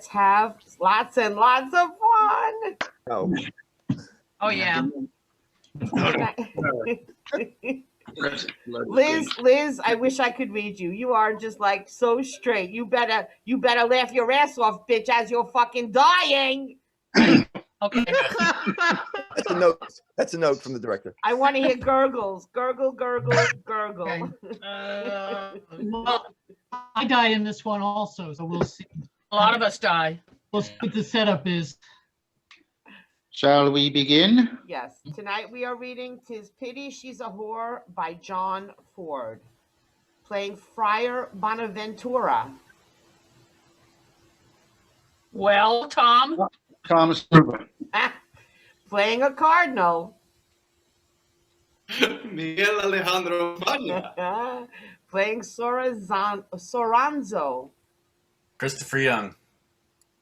let's have lots and lots of fun. Oh yeah. Liz, I wish I could read you. You are just like so straight. You better laugh your ass off, bitch, as you're fucking dying. Okay. That's a note. That's a note from the director. I want to hear gurgles. Gurgle, gurgle, gurgle. Okay. Well, I die in this one also, so we'll see. A lot of us die. We'll see what the setup is. Shall we begin? Yes. Tonight we are reading "'Tis Pity She's a Whore" by John Ford, playing Friar Bonaventura. Well, Tom. Thomas Gruber. Playing a cardinal. Miguel Alejandro Fana. Playing Soranzo. Christopher Young.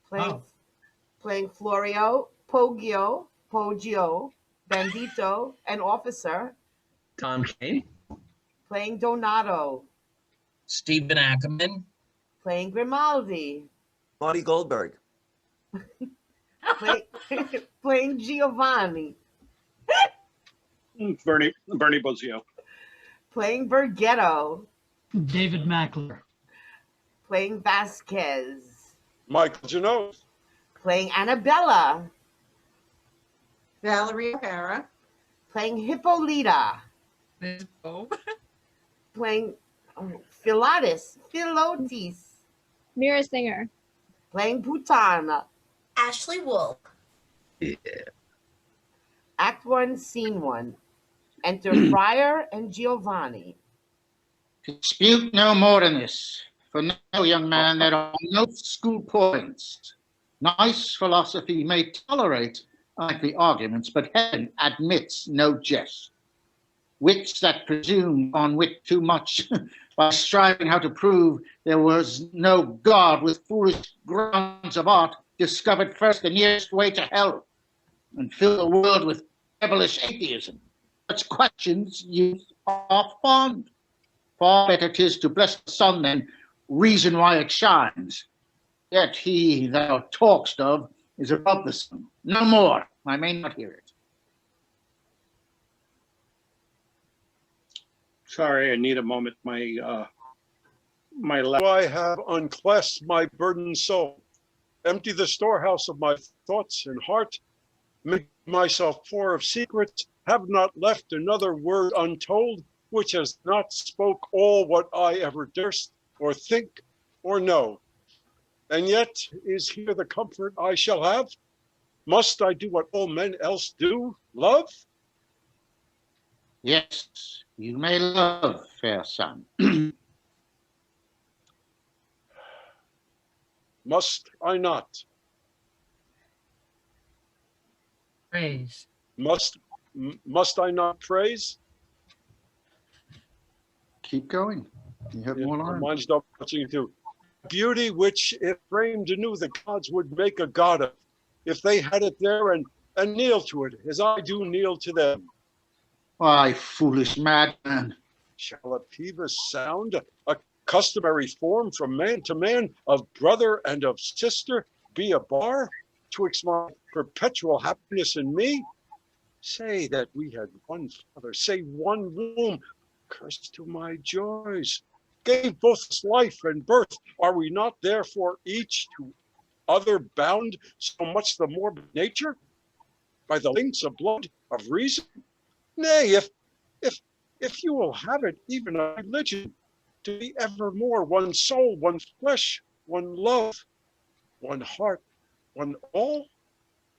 Playing Florio, Poggio, Bandito, and Officer. Tom Kane. Playing Donado. Stephen Ackerman. Playing Grimaldi. Marty Goldberg. Playing Giovanni. Bernie Bosio. Playing Bergetto. David Mackler. Playing Vasques. Michael Janove. Playing Annabella. Valerie O'Hara. Playing Hippolita. Bove. Playing Philotis. Mira Singer. Playing Putana. Ashley Wolf. Yeah. Act 1, Scene 1. Enter Friar and Giovanni. Dispute no more than this. For no, young man, there are no school points. Nice philosophy may tolerate likely arguments, but heaven admits no jest. Wits that presume on wit too much by striving how to prove there was no God with foolish grounds of art discovered first the nearest way to hell and fill the world with devilish atheism. Such questions youth are fond. Far better 'tis to bless the sun than reason why it shines. Yet he thou talkst of is above the sun. No more, I may not hear it. Sorry, I need a moment. My I have unclasped my burdened soul, empty the storehouse of my thoughts and heart, make myself poor of secrets, have not left another word untold, which has not spoke all what I ever durst, or think, or know. And yet is here the comfort I shall have? Must I do what all men else do? Love? Yes, you may love, fair son. Must I not? Praise. Must I not praise? Keep going. You have more lines. Mine's not touching too. Beauty which, if framed anew, the gods would make a god of, if they had it there and kneel to it, as I do kneel to them. Why, foolish madman. Shall a peevish sound, a customary form from man to man, of brother and of sister, be a bar twixt my perpetual happiness and me? Say that we had one father, say one womb, curse to my joys, gave both us life and birth. Are we not therefore each to other bound so much the more by nature, by the links of blood, of reason? Nay, if you will have it, even a religion, to be evermore one soul, one flesh, one love, one heart, one all?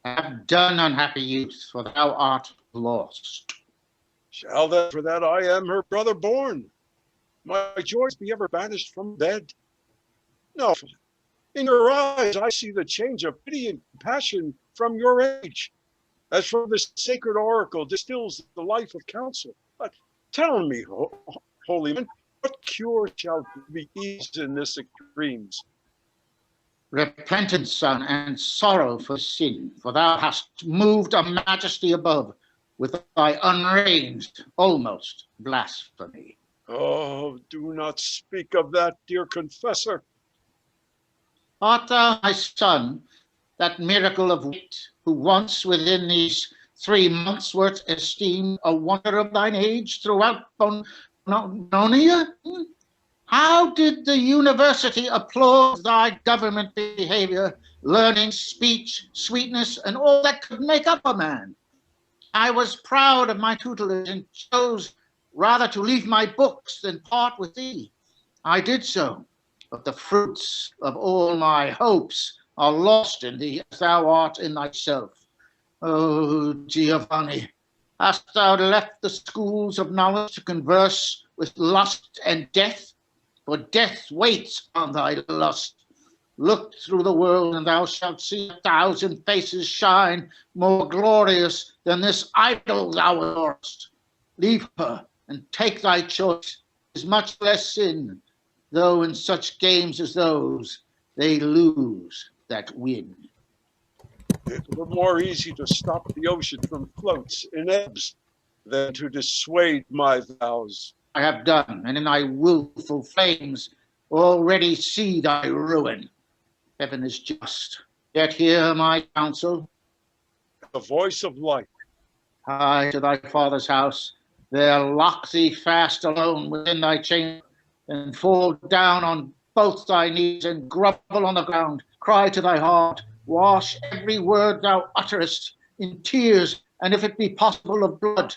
Have done, unhappy youth, for thou art lost. Shall that, for that I am her brother born, my joys be ever banished from bed? No, in your eyes I see the change of pity and compassion from your age, as from the sacred oracle distills the life of counsel. But tell me, holy man, what cure shall be eased in this extremes? Repentance, son, and sorrow for sin, for thou hast moved a majesty above with thy unranged, almost blasphemy. Oh, do not speak of that, dear confessor. Art thou my son, that miracle of wit, who once within these 3 months wert esteemed a wonder of thine age throughout Bononia? How did the university applaud thy government behavior, learning, speech, sweetness, and all that could make up a man? I was proud of my tutelage and chose rather to leave my books than part with thee. I did so, but the fruits of all my hopes are lost in thee as thou art in thyself. Oh, Giovanni, hast thou left the schools of knowledge to converse with lust and death? For death waits on thy lust. Look through the world, and thou shalt see 1,000 faces shine more glorious than this idol thou adorest. Leave her, and take thy choice. Is much less sin, though in such games as those, they lose that win. It were more easy to stop the ocean from floats and ebbs than to dissuade my vows. I have done, and in thy wilful flames already see thy ruin. Heaven is just, yet hear my counsel. The voice of life. Hie to thy father's house, there lock thee fast alone within thy chamber, and fall down on both thy knees and grovel on the ground. Cry to thy heart, wash every word thou utterest in tears, and if it be possible of blood.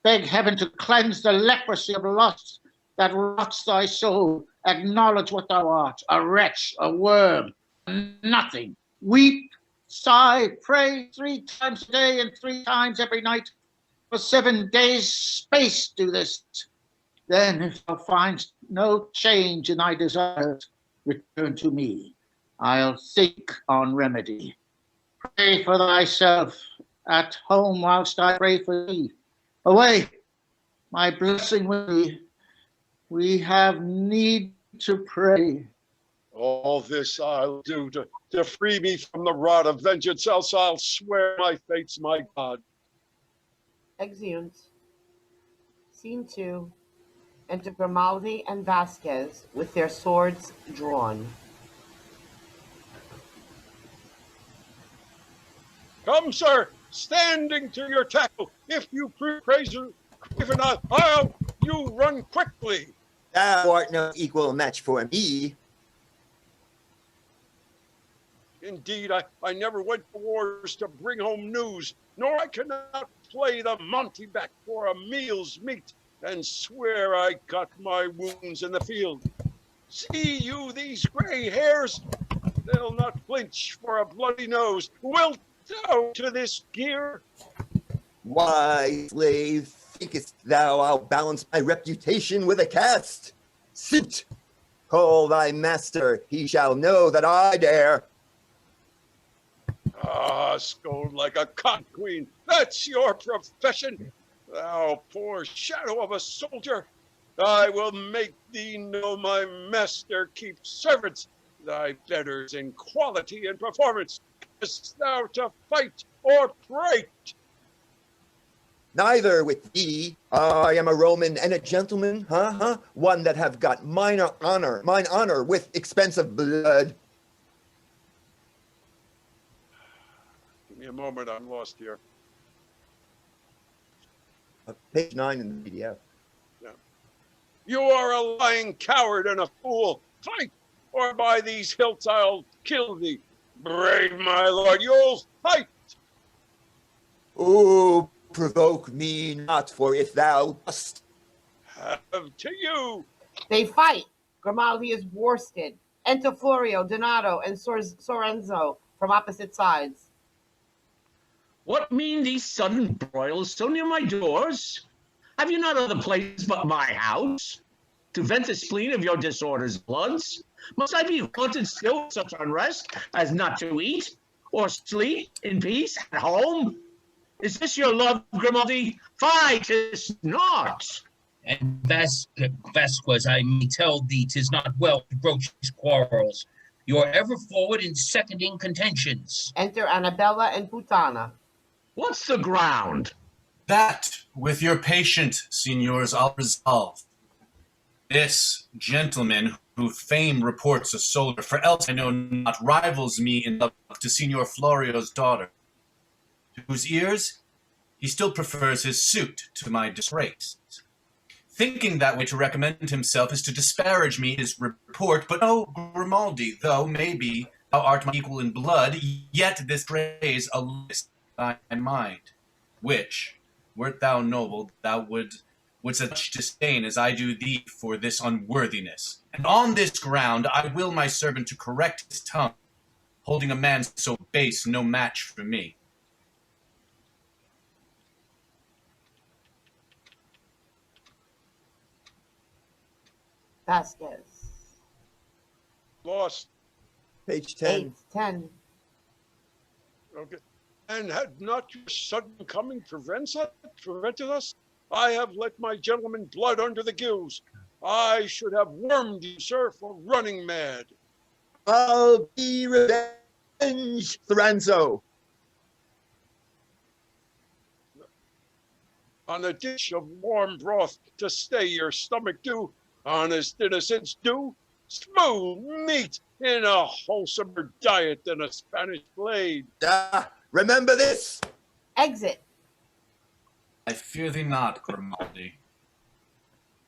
Beg heaven to cleanse the leprosy of lust that rots thy soul. Acknowledge what thou art, a wretch, a worm, nothing. Weep, sigh, pray 3 times a day and 3 times every night. For 7 days' space do this. Then, if thou find'st no change in thy desires, return to me. I'll think on remedy. Pray for thyself at home whilst I pray for thee. Away, my blessing with thee. We have need to pray. All this I'll do to free me from the rod of vengeance, else I'll swear my fate's my God. Exeunt. Scene 2. Enter Grimaldi and Vasques with their swords drawn. Come, sir, standing to your tackle. If you praise or not, you run quickly. Thou art no equal match for me. Indeed, I never went to wars to bring home news, nor I cannot play the mountebank for a meal's meat and swear I got my wounds in the field. See you these gray hairs? They'll not flinch for a bloody nose. Wilt thou to this gear? Why, slave, thinkest thou I'll balance my reputation with a cast? Suit! Call thy master, he shall know that I dare. Ah, scold like a cock queen. That's your profession. Thou poor shadow of a soldier. I will make thee know my master keeps servants, thy betters in quality and performance. Hast thou to fight or prate? Neither with thee. I am a Roman and a gentleman, one that have got mine honor with expense of blood. Give me a moment, I'm lost here. Page 9 in the PDF. Yeah. You are a lying coward and a fool. Fight, or by these hilts I'll kill thee. Brave my lord, you'll fight. Oh, provoke me not, for if thou dost, Have to you. They fight. Grimaldi is worsted. Enter Florio, Donado, and Soranzo from opposite sides. What mean these sudden broils so near my doors? Have you not other place but my house? To vent the spleen of your disorders' bloods? Must I be haunted still with such unrest as not to eat or sleep in peace at home? Is this your love, Grimaldi? Fie, 'tis not. And Vasques, I may tell thee 'tis not well to broach these quarrels. You are ever forward in seconding contentions. Enter Annabella and Putana. What's the ground? That, with your patience, signors, I'll resolve. This gentleman, who fame reports a soldier, for else I know not, rivals me in love to Signor Florio's daughter, to whose ears he still prefers his suit to my disgrace. Thinking that way to recommend himself is to disparage me his report, but no, Grimaldi, though maybe thou art my equal in blood, yet this praise a list thy mind, which, wert thou noble, thou wouldst such disdain as I do thee for this unworthiness. And on this ground I will my servant to correct his tongue, holding a man so base no match for me. Vasques. Lost. Page 10. 10. Okay. And had not your sudden coming prevented us? I have let my gentleman blood under the gills. I should have wormed you, sir, for running mad. I'll be revenged, Soranzo. On a dish of warm broth to stay your stomach do, honest innocence do, smooth meat in a wholesomer diet than a Spanish blade. Remember this. Exit. I fear thee not, Grimaldi.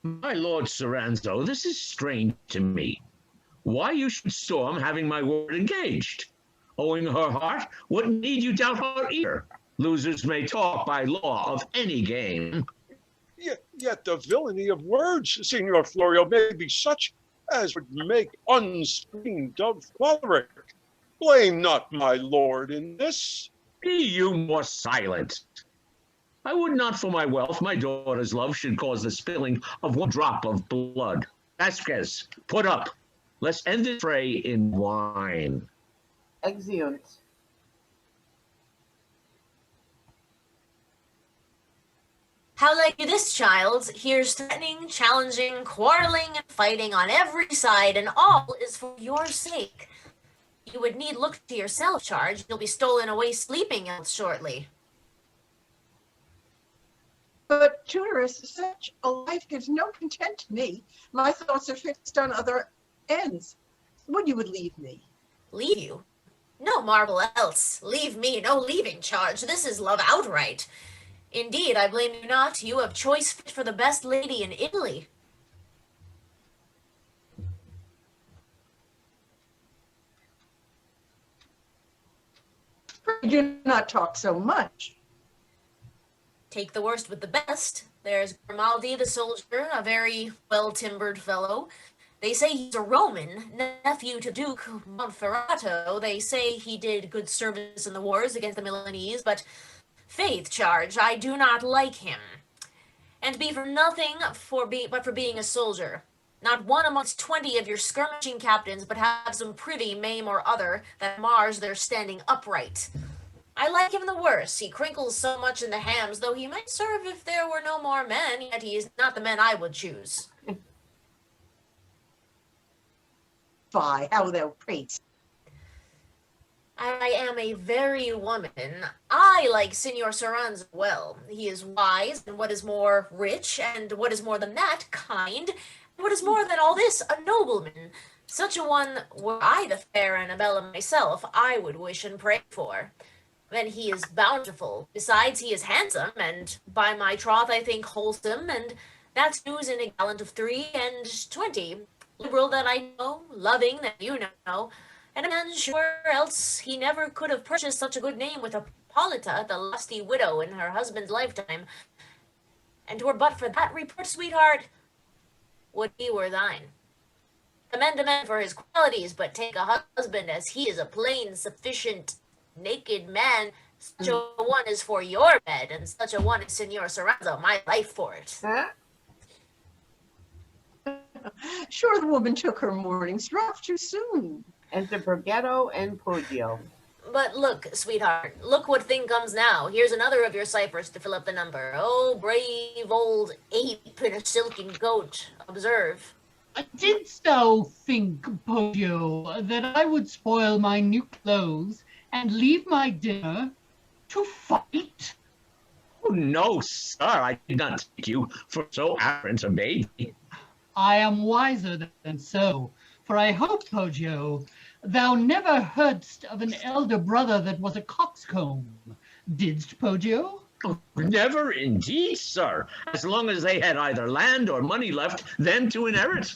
My lord Soranzo, this is strange to me. Why you should storm having my word engaged? Owing her heart, what need you doubt her ear? Losers may talk by law of any game. Yet the villainy of words, Signor Florio, may be such as would make unscreened dove choleric. Blame not my lord in this. Be you more silent. I would not for my wealth my daughter's love should cause the spilling of one drop of blood. Vasques, put up. Let's end the fray in wine. Exeunt. How like you this, child? Here's threatening, challenging, quarreling, and fighting on every side, and all is for your sake. You would need look to yourself, Charge. You'll be stolen away sleeping else shortly. But, tutoress, such a life gives no content to me. My thoughts are fixed on other ends. Would you would leave me? Leave you? No marvel else. Leave me, no leaving, Charge. This is love outright. Indeed, I blame you not. You have choice fit for the best lady in Italy. Pray do not talk so much. Take the worst with the best. There's Grimaldi the soldier, a very well-timbered fellow. They say he's a Roman, nephew to Duke Montferrato. They say he did good service in the wars against the Milanese, but faith, Charge, I do not like him. And be for nothing but for being a soldier. Not one amongst 20 of your skirmishing captains, but have some privy maim or other that mars their standing upright. I like him the worse. He crinkles so much in the hams, though he might serve if there were no more men, yet he is not the man I would choose. Fie, how thou prates. I am a very woman. I like Signor Soranzo well. He is wise, and what is more, rich, and what is more than that, kind, and what is more than all this, a nobleman. Such a one, were I the fair Annabella myself, I would wish and pray for. Then he is bountiful. Besides, he is handsome, and by my troth I think wholesome, and that's news in a gallant of 3 and 20. Liberal that I know, loving that you know, and a man sure else he never could have purchased such a good name with Hippolita, the lusty widow, in her husband's lifetime. And were but for that report, sweetheart, would he were thine. Commend a man for his qualities, but take a husband as he is a plain, sufficient, naked man. Such a one is for your bed, and such a one is Signor Soranzo, my life for it. Huh? Sure, the woman took her morning's draught too soon. Enter Bergetto and Poggio. But look, sweetheart, look what thing comes now. Here's another of your ciphers to fill up the number. Oh, brave old ape in a silken coat. Observe. Didst thou think, Poggio, that I would spoil my new clothes and leave my dinner to fight? Oh, no, sir, I did not take you for so arrant a baby. I am wiser than so. For I hope, Poggio, thou never heardst of an elder brother that was a coxcomb. Didst, Poggio? Never indeed, sir. As long as they had either land or money left them to inherit.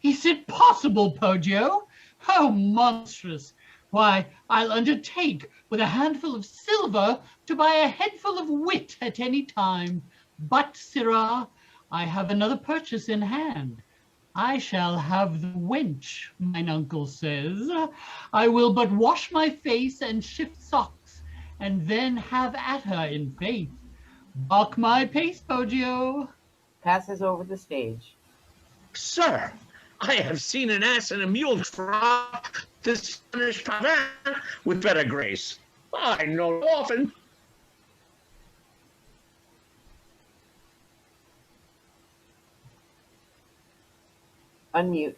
Is it possible, Poggio? How monstrous! Why, I'll undertake with a handful of silver to buy a headful of wit at any time. But, sirrah, I have another purchase in hand. I shall have the wench, mine uncle says. I will but wash my face and shift socks, and then have at her in faith. Mark my pace, Poggio. Passes over the stage. Sir, I have seen an ass and a mule trot the Spanish pavane with better grace. I know often. Unmute.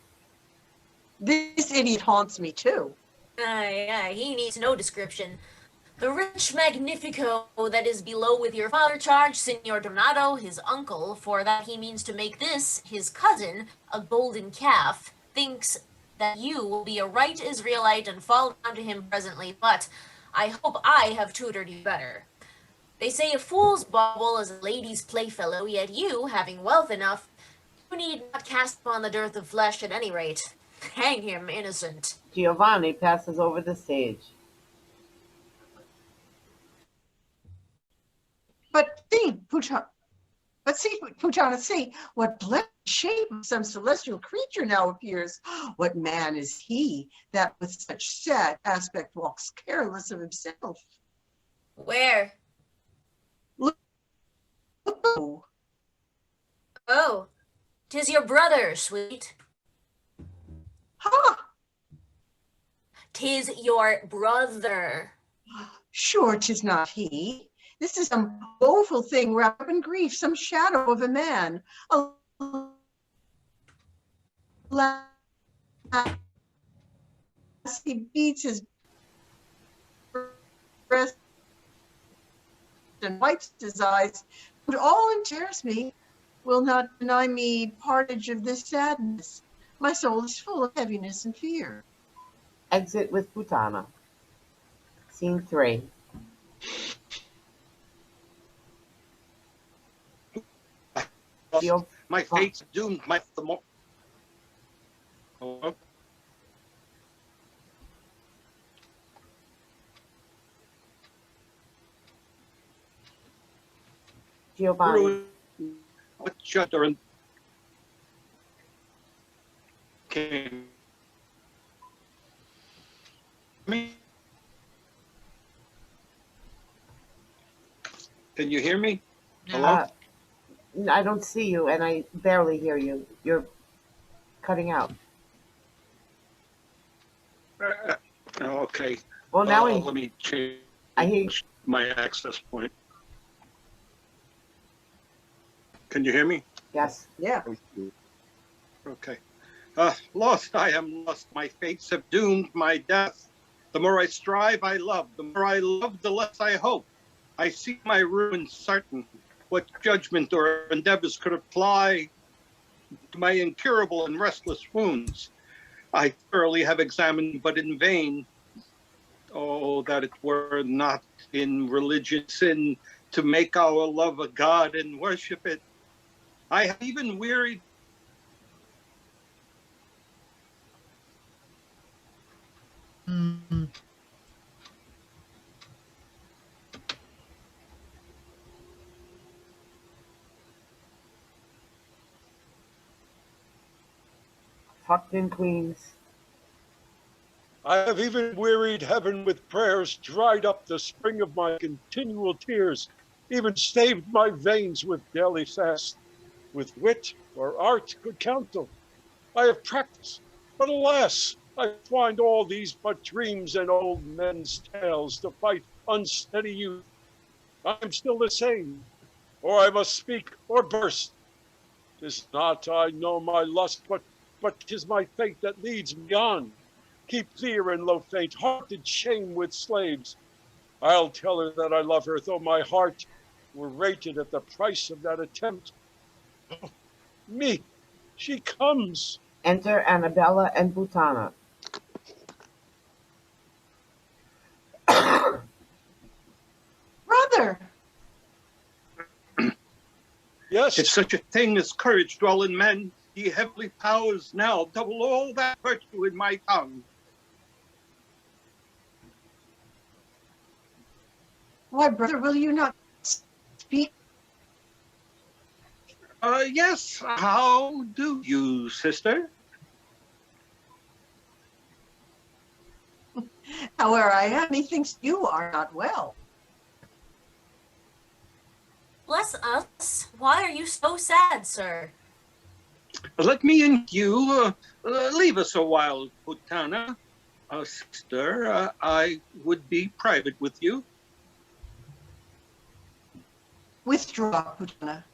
This idiot haunts me too. Aye, he needs no description. The rich magnifico that is below with your father charged Signor Donado, his uncle, for that he means to make this, his cousin, a golden calf, thinks that you will be a right Israelite and fall down to him presently, but I hope I have tutored you better. They say a fool's bauble is a lady's playfellow, yet you, having wealth enough, you need not cast upon the dearth of flesh at any rate. Hang him innocent. Giovanni passes over the stage. But see, Putana, see, what blessed shape of some celestial creature now appears. What man is he that with such sad aspect walks careless of himself? Where? Look. Oh, 'tis your brother, sweet. Ha! 'Tis your brother. Sure, 'tis not he. This is some woeful thing wrapped up in grief, some shadow of a man. Alas, he beats his breast and wipes his eyes, but all enters me, will not deny me partage of this sadness. My soul is full of heaviness and fear. Exit with Putana. Scene 3. My fate's doomed. Hello? Giovanni. What shutter and Kane. Can you hear me? Hello? I don't see you, and I barely hear you. You're cutting out. Okay. Well, now let me change I hear you. my access point. Can you hear me? Yes. Yeah. Okay. Lost, I am lost. My fates have doomed my death. The more I strive, I love. The more I love, the less I hope. I see my ruin certain. What judgment or endeavors could apply to my incurable and restless wounds? I thoroughly have examined, but in vain. Oh, that it were not in religion sin to make our love a god and worship it. I have even wearied. Fucked in Queens. I have even wearied heaven with prayers, dried up the spring of my continual tears, even staved my veins with daily fast. With wit or art, good counsel, I have practiced, but alas, I find all these but dreams and old men's tales to fight unsteady youth. I am still the same, or I must speak or burst. 'Tis not I know my lust, but 'tis my fate that leads me on. Keep clear and low faint-hearted shame with slaves. I'll tell her that I love her, though my heart were rated at the price of that attempt. Oh, me, she comes. Enter Annabella and Butana. Brother, Yes. If such a thing as courage dwell in men, ye heavenly powers now double all that virtue in my tongue. why, brother, will you not speak? Yes, how do you, sister? However I am, methinks you are not well. Bless us. Why are you so sad, sir? Let me and you leave us a while, Putana. Sister, I would be private with you. Withdraw, Putana.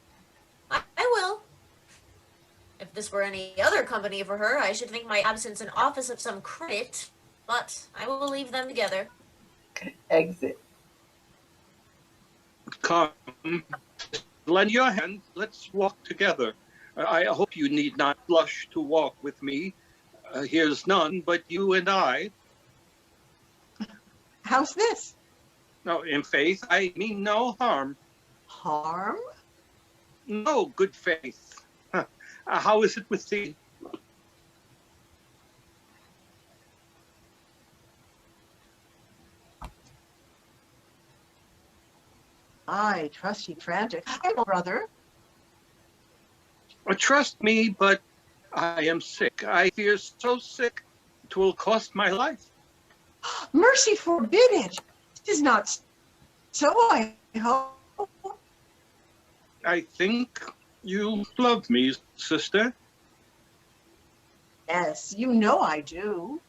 I will. If this were any other company for her, I should think my absence in office of some credit, but I will leave them together. Exit. Come, lend your hand. Let's walk together. I hope you need not blush to walk with me. Here's none but you and I. How's this? No, in faith, I mean no harm. Harm? No, good faith. How is it with thee? I trust ye frantic. I know, brother. Trust me, but I am sick. I fear so sick, 'twill cost my life. Mercy forbid it. It is not so, I hope. I think you love me, sister. Yes, you know I do.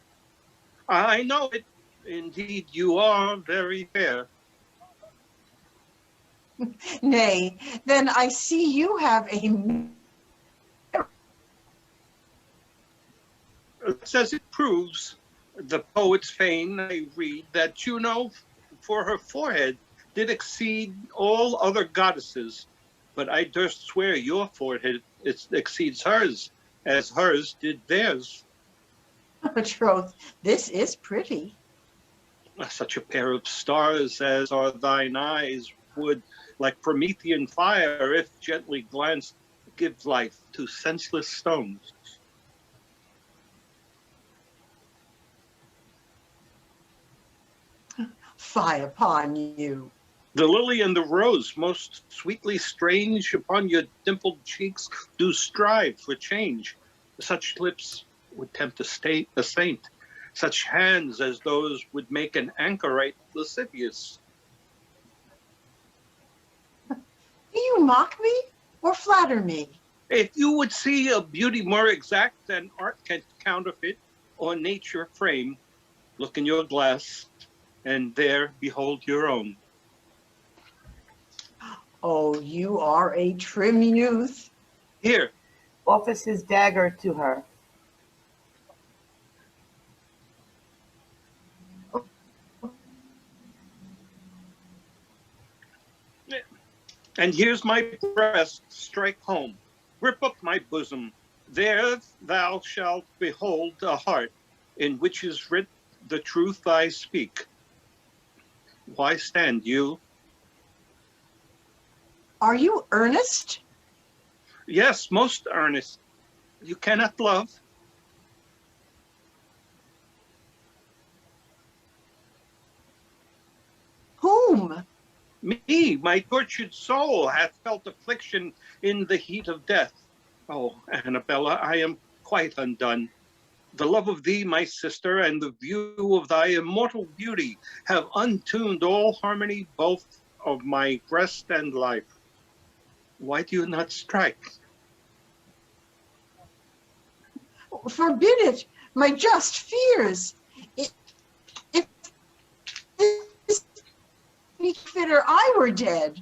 I know it. Indeed, you are very fair. Nay, then I see you have a... As it proves, the poet's fane, I read that Juno, for her forehead, did exceed all other goddesses. But I durst swear your forehead exceeds hers, as hers did theirs. Betrothed, this is pretty. Such a pair of stars as are thine eyes would, like Promethean fire, if gently glanced, give life to senseless stones. Fie upon you. The lily and the rose, most sweetly strange, upon your dimpled cheeks do strive for change. Such lips would tempt a saint, such hands as those would make an anchorite lascivious. Do you mock me or flatter me? If you would see a beauty more exact than art can counterfeit or nature frame, look in your glass, and there behold your own. Oh, you are a trim youth. Here. Offers his dagger to her. And here's my breast, strike home. Rip up my bosom. There thou shalt behold a heart in which is writ the truth I speak. Why stand you? Are you earnest? Yes, most earnest. You cannot love? Whom? Me, my tortured soul hath felt affliction in the heat of death. Oh, Annabella, I am quite undone. The love of thee, my sister, and the view of thy immortal beauty have untuned all harmony both of my breast and life. Why do you not strike? Forbid it, my just fears. If fitter I were dead.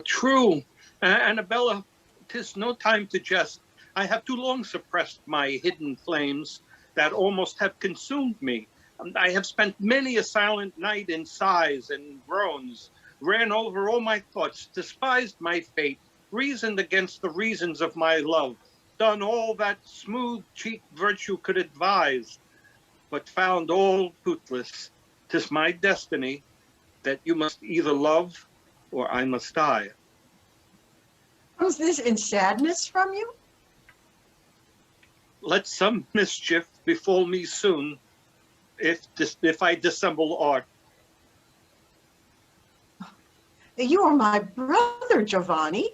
True. Annabella, 'tis no time to jest. I have too long suppressed my hidden flames that almost have consumed me. I have spent many a silent night in sighs and groans, ran over all my thoughts, despised my fate, reasoned against the reasons of my love. done all that smooth cheek virtue could advise, but found all bootless. 'Tis my destiny that you must either love or I must die. Comes this in sadness from you? Let some mischief befall me soon, if I dissemble aught. You are my brother, Giovanni.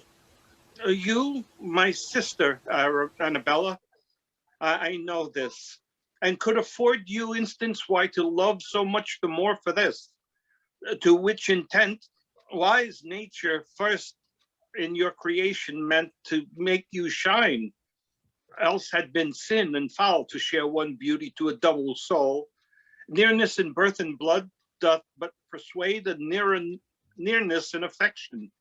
You, my sister, Annabella, I know this, and could afford you instance why to love so much the more for this, to which intent wise nature first in your creation meant to make you shine, else had been sin and foul to share one beauty to a double soul. Nearness in birth and blood doth but persuade a nearness in affection.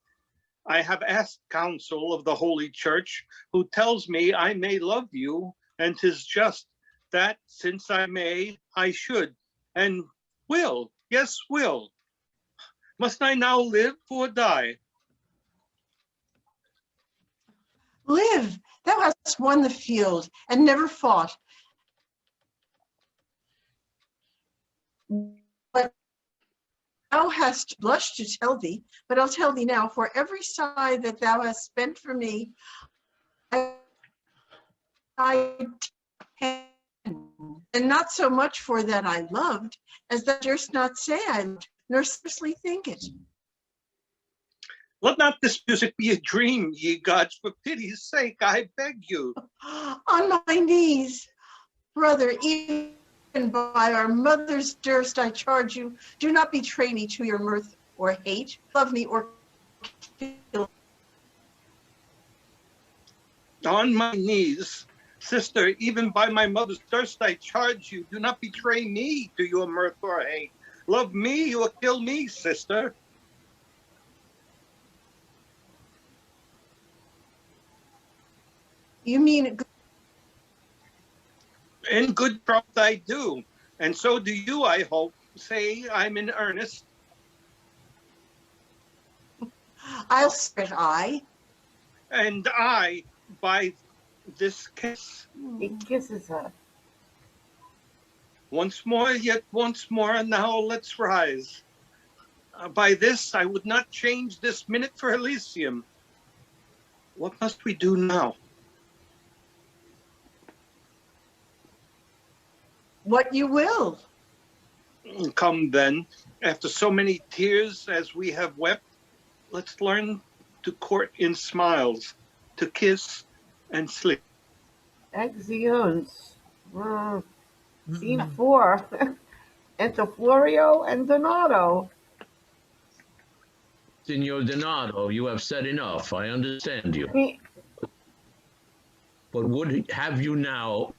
I have asked counsel of the Holy Church, who tells me I may love you, and 'tis just that since I may, I should, and will, yes, will. Must I now live or die? Live, thou hast won the field and never fought. But thou hast blushed to tell thee, but I'll tell thee now, for every sigh that thou hast spent for me, I and not so much for that I loved, as thou durst not say I loved, nor scarcely think it. Let not this music be a dream, ye gods, for pity's sake, I beg you. On my knees, brother, even by our mother's durst, I charge you, do not betray me to your mirth or hate, love me or kill. On my knees, sister, even by my mother's durst, I charge you, do not betray me to your mirth or hate. Love me or kill me, sister. You mean In good troth I do, and so do you, I hope. Say I'm in earnest. I'll swear I. And I, by this kiss. He kisses her. Once more, yet once more, and now let's rise. By this, I would not change this minute for Elysium. What must we do now? What you will. Come then, after so many tears as we have wept, let's learn to court in smiles, to kiss and sleep. Exeunt. Scene 4. Enter Florio and Donado. Signor Donado, you have said enough. I understand you. But would have you know,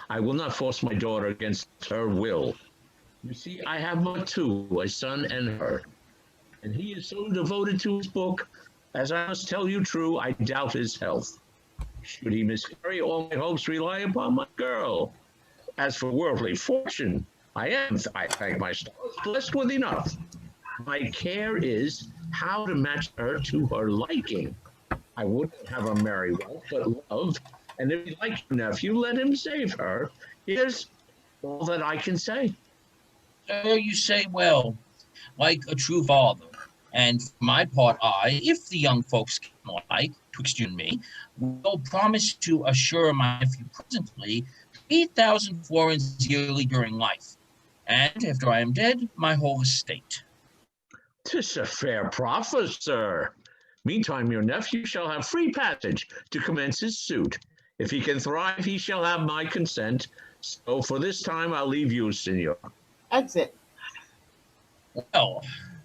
I will not force my daughter against her will. You see, I have but two, a son and her. And he is so devoted to his book, as I must tell you true, I doubt his health. Should he miscarry, all my hopes rely upon my girl. As for worldly fortune, I thank my stars, blessed with enough. My care is how to match her to her liking. I wouldn't have her marry well, but love. And if you like your nephew, let him save her. Here's all that I can say. Sir, you say well, like a true father. And for my part, I, if the young folks can like, twixt you and me, will promise to assure my nephew presently 8,000 florins yearly during life. And after I am dead, my whole estate. 'Tis a fair proffer, sir. Meantime, your nephew shall have free passage to commence his suit. If he can thrive, he shall have my consent. So for this time, I'll leave you, senor. Exit. Well,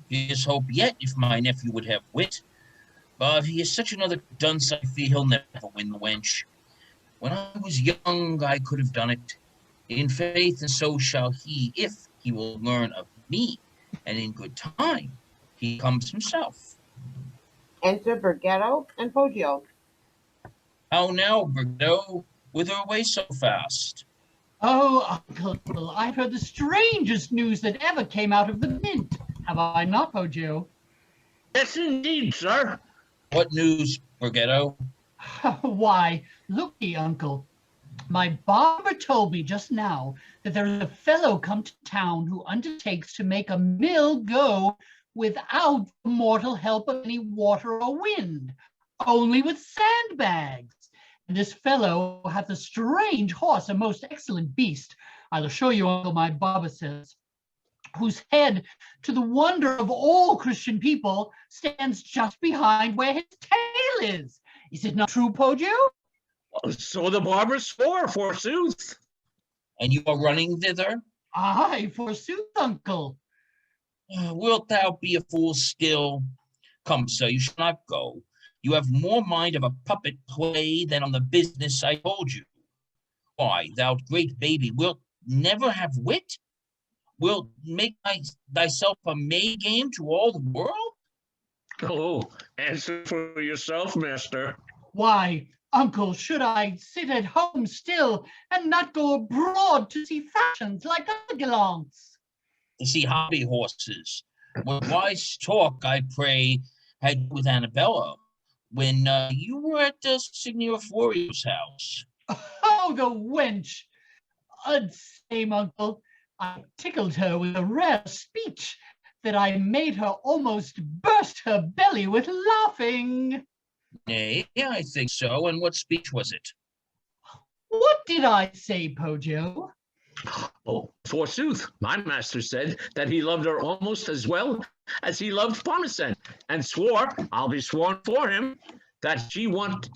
here's hope yet if my nephew would have wit. But he is such another dunce, I fear he'll never win the wench. When I was young, I could have done it. In faith, and so shall he, if he will learn of me. And in good time, he comes himself. Enter Bergetto and Poggio. How now, Bergetto? Whither away so fast? Oh, Uncle, I've heard the strangest news that ever came out of the mint. Have I not, Poggio? Yes, indeed, sir. What news, Bergetto? Why, looky, uncle. My barber told me just now that there is a fellow come to town who undertakes to make a mill go without the mortal help of any water or wind, only with sandbags. And this fellow hath a strange horse, a most excellent beast. I'll assure you, uncle, my barber says, whose head, to the wonder of all Christian people, stands just behind where his tail is. Is it not true, Poggio? So the barber swore, forsooth. And you are running thither? Aye, forsooth, uncle. Wilt thou be a fool still? Come, sir, you shall not go. You have more mind of a puppet play than on the business I told you. Why, thou great baby, wilt never have wit? Wilt make thyself a May game to all the world? Oh, answer for yourself, master. Why, uncle, should I sit at home still and not go abroad to see fashions like other gallants? To see hobby horses. What wise talk, I pray, had you with Annabella when you were at Signor Florio's house? Oh, the wench! Same, uncle. I tickled her with a rare speech that I made her almost burst her belly with laughing. Nay, I think so. And what speech was it? What did I say, Poggio? Oh, forsooth, my master said that he loved her almost as well as he loved Parmesan, and swore, I'll be sworn for him, that she wanted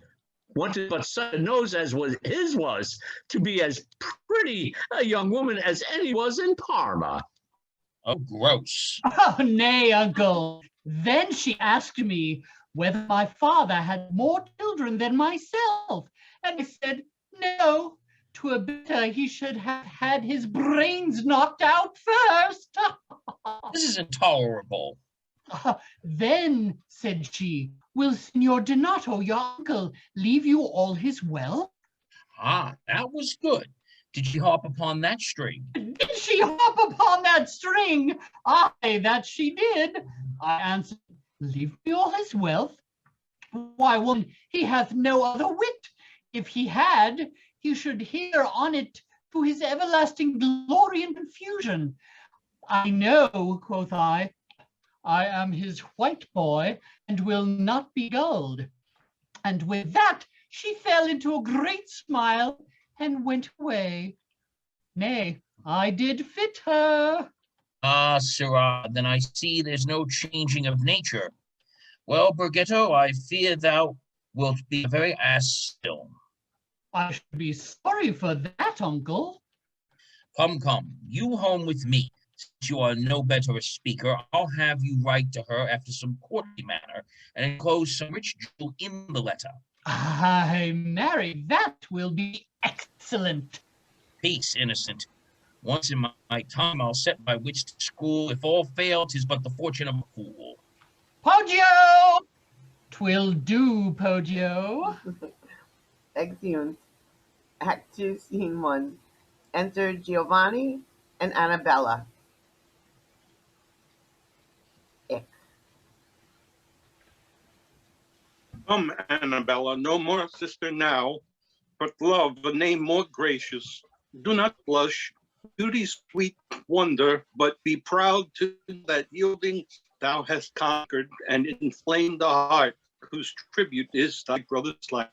but such a nose as was his was, to be as pretty a young woman as any was in Parma. Oh, gross. Oh, nay, uncle. Then she asked me whether my father had more children than myself, and I said, no, 'twere better he should have had his brains knocked out first. This is intolerable. Then, said she, will Signor Donado, your uncle, leave you all his wealth? Ah, that was good. Did she hop upon that string? Did she hop upon that string? Aye, that she did. I answered, leave me all his wealth? Why, woman, he hath no other wit. If he had, he should hear on it to his everlasting glory and confusion. I know, quoth I am his white boy, and will not be gulled. And with that, she fell into a great smile and went away. Nay, I did fit her. Ah, sirrah, then I see there's no changing of nature. Well, Bergetto, I fear thou wilt be a very ass still. I should be sorry for that, uncle. Come, you home with me. Since you are no better a speaker, I'll have you write to her after some courtly manner, and enclose some rich jewel in the letter. Ay, marry, that will be excellent. Peace, innocent. Once in my time, I'll set my wits to school. If all fail, 'tis but the fortune of a fool. Poggio! 'Twill do, Poggio. Exeunt. Act 2, Scene 1. Enter Giovanni and Annabella. Come, Annabella, no more sister now, but love, a name more gracious. Do not blush, beauty's sweet wonder, but be proud to that yielding thou hast conquered and inflamed the heart whose tribute is thy brother's life.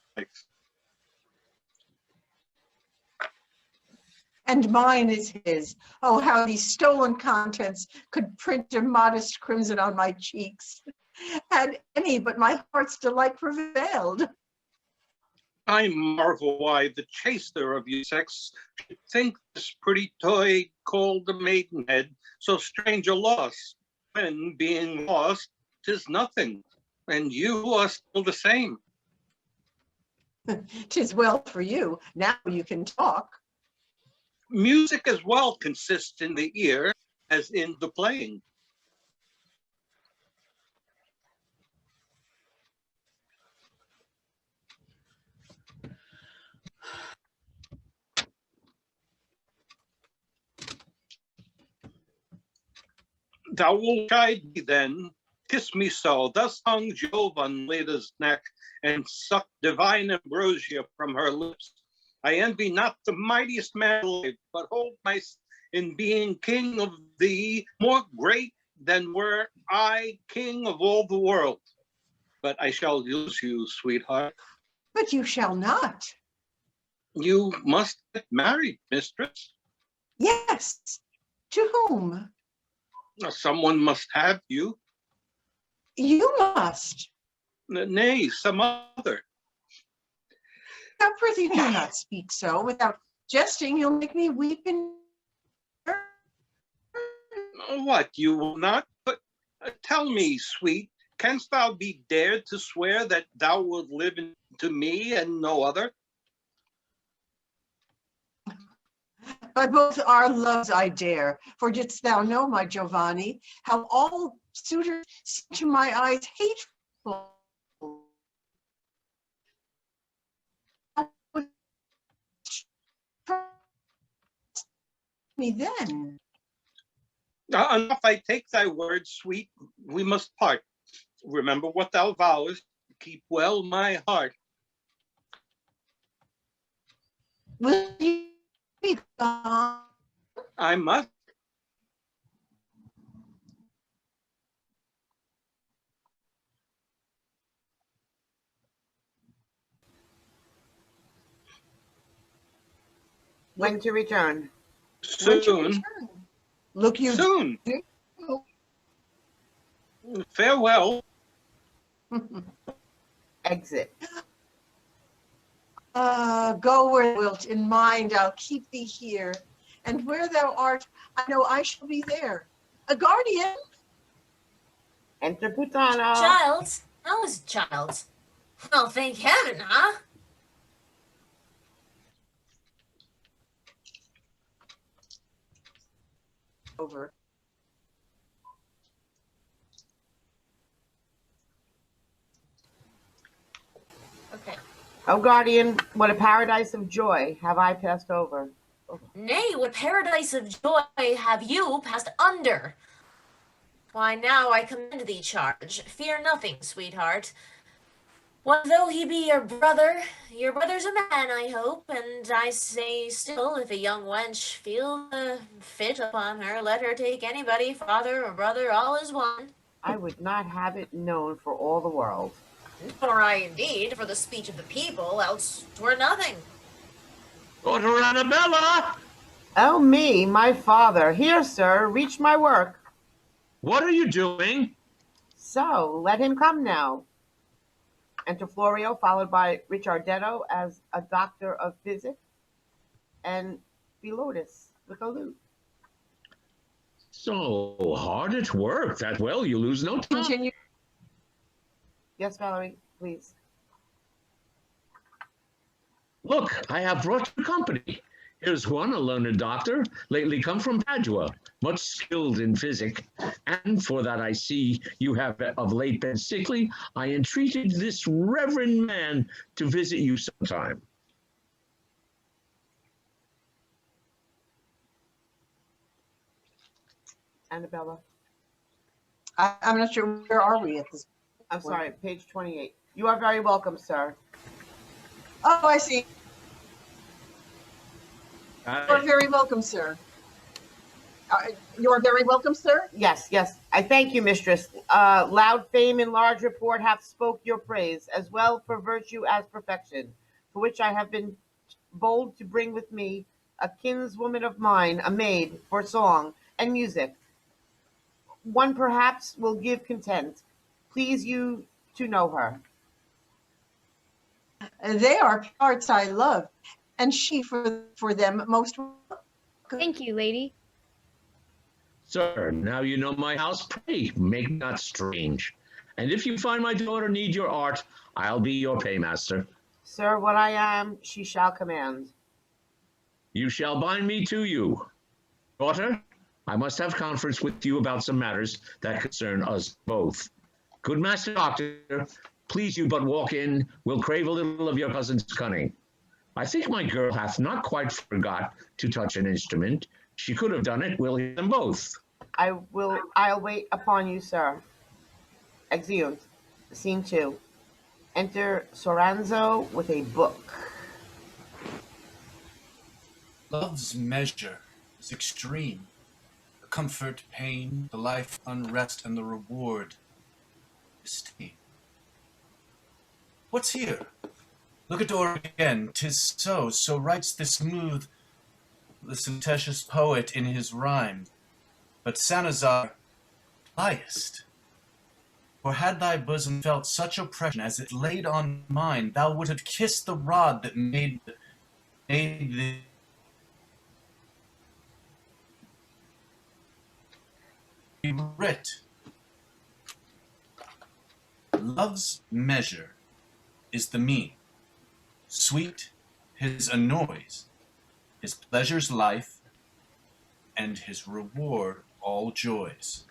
And mine is his. Oh, how these stolen contents could print a modest crimson on my cheeks. Had any but my heart's delight prevailed. I marvel why the chaster of your sex should think this pretty toy called the maidenhead so strange a loss, when being lost 'tis nothing, and you are still the same. 'Tis well for you. Now you can talk. Music as well consists in the ear as in the playing. Thou wilt chide me then, Kiss me so. Thus hung Jove on Leda's neck and sucked divine ambrosia from her lips. I envy not the mightiest man alive, but hold myself in being king of thee more great than were I king of all the world. But I shall lose you, sweetheart. But you shall not. You must get married, mistress. Yes. To whom? Someone must have you. You must. Nay, some other. Now, prithee, do not speak so. Without jesting, you'll make me weep in. What, you will not? But tell me, sweet, canst thou be dared to swear that thou wilt live to me and no other? By both our loves I dare, for didst thou know, my Giovanni, how all suitors seem to my eyes hateful. Me then. Enough, I take thy word, sweet, we must part. Remember what thou vowest, keep well my heart. Will you be gone? I must. When to return? Soon. Look you soon. Farewell. Exit. Go where thou wilt, in mind I'll keep thee here. And where thou art, I know I shall be there. A guardian. Enter Putana. Child? How is child? Well, thank heaven, huh? Over. Okay. O guardian, what a paradise of joy have I passed over. Nay, what paradise of joy have you passed under? Why, now I commend thee charge. Fear nothing, sweetheart. What though he be your brother's a man, I hope, and I say still, if a young wench feel fit upon her, let her take anybody, father or brother, all is one. I would not have it known for all the world. Nor I indeed, for the speech of the people, else 'twere nothing. Daughter Annabella! Oh me, my father. Here, sir, reach my work. What are you doing? So, let him come now. Enter Florio, followed by Richardetto as a doctor of physics, and Philotis with a lute. So hard at work that well you lose no time. Continue. Yes, Valerie, please. Look, I have brought you company. Here's one, a learned doctor, lately come from Padua, much skilled in physic. And for that I see you have of late been sickly, I entreated this reverend man to visit you sometime. Annabella. I'm not sure, where are we at this point? I'm sorry, page 28. You are very welcome, sir. Oh, I see. You're very welcome, sir. You're very welcome, sir. Yes, yes. I thank you, mistress. Loud fame and large report hath spoke your praise, as well for virtue as perfection, for which I have been bold to bring with me a kinswoman of mine, a maid, for song and music. One perhaps will give content. Please you to know her. They are parts I love, and she for them most welcome. Thank you, lady. Sir, now you know my house, pray make not strange. And if you find my daughter need your art, I'll be your paymaster. Sir, what I am, she shall command. You shall bind me to you. Daughter, I must have conference with you about some matters that concern us both. Good master doctor, please you but walk in, we'll crave a little of your cousin's cunning. I think my girl hath not quite forgot to touch an instrument. She could have done it, we'll hear them both. I'll wait upon you, sir. Exeunt. Scene 2. Enter Soranzo with a book. Love's measure is extreme. The comfort, pain, the life, unrest, and the reward, esteem. What's here? Look at o'er again. 'Tis so writes the smooth, the sententious poet in his rhyme. But Sanazar, liest. For had thy bosom felt such oppression as it laid on mine, thou would have kissed the rod that made thee. Writ. Love's measure is the mean. Sweet his annoys, his pleasure's life, and his reward all joys.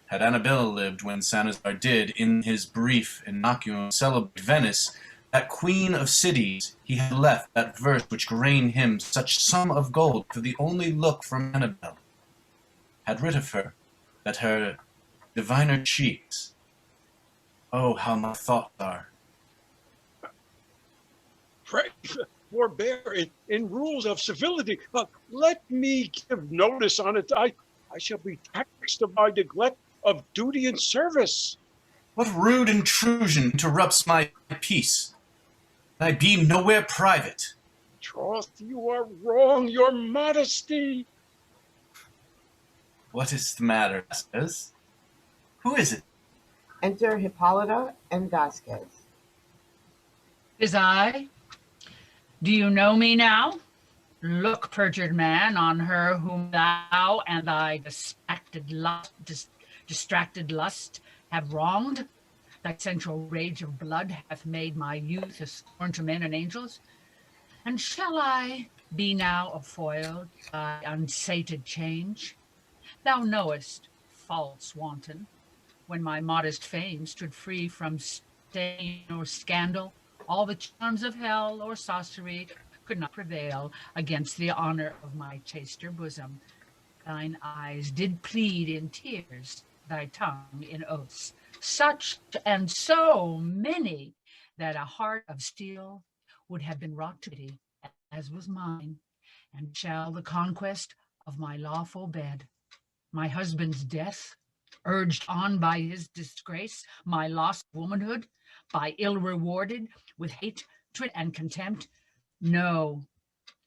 Had Annabella lived when Sanazar did, in his brief inocuum celebrate Venice, that queen of cities, he had left that verse which gained him such sum of gold for the only look from Annabella. Had writ of her, that her diviner cheeks, oh, how my thoughts are. Pray, forbear in rules of civility. Let me give notice on it. I shall be taxed of my neglect of duty and service. What rude intrusion interrupts my peace? I be nowhere private. Troth, you are wrong, your modesty. What is the matter, Vasques? Who is it? Enter Hippolita and Vasques. 'Tis I. Do you know me now? Look, perjured man, on her whom thou and thy distracted lust have wronged. Thy sensual rage of blood hath made my youth a scorn to men and angels. And shall I be now affoiled by unsated change? Thou knowest, false wanton, when my modest fame stood free from stain or scandal, all the charms of hell or sorcery could not prevail against the honor of my chaster bosom. Thine eyes did plead in tears, thy tongue in oaths, such and so many that a heart of steel would have been wrought to pity, as was mine. And shall the conquest of my lawful bed, my husband's death, urged on by his disgrace, my lost womanhood, by ill rewarded with hatred and contempt? No,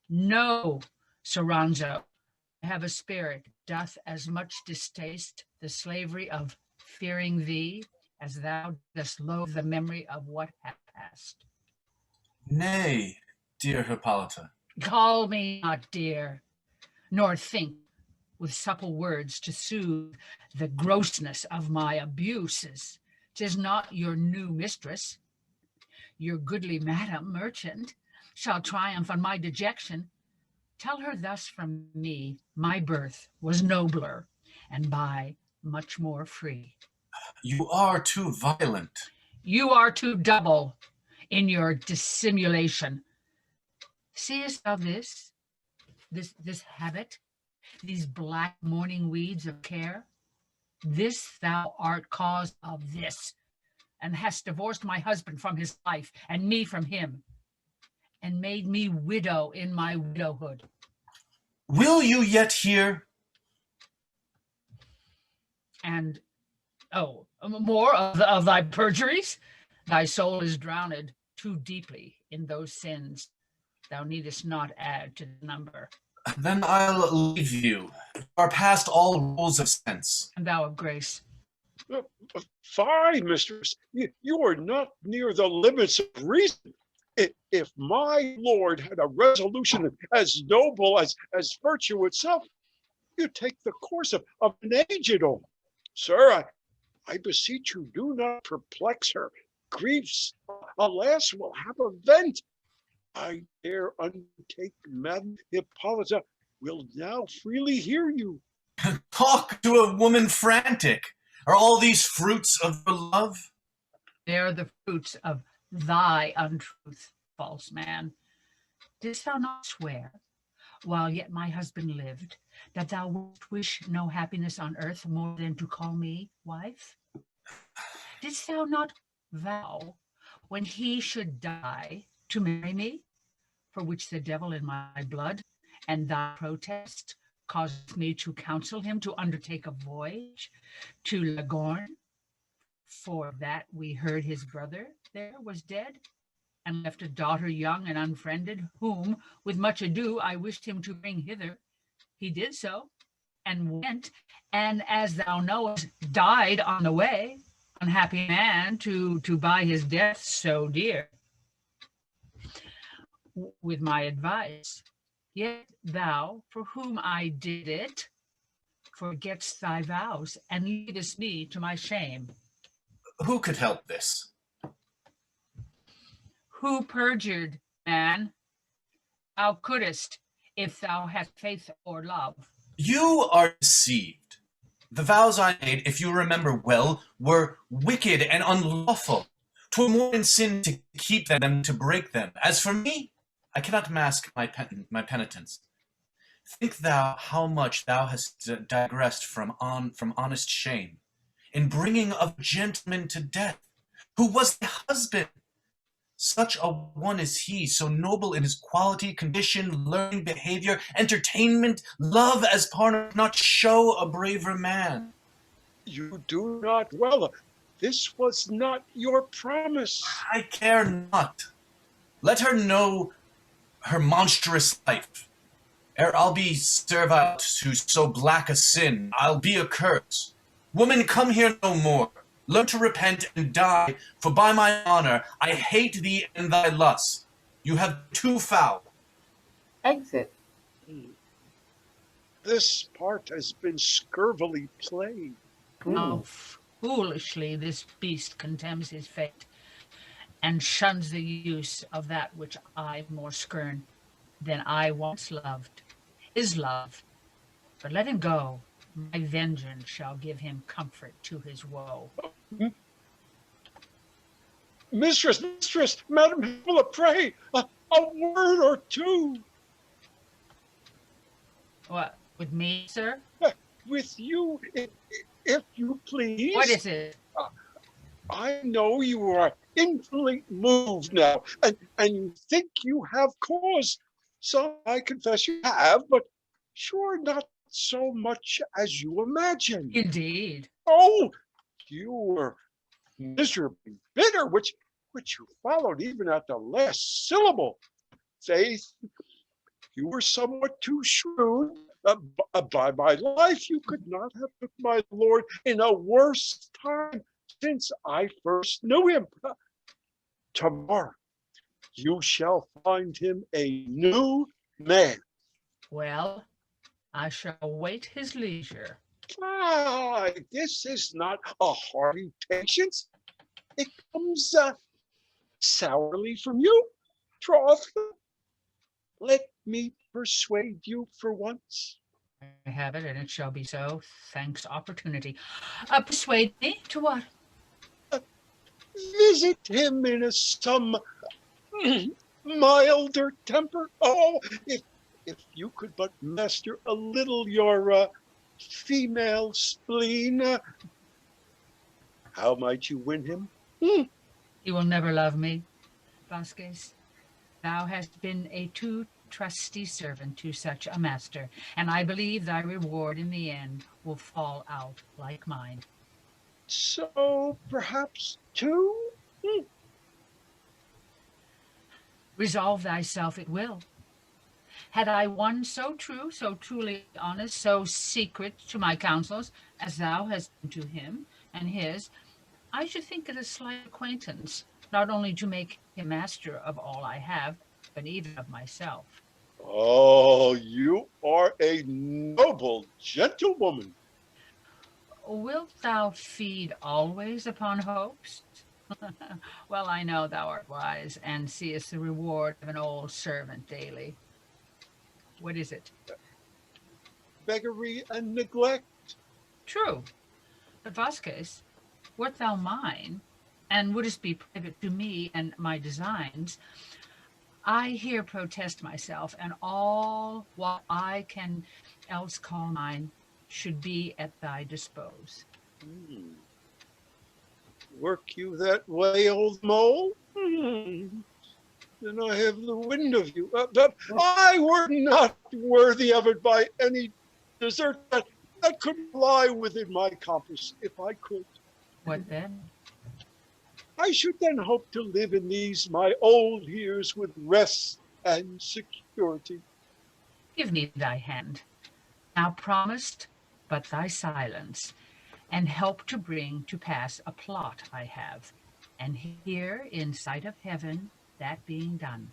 no, Soranzo, I have a spirit doth as much distaste the slavery of fearing thee as thou dost loathe the memory of what hath passed. Nay, dear Hippolita. Call me not dear, nor think with supple words to soothe the grossness of my abuses. 'Tis not your new mistress, your goodly madam merchant, shall triumph on my dejection. Tell her thus from me, my birth was nobler, and by much more free. You are too violent. You are too double in your dissimulation. Seest thou this habit, these black mourning weeds of care? This thou art cause of this, and hast divorced my husband from his life, and me from him, and made me widow in my widowhood. Will you yet hear? And, more of thy perjuries? Thy soul is drowned too deeply in those sins. Thou needest not add to the number. Then I'll leave you. You are past all rules of sense. And thou of grace. Fie, mistress. You are not near the limits of reason. If my lord had a resolution as noble as virtue itself, you take the course of an aged old. Sir, I beseech you, do not perplex her. Griefs, alas, will have a vent. I dare undertake, Madam Hippolita will now freely hear you. Talk to a woman frantic. Are all these fruits of her love? They are the fruits of thy untruth, false man. Didst thou not swear, while yet my husband lived, that thou wouldst wish no happiness on earth more than to call me wife? Didst thou not vow, when he should die, to marry me, for which the devil in my blood and thy protest caused me to counsel him to undertake a voyage to Lagorn, for that we heard his brother there was dead, and left a daughter young and unfriended, whom, with much ado, I wished him to bring hither. He did so, and went, and as thou knowest, died on the way. Unhappy man to buy his death so dear. With my advice, yet thou, for whom I did it, forgetst thy vows, and leadest me to my shame. Who could help this? Who perjured, man? Thou couldst, if thou hast faith or love. You are deceived. The vows I made, if you remember well, were wicked and unlawful. 'Twere more in sin to keep them than to break them. As for me, I cannot mask my penitence. Think thou how much thou hast digressed from honest shame, in bringing of a gentleman to death, who was thy husband. Such a one is he, so noble in his quality, condition, learning, behavior, entertainment, love, as part not show a braver man. You do not well. This was not your promise. I care not. Let her know her monstrous life. Ere I'll be servile to so black a sin, I'll be a curse. Woman, come here no more. Learn to repent and die, for by my honor, I hate thee and thy lust. You have too foul. Exit. This part has been scurvily played. How foolishly this beast contemns his fate, and shuns the use of that which I more spurn than I once loved, his love. But let him go. My vengeance shall give him comfort to his woe. Mistress, Madam Hippolyta, pray, a word or two. What, with me, sir? With you, if you please. What is it? I know you are infinitely moved now, and you think you have cause. Some, I confess, you have, but sure not so much as you imagine. Indeed. Oh, you were miserably bitter, which you followed even at the last syllable. Faith, you were somewhat too shrewd. By my life, you could not have put my lord in a worse time since I first knew him. Tomorrow, you shall find him a new man. Well, I shall wait his leisure. This is not a hearty patience. It comes sourly from you. Troth, let me persuade you for once. I have it, and it shall be so. Thanks, opportunity. Persuade me to what? Visit him in some milder temper. Oh, if you could but master a little your female spleen, how might you win him? He will never love me. Vasques, thou hast been a too trusty servant to such a master, and I believe thy reward in the end will fall out like mine. So perhaps two? Resolve thyself it will. Had I one so true, so truly honest, so secret to my counsels, as thou hast been to him and his, I should think it a slight acquaintance, not only to make him master of all I have, but even of myself. Oh, you are a noble gentlewoman. Wilt thou feed always upon hopes? Well, I know thou art wise, and seest the reward of an old servant daily. What is it? Beggary and neglect. True. But Vasques, wert thou mine, and wouldst be private to me and my designs, I here protest myself, and all what I can else call mine should be at thy dispose. Work you that way, old mole? Then I have the wind of you. But I were not worthy of it by any desert that could lie within my compass, if I could. What then? I should then hope to live in these my old years with rest and security. Give me thy hand. Now promised but thy silence, and help to bring to pass a plot I have, and here in sight of heaven, that being done.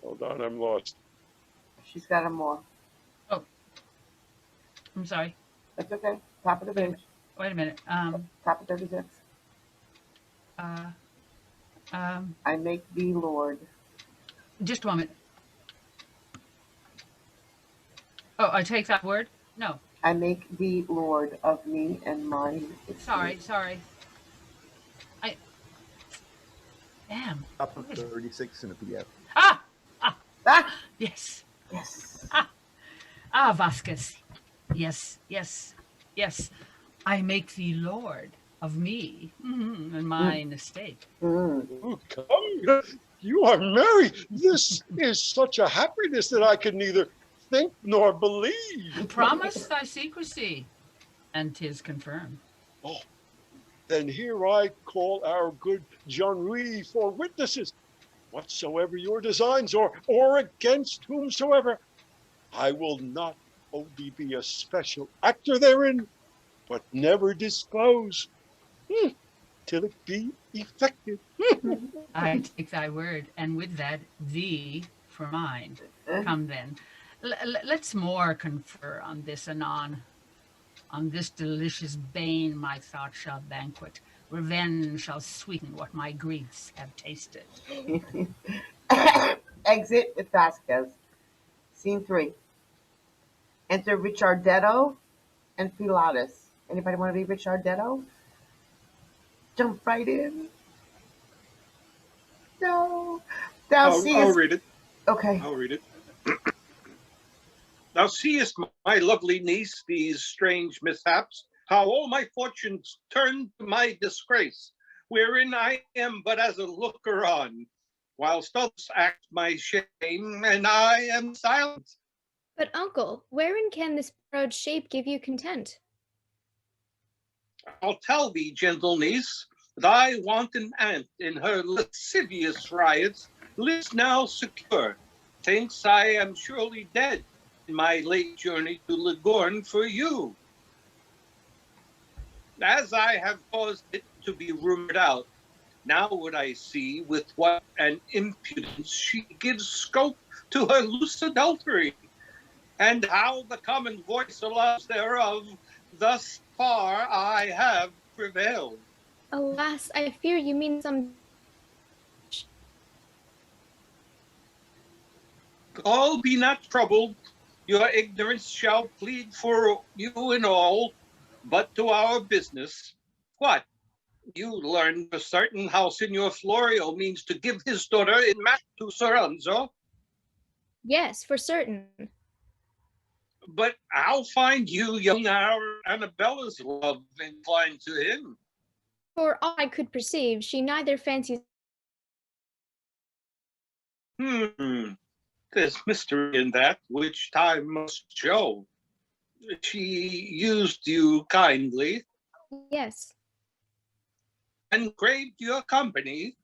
Hold on, I'm lost. She's got them more. Oh, I'm sorry. That's okay. Top of the page. Wait a minute. Top of 36. I make thee Lord. Just a moment. Oh, I take that word? No. I make thee Lord of me and mine. Sorry. Damn. Top of 36 in the PDF. Ah! Yes. Yes. Vasques. Yes. I make thee Lord of me and mine estate. Oh, come, you are merry. This is such a happiness that I can neither think nor believe. Promise thy secrecy, and 'tis confirmed. Oh, then here I call our good Janove for witnesses. Whatsoever your designs or against whomsoever, I will not only be a special actor therein, but never disclose till it be effected. I take thy word, and with that, thee for mine. Come then. Let's more confer on this anon. On this delicious bane my thought shall banquet. Revenge shall sweeten what my griefs have tasted. Exit with Vasquez. Scene 3. Enter Richardetto and Philotis. Anybody want to be Richardetto? Jump right in. No. I'll read it. Okay. I'll read it. Thou seest, my lovely niece, these strange mishaps, how all my fortunes turn to my disgrace, wherein I am but as a looker on, whilst others act my shame, and I am silent. But uncle, wherein can this borrowed shape give you content? I'll tell thee, gentle niece, thy wanton aunt in her lascivious riots lives now secure, thinks I am surely dead in my late journey to Ligorn for you. As I have caused it to be rumored out, now would I see with what an impudence she gives scope to her loose adultery, and how the common voice allows thereof. Thus far I have prevailed. Alas, I fear you mean some... All be not troubled, your ignorance shall plead for you in all, but to our business. What? You learned for certain how Signor Florio means to give his daughter in marriage to Soranzo? Yes, for certain. But how find you young our Annabella's love inclined to him? For all I could perceive, she neither fancies... There's mystery in that, which time must show. She used you kindly. Yes. And craved your company.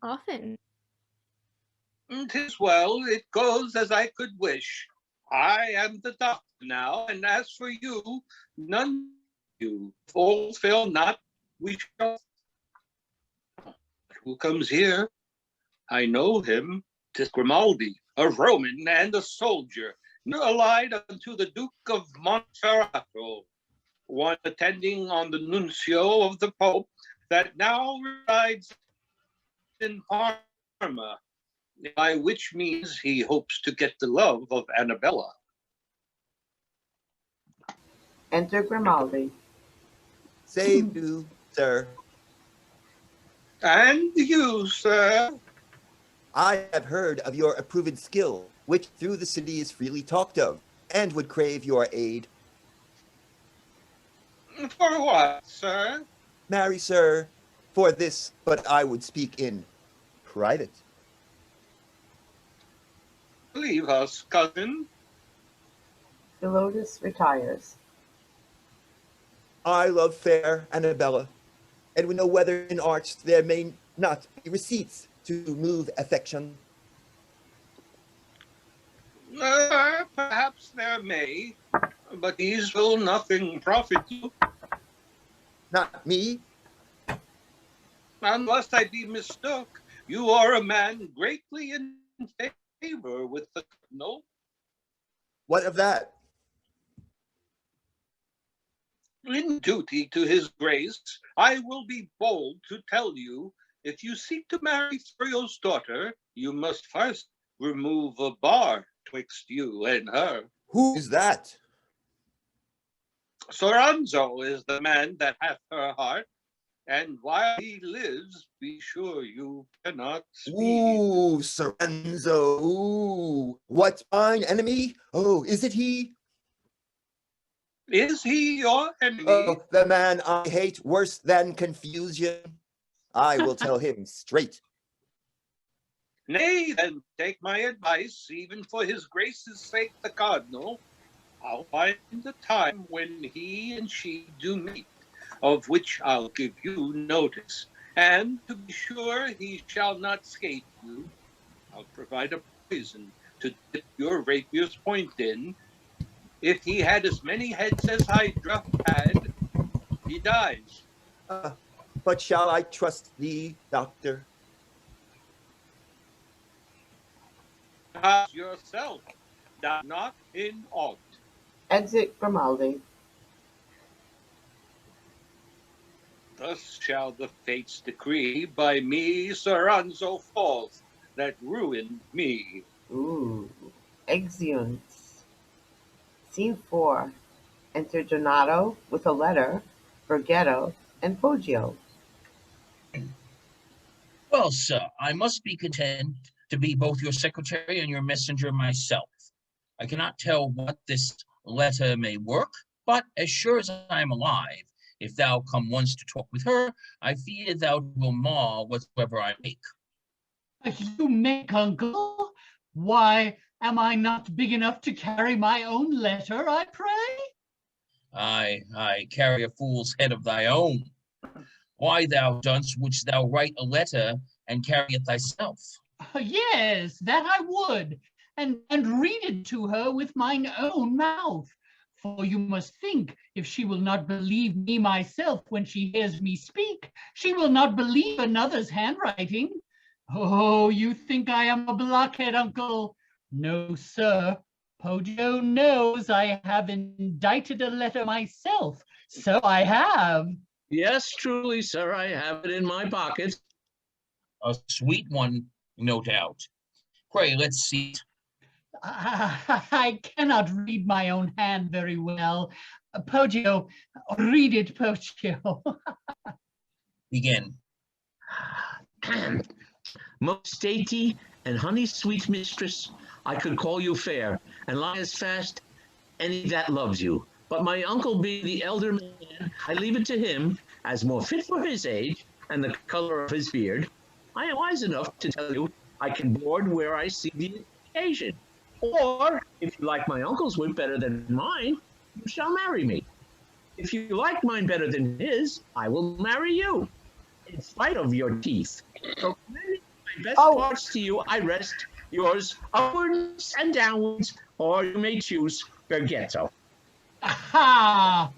Often. 'Tis well, it goes as I could wish. I am the doctor now, and as for you, none of you. If all fail not, we shall. Who comes here? I know him. 'Tis Grimaldi, a Roman and a soldier, allied unto the Duke of Monferrato, one attending on the nuncio of the Pope that now resides in Parma, by which means he hopes to get the love of Annabella. Enter Grimaldi. Save you, sir. And you, sir. I have heard of your approved skill, which through the city is freely talked of, and would crave your aid. For what, sir? Marry, sir, for this, but I would speak in private. Leave us, cousin. Philotis retires. I love fair Annabella, and we know whether in arts there may not be receipts to move affection. Perhaps there may, but these will nothing profit you. Not me. Unless I be mistook, you are a man greatly in favor with the Cardinal. What of that? In duty to his grace, I will be bold to tell you, if you seek to marry Florio's daughter, you must first remove a bar twixt you and her. Who is that? Soranzo is the man that hath her heart, and while he lives, be sure you cannot speak. Ooh, Soranzo. Ooh, what, mine enemy? Oh, is it he? Is he your enemy? Oh, the man I hate worse than confusion. I will tell him straight. Nay, then take my advice, even for his grace's sake, the Cardinal. I'll find the time when he and she do meet, of which I'll give you notice. And to be sure he shall not escape you, I'll provide a poison to dip your rapier's point in. If he had as many heads as Hydra had, he dies. But shall I trust thee, doctor? As yourself, thou not in aught. Exit Grimaldi. Thus shall the fates decree, by me Soranzo falls, that ruined me. Ooh. Exeunt. Scene 4. Enter Donado with a letter, Bergetto, and Poggio. Well, sir, I must be content to be both your secretary and your messenger myself. I cannot tell what this letter may work, but as sure as I am alive, if thou come once to talk with her, I fear thou will mar whatsoever I make. You make, uncle? Why, am I not big enough to carry my own letter, I pray? I carry a fool's head of thy own. Why, thou dunce, wouldst thou write a letter and carry it thyself? Yes, that I would, and read it to her with mine own mouth. For you must think, if she will not believe me myself when she hears me speak, she will not believe another's handwriting. Oh, you think I am a blockhead, uncle? No, sir. Poggio knows I have indited a letter myself, so I have. Yes, truly, sir, I have it in my pocket. A sweet one, no doubt. Pray, let's see it. I cannot read my own hand very well. Poggio, read it, Poggio. Begin. Most dainty and honey sweet mistress, I could call you fair, and lie as fast any that loves you. But my uncle being the elder man, I leave it to him, as more fit for his age and the color of his beard. I am wise enough to tell you I can board where I see the occasion. Or, if you like my uncle's wit better than mine, you shall marry me. If you like mine better than his, I will marry you, in spite of your teeth. So, commending my best parts to you, I rest yours upwards and downwards, or you may choose Bergetto. Aha!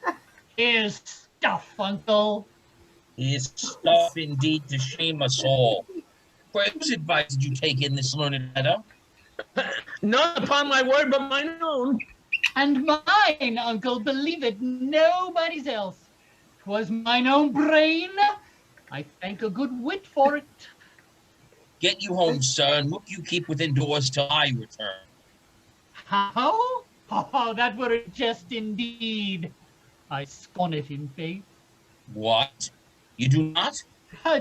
Here's stuff, uncle. Here's stuff indeed to shame us all. Pray, whose advice did you take in this learned letter? None upon my word but mine own. And mine, uncle, believe it, nobody's else. 'Twas mine own brain. I thank a good wit for it. Get you home, sir, and look you keep within doors till I return. How? Oh, that were a jest indeed. I scorn it in faith. What? You do not?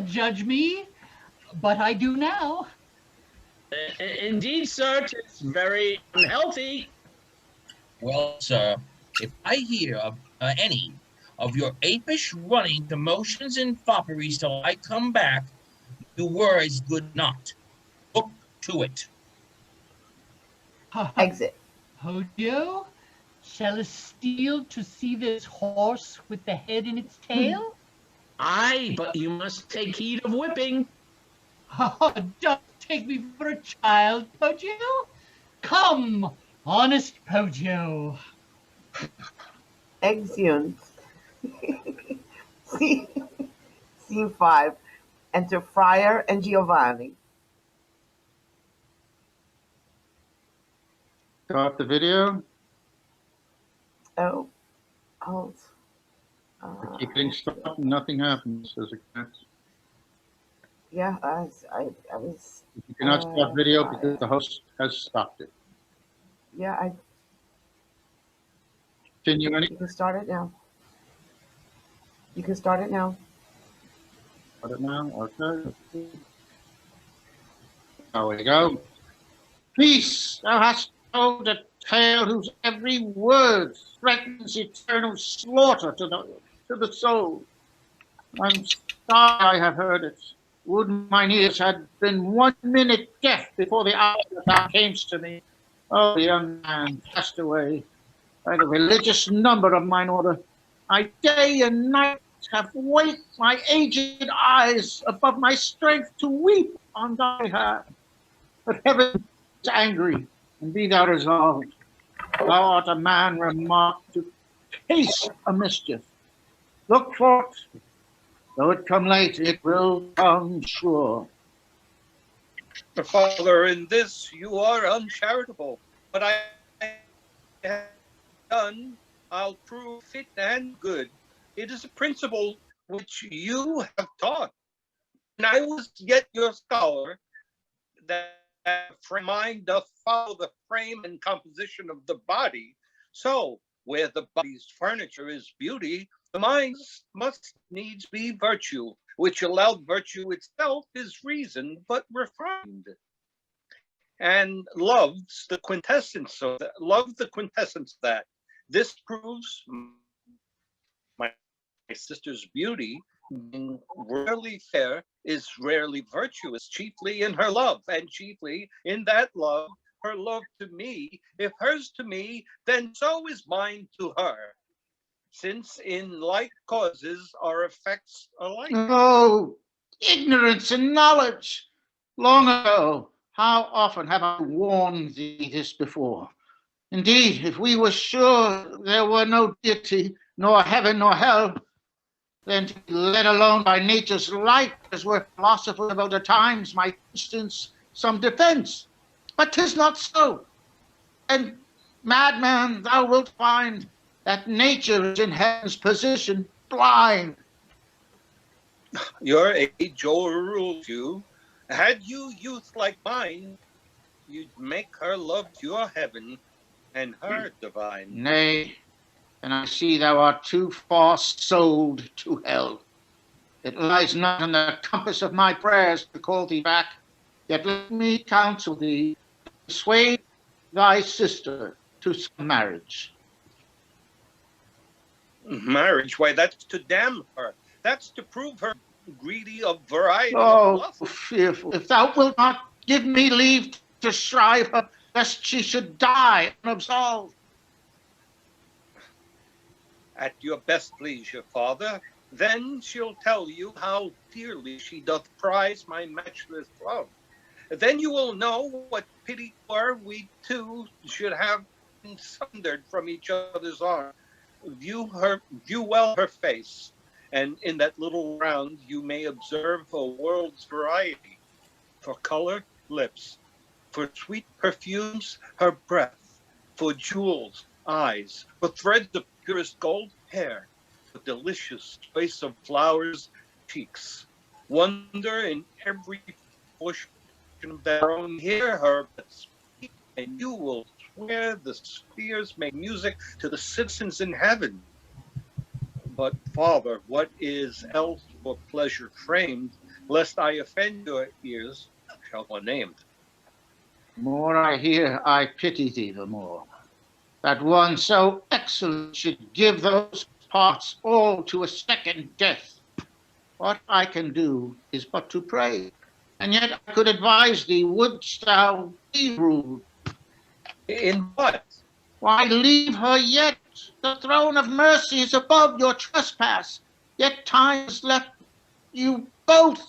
Judge me, but I do now. Indeed, sir, 'tis very unhealthy. Well, sir, if I hear of any of your apish running to motions and fopperies till I come back, you were as good not. Look to it. Exit. Poggio, shall I steal to see this horse with the head in its tail? Aye, but you must take heed of whipping. Oh, don't take me for a child, Poggio. Come, honest Poggio. Exeunt. Scene 5. Enter Friar and Giovanni. Start the video. Oh, hold. Keep hitting stop, nothing happens, says it can't. Yeah, I was. You cannot stop video because the host has stopped it. Yeah, Continue any. you can start it now. You can start it now. Start it now. Okay. There we go. Peace, thou hast told a tale whose every word threatens eternal slaughter to the soul. I'm sorry I have heard it. Would mine ears had been 1 minute deaf before the hour that thou camest to me. Oh, young man, passed away by the religious number of mine order. I day and night have waked my aged eyes above my strength to weep on thy behalf. But heaven is angry, and be thou resolved. Thou art a man remarked to taste a mischief. Look forth, though it come late, it will come sure. Father, in this you are uncharitable. What I have done, I'll prove fit and good. It is a principle which you have taught. And I was yet your scholar, that mind doth follow the frame and composition of the body. So, where the body's furniture is beauty, the mind's must needs be virtue, which allowed virtue itself is reason, but refined. And love's the quintessence of that. Love the quintessence of that. This proves my sister's beauty, being rarely fair, is rarely virtuous, chiefly in her love, and chiefly in that love, her love to me. If hers to me, then so is mine to her. Since in like causes our effects alike. Oh, ignorance and knowledge! Long ago, how often have I warned thee this before? Indeed, if we were sure there were no deity, nor heaven, nor hell, then to be led alone by nature's light, as were philosophers of other times, might instance some defense. But 'tis not so. And, madman, thou wilt find that nature is in heaven's position, blind. Your age overrules you. Had you youth like mine, you'd make her love your heaven and her divine. Nay, and I see thou art too far sold to hell. It lies not in the compass of my prayers to call thee back, yet let me counsel thee, persuade thy sister to some marriage. Marriage, why, that's to damn her. That's to prove her greedy of variety. Oh, fearful, if thou wilt not give me leave to shrive her, lest she should die unabsolved. At your best pleasure, father, then she'll tell you how dearly she doth prize my matchless love. Then you will know what pity were we two should have been sundered from each other's arms. View well her face, and in that little round you may observe a world's variety. For color, lips; for sweet perfumes, her breath; for jewels, eyes; for threads of purest gold, hair; for delicious choice of flowers, cheeks. Wonder in every portion of their own. Hear her but speak, and you will swear the spheres make music to the citizens in heaven. But, father, what is else for pleasure framed, lest I offend your ears, shall be named. The more I hear, I pity thee the more. That one so excellent should give those parts all to a second death. What I can do is but to pray, and yet I could advise thee, wouldst thou be ruled? In what? Why, leave her yet. The throne of mercy is above your trespass, yet time is left you both.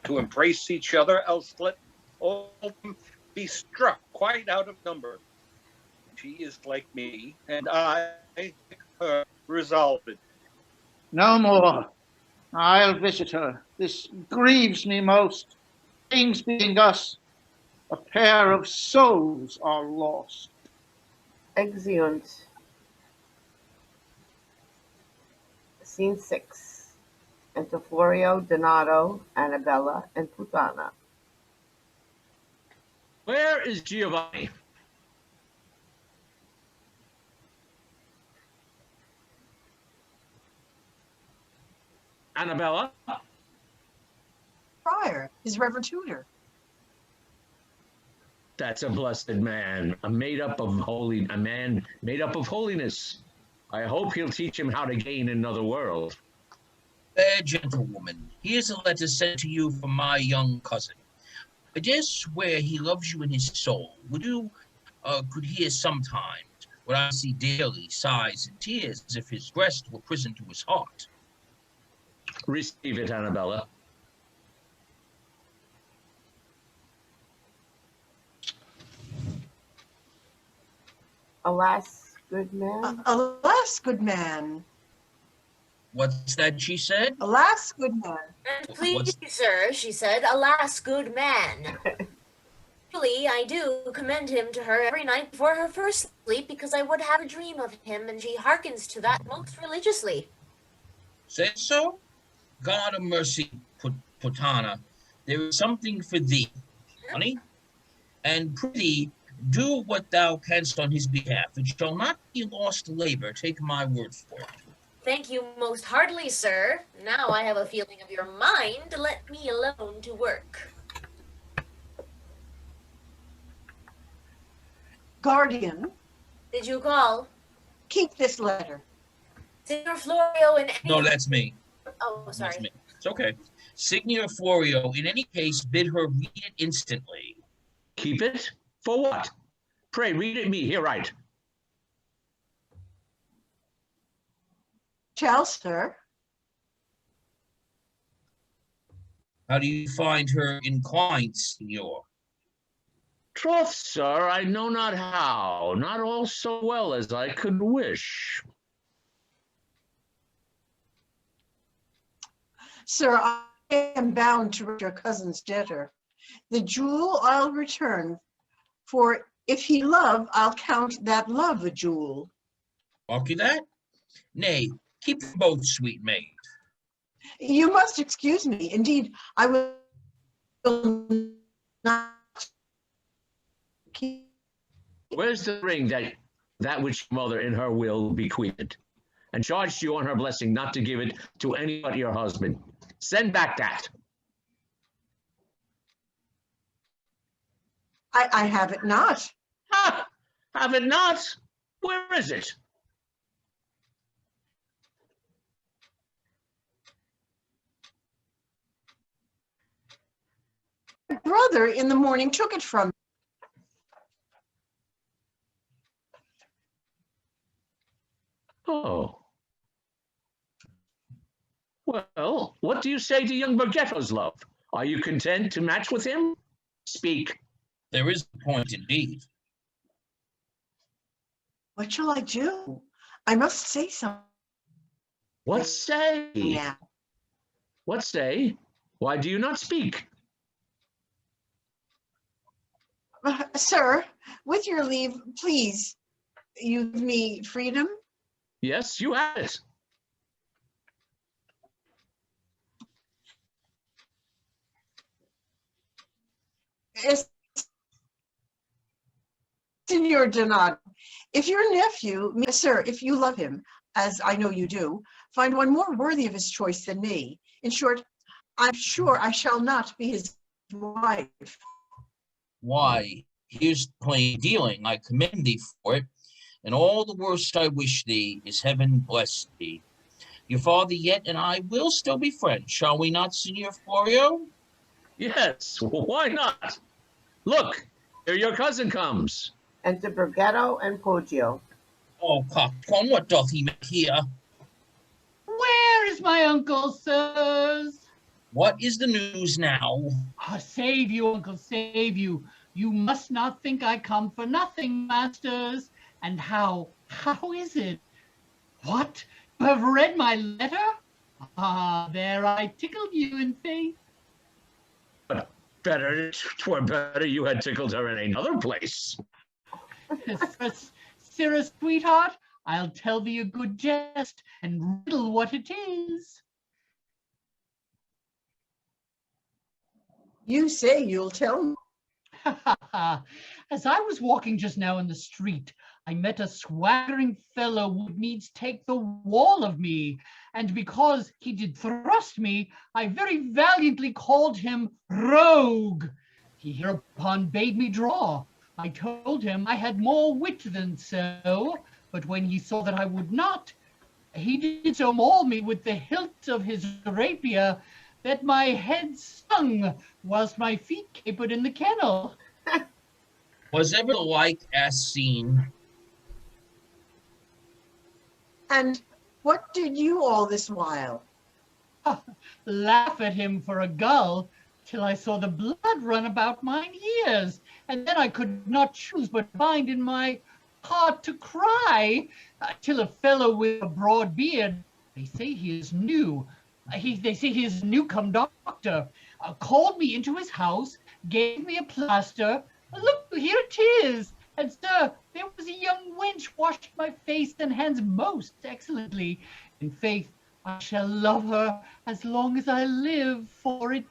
To embrace each other, else let all of them be struck quite out of number. She is like me, and I, like her, resolved. No more. I'll visit her. This grieves me most. Things being thus, a pair of souls are lost. Exeunt. Scene 6. Enter Florio, Donado, Annabella, and Putana. Where is Giovanni? Annabella? Friar, his reverend tutor. That's a blessed man, a man made up of holiness. I hope he'll teach him how to gain another world. Fair gentlewoman, here's a letter sent to you from my young cousin. I dare swear he loves you in his soul. Could hear sometimes what I see daily, sighs and tears as if his breast were prison to his heart. Receive it, Annabella. Alas, good man. Alas, good man. What's that she said? Alas, good man. And please, sir, she said, alas, good man. Truly, I do commend him to her every night before her first sleep, because I would have a dream of him, and she hearkens to that most religiously. Say so? God of mercy, Putana, there is something for thee, honey, and prithee, do what thou canst on his behalf. It shall not be lost labor, take my word for it. Thank you most heartily, sir. Now I have a feeling of your mind. Let me alone to work. Guardian, Did you call? keep this letter. Signor Florio and No, that's me. Oh, That's sorry. me. It's okay. Signor Florio, in any case, bid her read it instantly. Keep it? For what? Pray, read it me. Here, right. Shall, sir. How do you find her inclined, Signor? Troth, sir, I know not how, not all so well as I could wish. Sir, I am bound to reach your cousin's debtor. The jewel I'll return, for if he love, I'll count that love a jewel. Mark you that? Nay, keep them both, sweet maid. You must excuse me. Indeed, I will not keep. Where's the ring that which mother in her will bequeathed, and charged you on her blessing not to give it to any but your husband? Send back that. I have it not. Ha! Have it not? Where is it? My brother in the morning took it from me. Oh. Well, what do you say to young Bergetto's love? Are you content to match with him? Speak. There is a point indeed. What shall I do? I must say something. What say? Yeah. What say? Why do you not speak? Sir, with your leave, please, you give me freedom. Yes, you have it. Yes, Signor Donado, if your nephew, sir, if you love him, as I know you do, find one more worthy of his choice than me. In short, I'm sure I shall not be his wife. Why, here's plain dealing. I commend thee for it. and all the worst I wish thee is heaven bless thee. Your father yet and I will still be friends, shall we not, Signor Florio? Yes, why not? Look, here your cousin comes. Enter Bergetto and Poggio. Oh, coxcomb, what doth he make here? Where is my uncle, sirs? What is the news now? Save you, uncle, save you. You must not think I come for nothing, masters. And how is it? What? You have read my letter? Ah, there I tickled you in faith. But twere better you had tickled her in another place. Sirrah, sweetheart, I'll tell thee a good jest and riddle what it is. You say you'll tell me. As I was walking just now in the street, I met a swaggering fellow who would needs take the wall of me, and because he did thrust me, I very valiantly called him rogue. He hereupon bade me draw. I told him I had more wit than so, but when he saw that I would not, he did so maul me with the hilt of his rapier that my head stung whilst my feet capered in the kennel. Was ever the like as seen? And what did you all this while? Laugh at him for a gull, till I saw the blood run about mine ears, and then I could not choose but find in my heart to cry, till a fellow with a broad beard, they say he is new, they say he is a new-come doctor, called me into his house, gave me a plaster. Look, here it is. And sir, there was a young wench washed my face and hands most excellently. In faith, I shall love her as long as I live, for it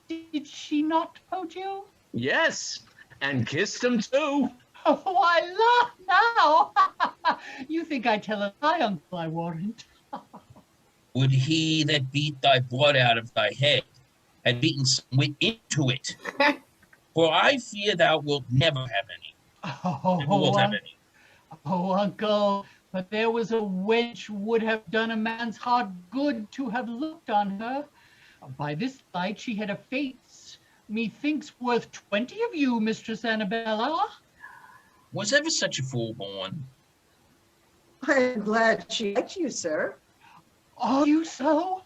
did she not, Poggio? Yes, and kissed him too. Oh, I laugh now. You think I tell a lie, uncle, I warrant. Would he that beat thy blood out of thy head had beaten some wit into it? For I fear thou wilt never have any. Oh, uncle, but there was a wench would have done a man's heart good to have looked on her. By this light she had a face, methinks, worth 20 of you, Mistress Annabella. Was ever such a fool born? I am glad she liked you, sir. Are you so?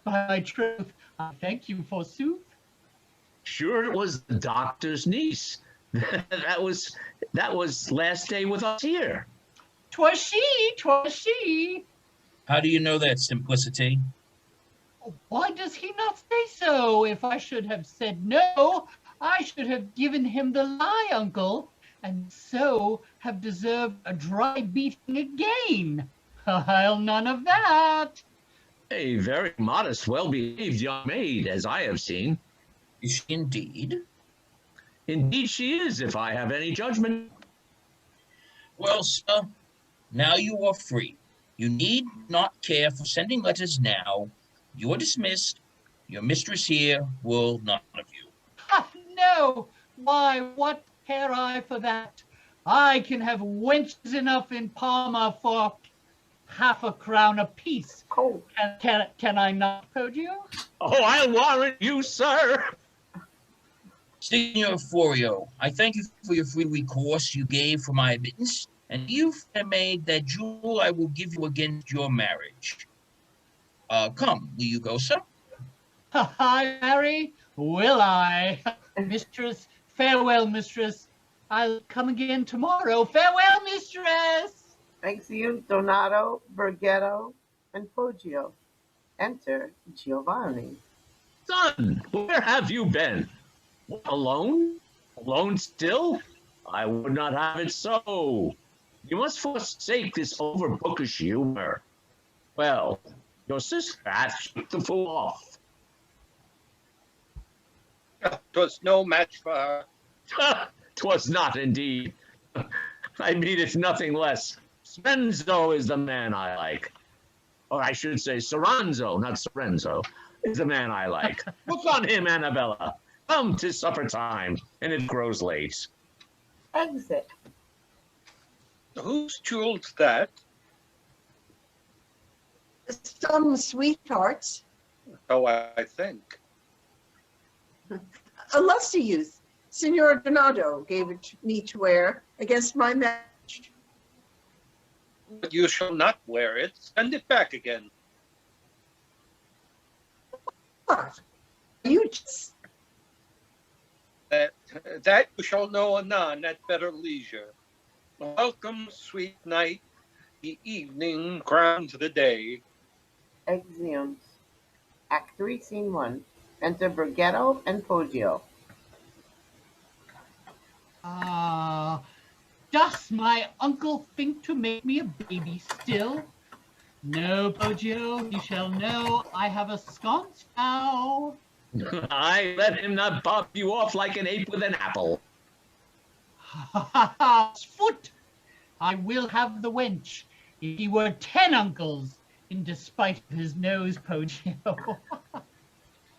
By my troth, I thank you forsooth. Sure, it was the doctor's niece. that was last day with us here. 'Twas she. How do you know that, Simplicity? Why does he not say so? If I should have said no, I should have given him the lie, uncle, and so have deserved a dry beating again. I'll none of that. A very modest, well-behaved young maid, as I have seen. Is she indeed? Indeed she is, if I have any judgment. Well, sir, now you are free. You need not care for sending letters now. You are dismissed. Your mistress here will none of you. No, why, what care I for that? I can have wenches enough in Parma for half a crown apiece. Oh. Can I not, Poggio? Oh, I'll warrant you, sir. Signor Florio, I thank you for your free recourse you gave for my admittance, and you fair maid, that jewel I will give you against your marriage. Come, will you go, sir? Hi, Harry. Will I? Mistress, farewell, mistress. I'll come again tomorrow. Farewell, mistress. Thanks to you, Donado, Bergetto, and Poggio. Enter Giovanni. Son, where have you been? Alone? Alone still? I would not have it so. You must forsake this overbookish humor. Well, your sister hath shook the fool off. 'Twas no match for her. 'Twas not indeed. I mean it's nothing less. Soranzo is the man I like. Or I should say Soranzo, not Soranzo, is the man I like. Look on him, Annabella. Come, 'tis supper time, and it grows late. Exit. Whose jewel's that? Some sweethearts. Oh, I think. A lusty youth, Signor Donado, gave it to me to wear against my match. But you shall not wear it. Send it back again. What? You just... That you shall know anon at better leisure. Welcome, sweet night. The evening crowns the day. Exeunt. Act 3, Scene 1. Enter Bergetto and Poggio. Does my uncle think to make me a baby still? No, Poggio, you shall know I have a sconce now. I let him not bob you off like an ape with an apple. Foot! I will have the wench, if he were 10 uncles, in despite of his nose, Poggio.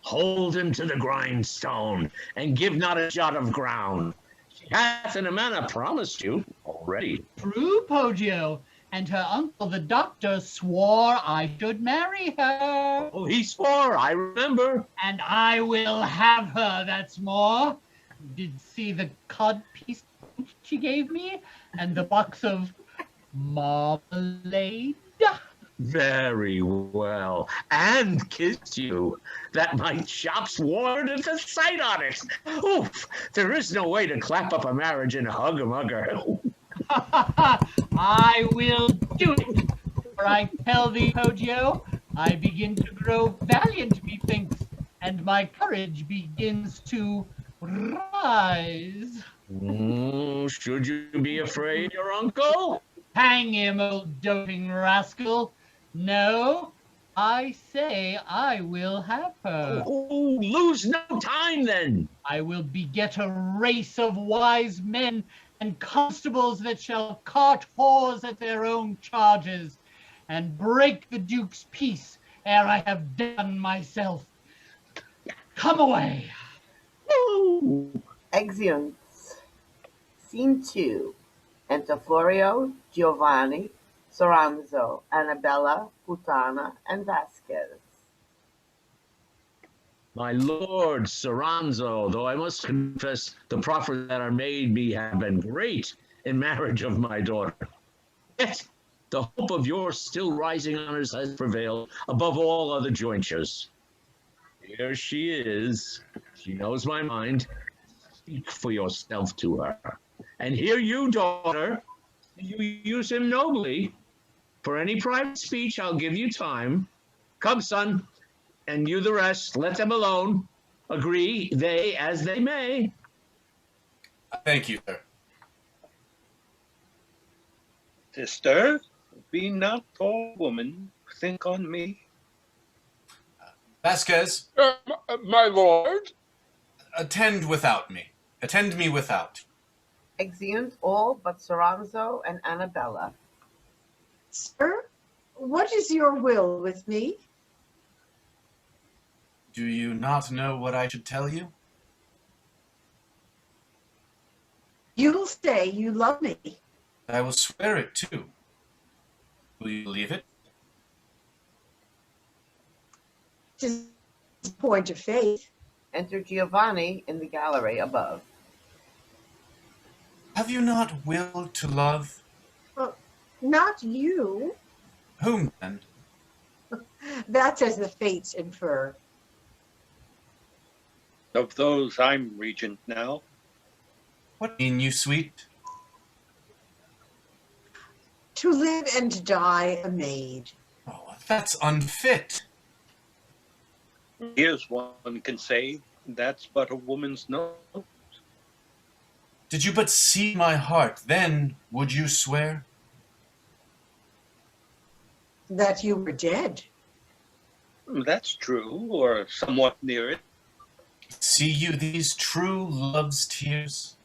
Hold him to the grindstone, and give not a jot of ground. She hath in a manner promised you already. True, Poggio, and her uncle the doctor swore I should marry her. Oh, he swore, I remember. And I will have her, that's more. You did see the cod piece she gave me, and the box of marmalade. Very well. And kissed you, that my chops watered at the sight on it. Oof, there is no way to clap up a marriage and hug a mugger. I will do it. For I tell thee, Poggio, I begin to grow valiant, methinks, and my courage begins to rise. Should you be afraid, your uncle? Hang him, old doting rascal. No, I say I will have her. Oh, lose no time then. I will beget a race of wise men and constables that shall cart whores at their own charges, and break the Duke's peace ere I have done myself. Come away. Exeunt. Scene 2. Enter Florio, Giovanni, Soranzo, Annabella, Putana, and Vasques. My lord Soranzo, though I must confess the proffers that are made me have been great in marriage of my daughter. Yet the hope of your still rising honors has prevailed above all other jointures. Here she is. She knows my mind. Speak for yourself to her. And here you, daughter, you use him nobly. For any private speech, I'll give you time. Come, son, and you the rest, let them alone. Agree they as they may. Thank you, sir. Sister, be not poor woman. Think on me. Vasques, My lord? attend without me. Attend me without. Exeunt all but Soranzo and Annabella. Sir, what is your will with me? Do you not know what I should tell you? You'll say you love me. I will swear it too. Will you believe it? 'Tis a point of faith. Enter Giovanni in the gallery above. Have you not willed to love? Not you. Whom then? That's as the fates infer. Of those I'm regent now. What mean you, sweet? To live and die a maid. Oh, that's unfit. Here's one can say, that's but a woman's note. Did you but see my heart, then would you swear? That you were dead. That's true, or somewhat near it. See you these true love's tears?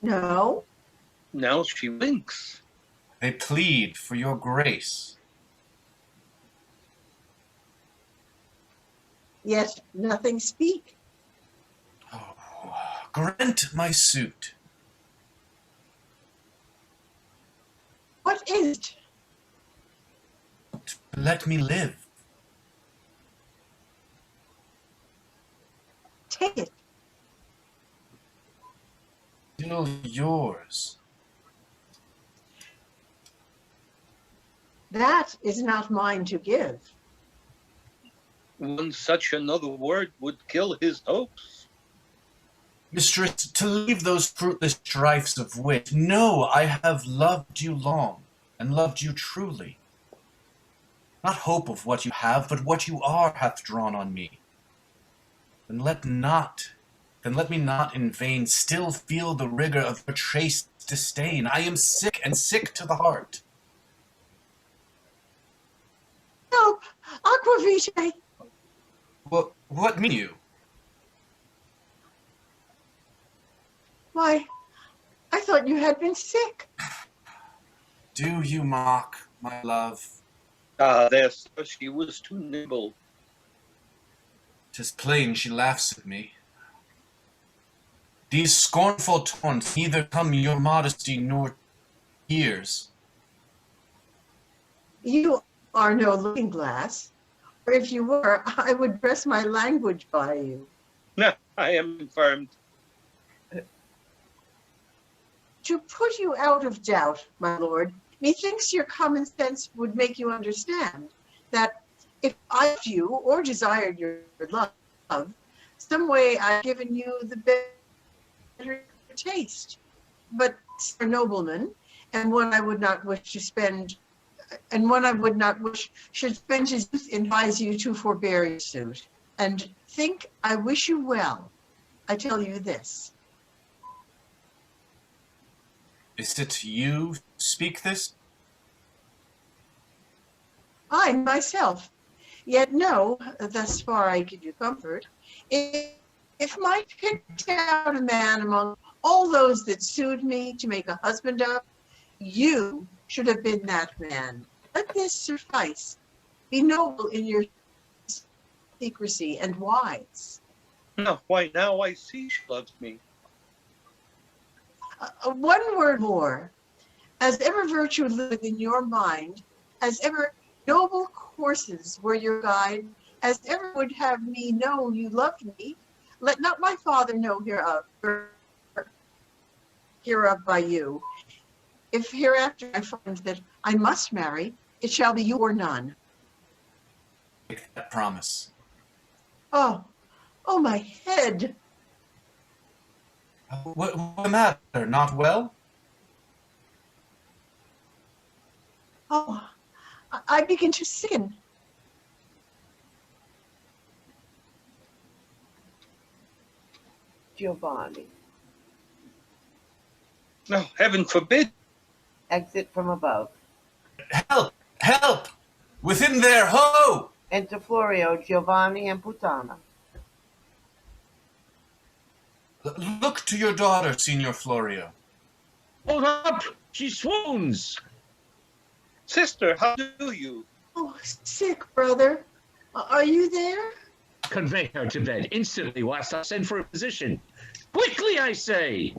No. Now she winks. They plead for your grace. Yet nothing speak. Oh, grant my suit. What is it? Let me live. Take it. Still yours. That is not mine to give. One such another word would kill his hopes. Mistress, to leave those fruitless strifes of wit, no, I have loved you long, and loved you truly. Not hope of what you have, but what you are hath drawn on me. Then let me not in vain still feel the rigor of your chaste disdain. I am sick, and sick to the heart. Help! Aquavitae! What mean you? Why, I thought you had been sick. Do you mock, my love? Ah, there, sir, she was too nimble. 'Tis plain she laughs at me. These scornful taunts neither come your modesty nor ears. You are no looking glass, or if you were, I would dress my language by you. No, I am infirmed. To put you out of doubt, my lord, methinks your common sense would make you understand that if I loved you or desired your love, some way I've given you the better taste. But a nobleman, and one I would not wish to spend, and one I would not wish should spend his youth advise you to forbear your suit. And think I wish you well. I tell you this. Is it you speak this? I myself. Yet know, thus far I give you comfort, if my picked out a man among all those that sued me to make a husband of, you should have been that man. Let this suffice. Be noble in your secrecy and wise. No, why now I see she loves me. One word more. As ever virtue lived in your mind, as ever noble courses were your guide, as ever would have me know you loved me, let not my father know hereof by you. If hereafter I find that I must marry, it shall be you or none. Make that promise. Oh, my head. What's the matter? Not well? Oh, I begin to sicken. Giovanni. No, heaven forbid. Exit from above. Help! Help! Within there, ho! Enter Florio, Giovanni, and Putana. Look to your daughter, Signor Florio. Hold up! She swoons! Sister, how do you? Oh, sick, brother. Are you there? Convey her to bed instantly whilst I send for a physician. Quickly, I say!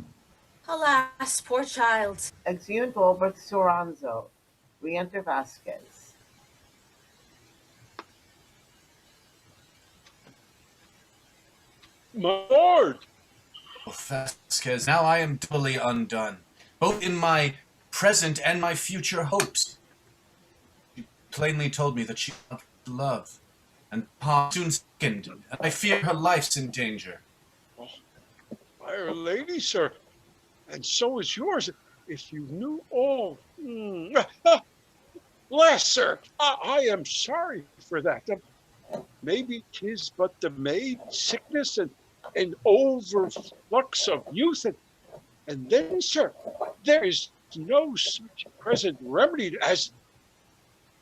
Alas, poor child. Exeunt Goldberg, Soranzo. Re-enter Vasques. My lord! Oh, Vasques, now I am doubly undone, both in my present and my future hopes. She plainly told me that she loved love, and soon sickened, and I fear her life's in danger. Oh, Our Lady, sir, and so is yours. If you knew all. Alas, sir, I am sorry for that. Maybe 'tis but the maid sickness and an overflux of youth. And then, sir, there is no such present remedy as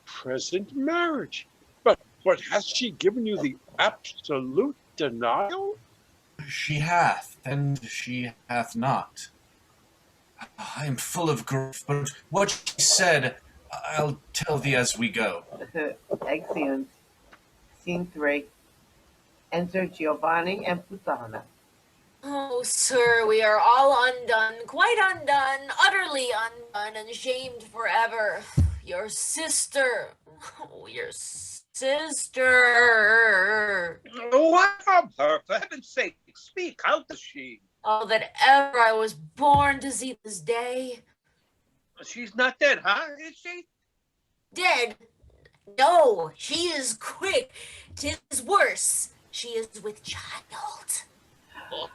present marriage. But hath she given you the absolute denial? She hath, and she hath not. I am full of grief, but what she said, I'll tell thee as we go. Exeunt. Scene 3. Enter Giovanni and Putana. Oh, sir, we are all undone, quite undone, utterly undone, and shamed forever. Your sister. Oh, your sister. What of her? For heaven's sake, speak. How does she? Oh, that ever I was born to see this day. She's not dead, huh? Is she? Dead? No, she is quick. 'Tis worse. She is with child.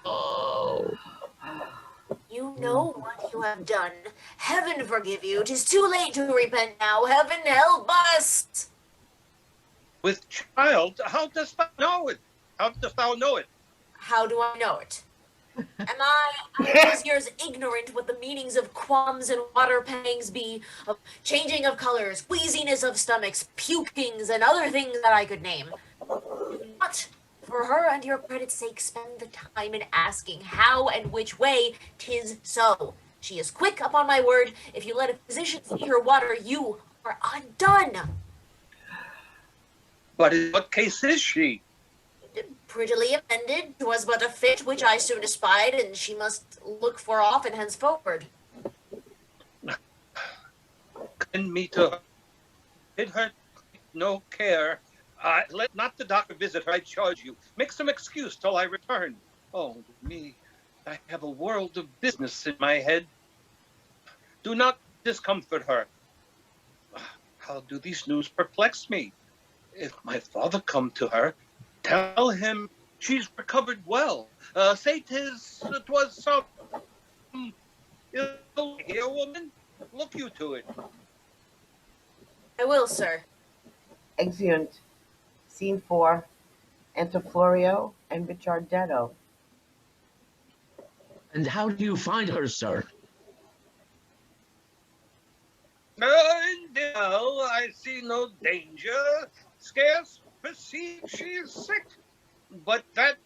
Oh. You know what you have done. Heaven forgive you. 'Tis too late to repent now. Heaven help us. With child? How dost thou know it? How dost thou know it? How do I know it? Am I these years ignorant what the meanings of qualms and water pangs be, of changing of colors, queasiness of stomachs, pukings, and other things that I could name? But for her and your credit's sake, spend the time in asking how and which way 'tis so. She is quick, upon my word. If you let a physician see her water, you are undone. But in what case is she? Prettily amended, 'twas but a fit which I soon espied, and she must look for often henceforward. Send me to her. Bid her take no care. Let not the doctor visit her, I charge you. Make some excuse till I return. Oh, me, I have a world of business in my head. Do not discomfort her. How do these news perplex me? If my father come to her, tell him she's recovered well. Say 'twas some ill here, woman. Look you to it. I will, sir. Exeunt. Scene 4. Enter Florio and Richardetto. And how do you find her, sir? No, I see no danger. Scarce perceive she is sick. But that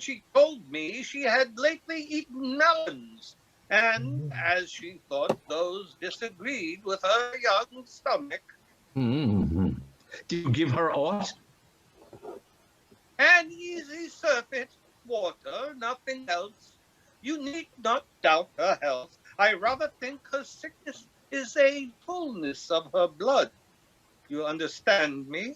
she told me she had lately eaten melons, and as she thought those disagreed with her young stomach. Mm-hmm. Do you give her aught? An easy surfeit, water, nothing else. You need not doubt her health. I rather think her sickness is a fullness of her blood. You understand me?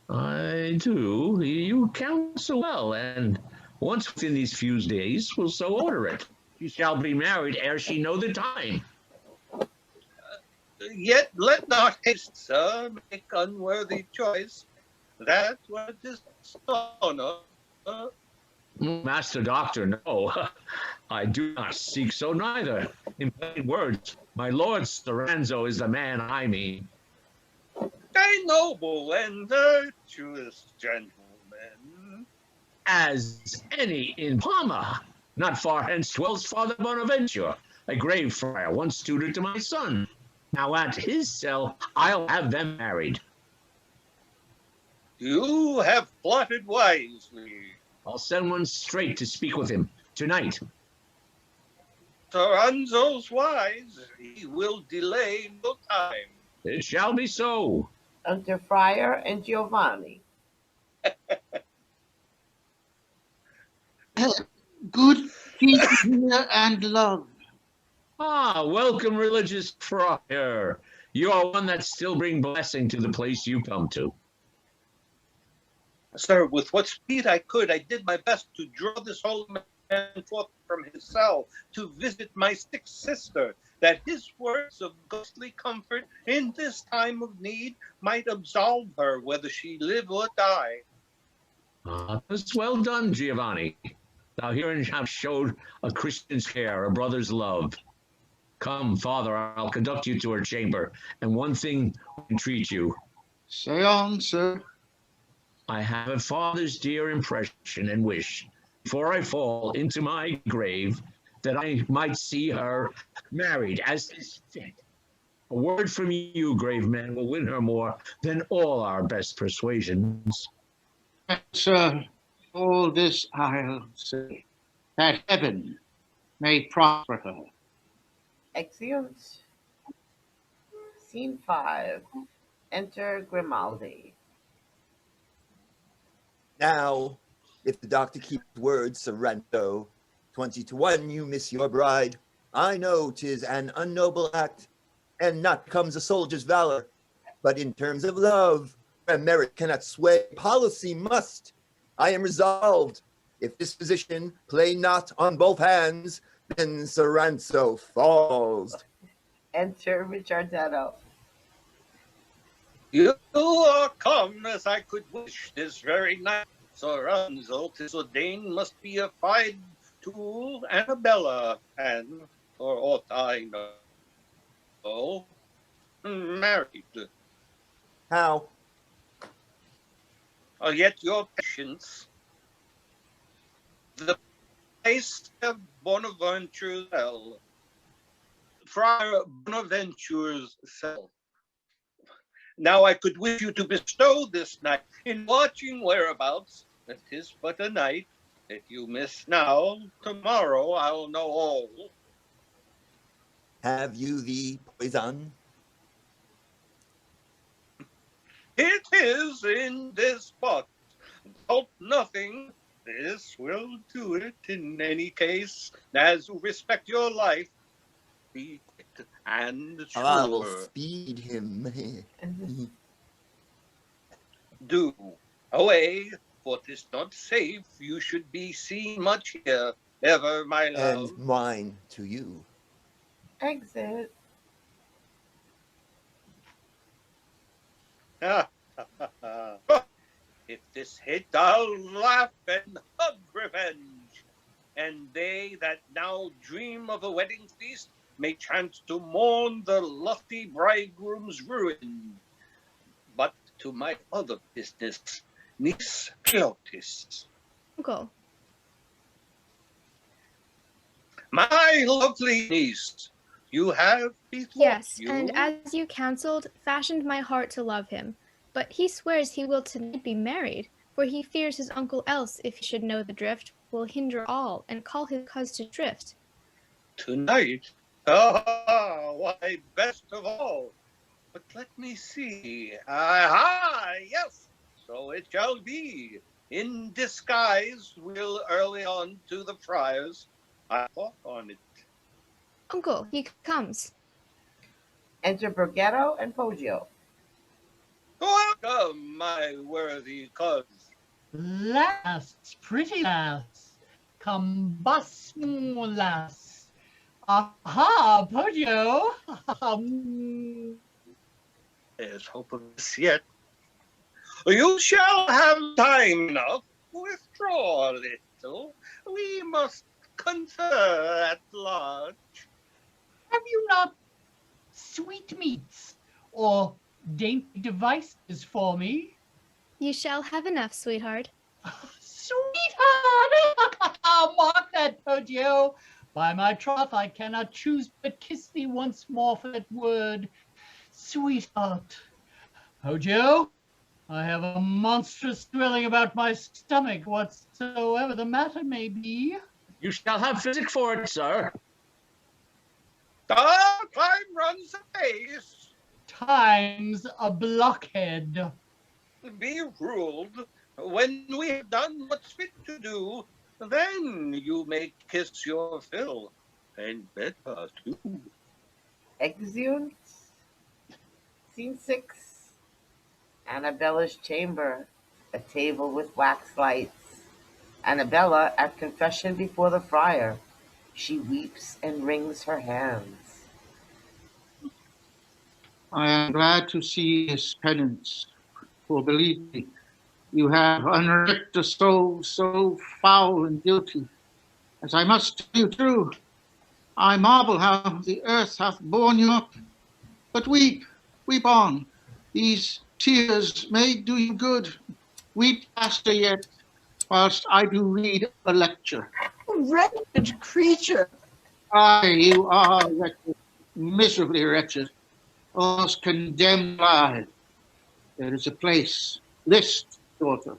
I do. You counsel well, and once within these few days will so order it. She shall be married ere she know the time. Yet let not haste, sir, make unworthy choice. That were dishonor. Master Doctor, no. I do not seek so neither. In plain words, my lord Soranzo is the man I mean. A noble and virtuous gentleman. As any in Parma. Not far hence dwells Father Bonaventura, a grave friar, once tutor to my son. Now at his cell I'll have them married. You have plotted wisely. I'll send one straight to speak with him tonight. Soranzo's wise. He will delay no time. It shall be so. Enter Friar and Giovanni. Good peace and love. Ah, welcome, religious friar. You are one that still bring blessing to the place you come to. Sir, with what speed I could, I did my best to draw this holy man forth from his cell to visit my sick sister, that his words of ghostly comfort in this time of need might absolve her whether she live or die. That's well done, Giovanni. Thou herein have showed a Christian's care, a brother's love. Come, Father, I'll conduct you to her chamber, and one thing I entreat you. Say on, sir. I have a father's dear impression and wish, before I fall into my grave, that I might see her married as is fit. A word from you, grave man, will win her more than all our best persuasions. Sir, all this I'll say, that heaven may prosper her. Exeunt. Scene 5. Enter Grimaldi. Now, If the doctor keeps word, Soranzo, 20-1 you miss your bride. I know 'tis an unnoble act, and not becomes a soldier's valor. But in terms of love, where merit cannot sway, policy must. I am resolved. If this physician play not on both hands, then Soranzo falls. Enter Richardetto. You are come as I could wish this very night. Soranzo, 'tis ordained, must be affied to Annabella, and for aught I know, married. How? Yet your patience, the place of Bonaventura's cell, Friar Bonaventura's cell. Now I could wish you to bestow this night in watching whereabouts, that 'tis but a night. If you miss now, tomorrow I'll know all. Have you the poison? It is in this box. Doubt nothing. This will do it in any case. As you respect your life, be quick and sure. I will speed him. Do away, for 'tis not safe. You should be seen much here. Ever, my love. And mine to you. Exit. If this hit, I'll laugh and hug revenge. And they that now dream of a wedding feast may chance to mourn the lusty bridegroom's ruin. But to my other business, niece Philotis. Uncle. My lovely niece, you have bethought Yes, you. and as you counseled, fashioned my heart to love him. But he swears he will tonight be married, for he fears his uncle else, if he should know the drift, will hinder all, and call his cause to drift. Tonight? Ah, why, best of all. But let me see. Aha, yes, so it shall be. In disguise, we'll early on to the friars. I thought on it. Uncle, he comes. Enter Bergetto and Poggio. Welcome, my worthy cuz. Lass, pretty lass, combustion lass. Aha, Poggio. There's hope of this yet. You shall have time enough. Withdraw a little. We must confer at large. Have you not sweetmeats or dainty devices for me? You shall have enough, sweetheart. Sweetheart! Mark that, Poggio. By my troth, I cannot choose but kiss thee once more for that word. Sweetheart. Poggio, I have a monstrous thrilling about my stomach, whatsoever the matter may be. You shall have physic for it, sir. Time runs apace. Time's a blockhead. Be ruled. When we have done what's fit to do, then you may kiss your fill, and better too. Exeunt. Scene 6. Annabella's chamber. A table with wax lights. Annabella at confession before the friar. She weeps and wrings her hands. I am glad to see his penance, for believe me, you have unwrecked a soul so foul and guilty, as I must tell you true. I marvel how the earth hath borne you up. But weep, weep on. These tears may do you good. Weep faster yet, whilst I do read a lecture. Wretched creature. Aye, you are wretched, miserably wretched, almost condemned alive. There is a place, list, daughter,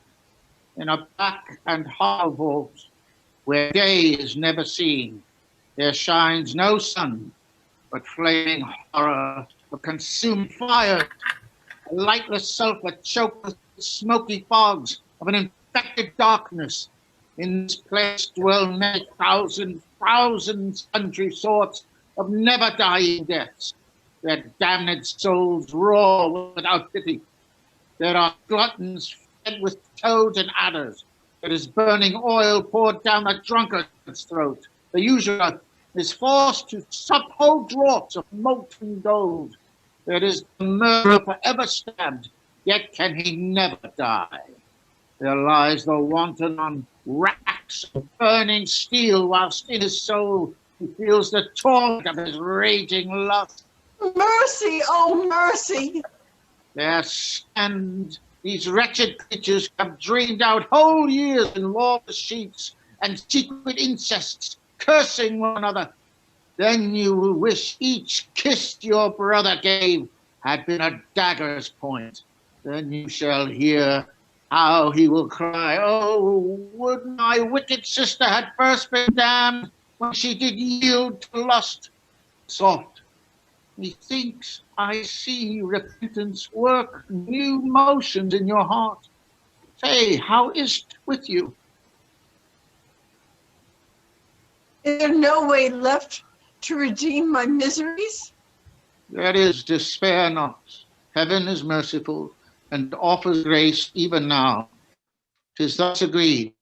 in a black and hollow vault, where day is never seen. There shines no sun, but flaming horror of consumed fire, a lightless sulphur choked with smoky fogs of an infected darkness, In this place dwell many thousand sundry sorts of never-dying deaths. Their damned souls roar without pity. There are gluttons fed with toads and adders. There is burning oil poured down a drunkard's throat. The usurer is forced to sup whole draughts of molten gold. There is the murderer forever stabbed, yet can he never die. There lies the wanton on racks of burning steel, whilst in his soul he feels the torment of his raging lust. Mercy, oh mercy! There stand these wretched creatures who have dreamed out whole years in lawless sheets and secret incests, cursing one another. Then you will wish each kiss your brother gave had been a dagger's point. Then you shall hear how he will cry, oh, would my wicked sister had first been damned when she did yield to lust. Soft, methinks I see repentance work new motions in your heart. Say, how is't with you? Is there no way left to redeem my miseries? There is, despair not. Heaven is merciful and offers grace even now. 'Tis thus agreed,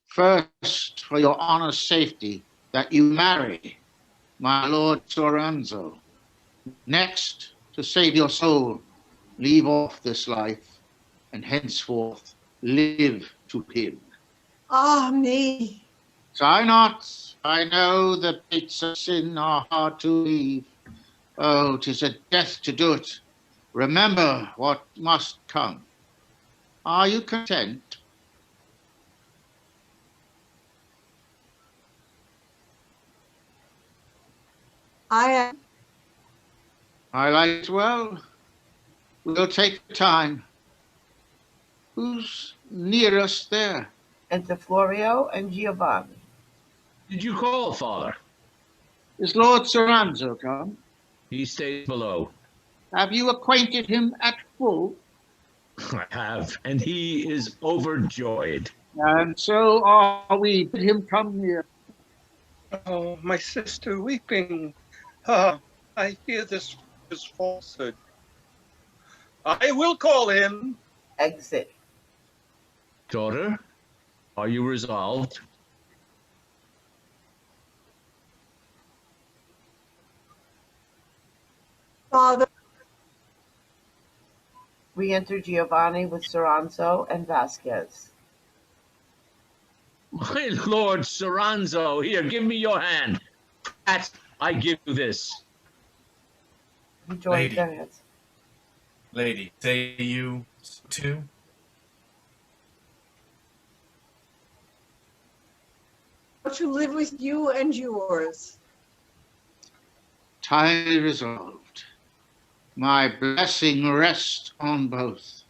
first for your honor's safety, that you marry my lord Soranzo. Next, to save your soul, leave off this life, and henceforth live to him. Ah, me. Sigh not, I know the baits of sin are hard to leave. Oh, 'tis a death to do it. Remember what must come. Are you content? I am. I like it well. We'll take the time. Who's near us there? Enter Florio and Giovanni. Did you call, Father? Is Lord Soranzo come? He stays below. Have you acquainted him at full? I have, and he is overjoyed. And so are we. Bid him come near. Oh, my sister weeping. Ah, I fear this is falsehood. I will call him. Exit. Daughter, are you resolved? Father. We enter Giovanni with Soranzo and Vasques. My lord Soranzo, here, give me your hand. Pat, I give you this. He joins their hands. Lady, say you too? To live with you and yours. Tightly resolved. My blessing rests on both.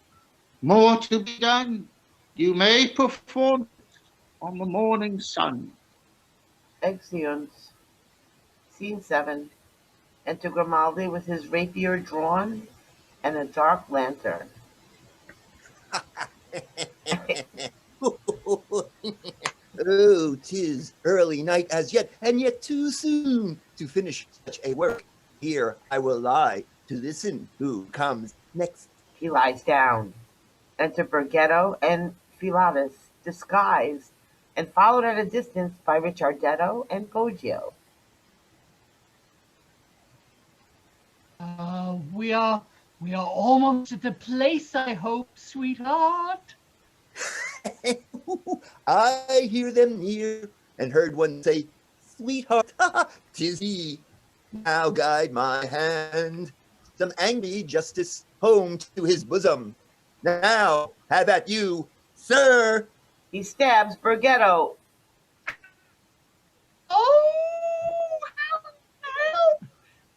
More to be done. You may perform it on the morning sun. Exeunt. Scene 7. Enter Grimaldi with his rapier drawn and a dark lantern. Oh, 'tis early night as yet, and yet too soon to finish such a work. Here I will lie to listen who comes next. He lies down. Enter Bergetto and Philotis, disguised and followed at a distance by Richardetto and Poggio. We are almost at the place, I hope, sweetheart. I hear them near, and heard one say, "Sweetheart, 'tis he. Now guide my hand, some angry justice home to his bosom. Now have at you, sir." He stabs Bergetto. Oh, help!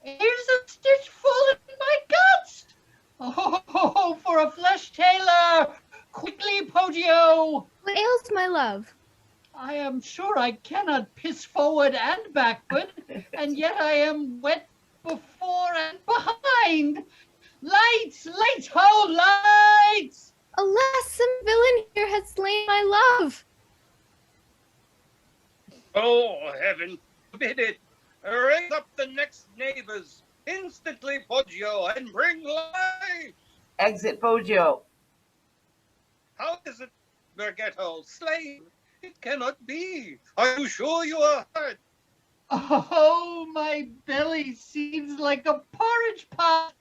Here's a stitch full in my guts. Oh, for a flesh tailor! Quickly, Poggio! What ails my love? I am sure I cannot piss forward and backward, and yet I am wet before and behind. Lights, lights, ho, lights! Alas, some villain here has slain my love. Oh, heaven forbid it! Raise up the next neighbors instantly, Poggio, and bring light! Exit Poggio. How is it, Bergetto? Slain? It cannot be. Are you sure you are hurt? Oh, my belly seems like a porridge pot.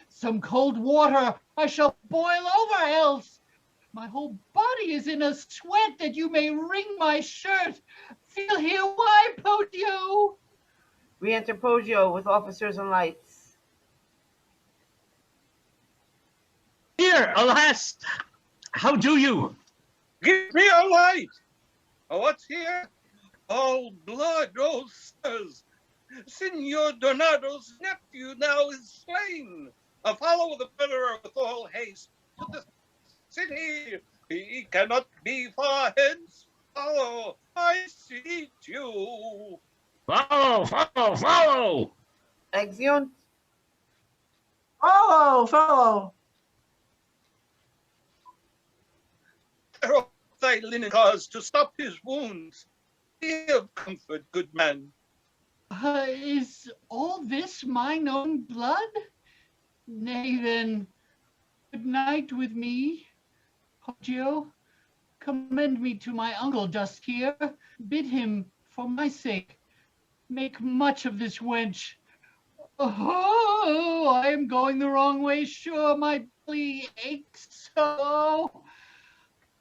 Some cold water, I shall boil over else. My whole body is in a sweat that you may wring my shirt. Feel here why, Poggio? We enter Poggio with officers and lights. Here, alas! How do you? Give me a light! What's here? All blood, oh sirs! Signor Donado's nephew now is slain. Follow the murderer with all haste to the city. He cannot be far hence. Follow, I beseech you. Follow, follow, follow! Exeunt. Follow. Tear off thy linen cause to stop his wounds. Be of comfort, good man. Is all this mine own blood? Nay then, good night with me. Poggio, commend me to my uncle dost hear. Bid him, for my sake, make much of this wench. Oh, I am going the wrong way, sure, my belly aches so.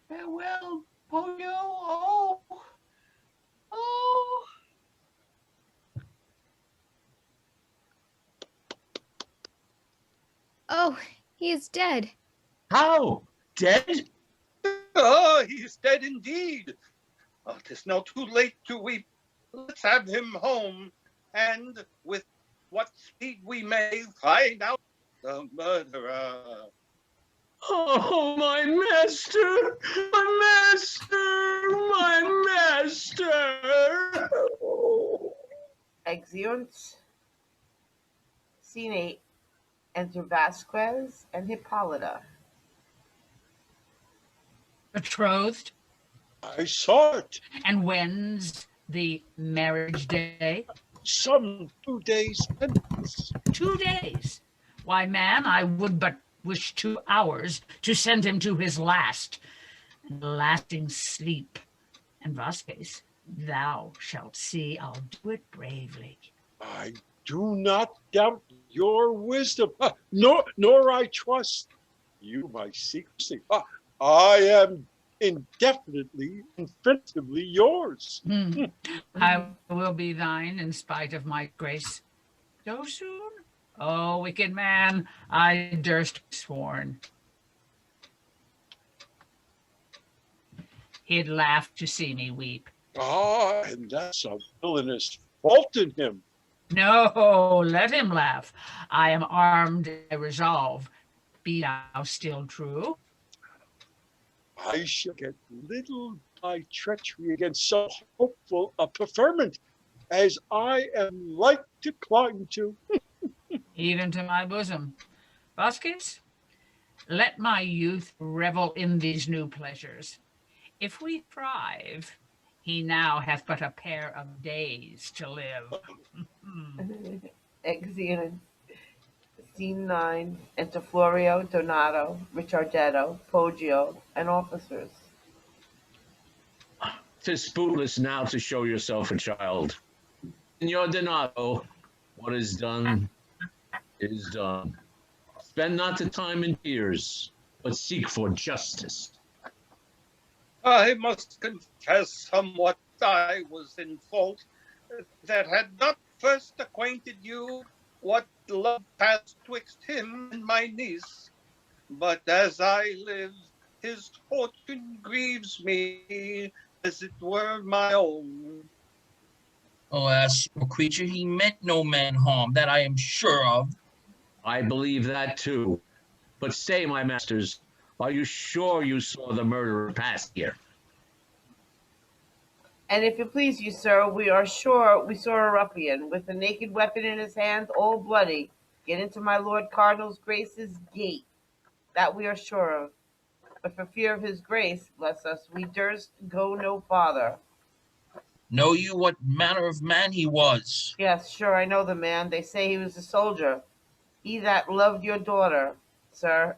Farewell, Poggio, oh. Oh, he is dead. How? Dead? Oh, he is dead indeed. Oh, 'tis now too late to weep. Let's have him home, and with what speed we may find out the murderer. Oh, my master! My master! My master! Exeunt. Scene 8. Enter Vasques and Hippolita. Betrothed? I saw it. And when's the marriage day? Some 2 days hence. 2 days? Why, man, I would but wish 2 hours to send him to his last and lasting sleep. And Vasques, thou shalt see I'll do it bravely. I do not doubt your wisdom, nor I trust you my secrecy. I am indefinitely, infinitively yours. I will be thine in spite of my grace. So soon? Oh, wicked man, I durst be sworn. He'd laugh to see me weep. And that's a villainous fault in him. No, let him laugh. I am armed, I resolve. Be thou still true? I shall get little by treachery against so hopeful a preferment as I am like to climb to. Even to my bosom. Vasques, let my youth revel in these new pleasures. If we thrive, he now hath but a pair of days to live. Exeunt. Scene 9. Enter Florio, Donado, Richardetto, Poggio, and officers. 'Tis bootless now to show yourself a child. Signor Donado, what is done is done. Spend not the time in tears, but seek for justice. I must confess somewhat I was in fault, that had not first acquainted you what love passed twixt him and my niece. But as I live, his fortune grieves me as it were my own. Alas, poor creature, he meant no man harm, that I am sure of. I believe that too. But say, my masters, are you sure you saw the murderer pass here? And if it please you, sir, we are sure we saw a ruffian with a naked weapon in his hand, all bloody, get into my Lord Cardinal's Grace's gate. That we are sure of. But for fear of his grace, bless us, we durst go no farther. Know you what manner of man he was? Yes, sure, I know the man. They say he was a soldier. He that loved your daughter, sir,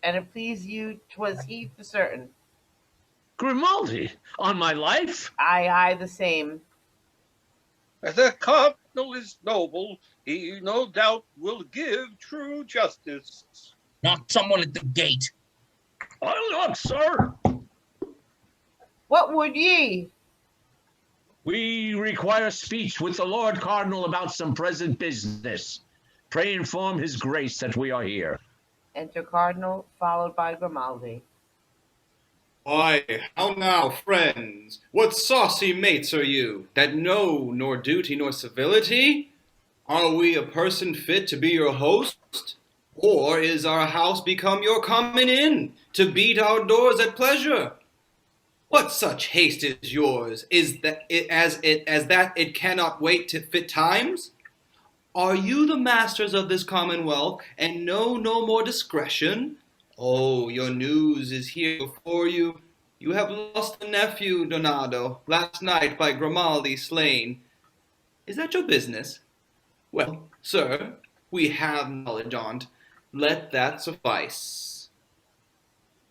and it please you, 'twas he for certain. Grimaldi, on my life? Aye, the same. The Cardinal is noble. He no doubt will give true justice. Knock someone at the gate. I'll knock, sir. What would ye? We require speech with the Lord Cardinal about some present business. Pray inform his grace that we are here. Enter Cardinal, followed by Grimaldi. Why, how now, friends? What saucy mates are you, that know nor duty nor civility? Are we a person fit to be your host? Or is our house become your common inn, to beat our doors at pleasure? What such haste is yours? Is that it cannot wait to fit times? Are you the masters of this commonwealth, and know no more discretion? Oh, your news is here before you. You have lost a nephew, Donado, last night by Grimaldi slain. Is that your business? Well, sir, we have knowledge on't. Let that suffice.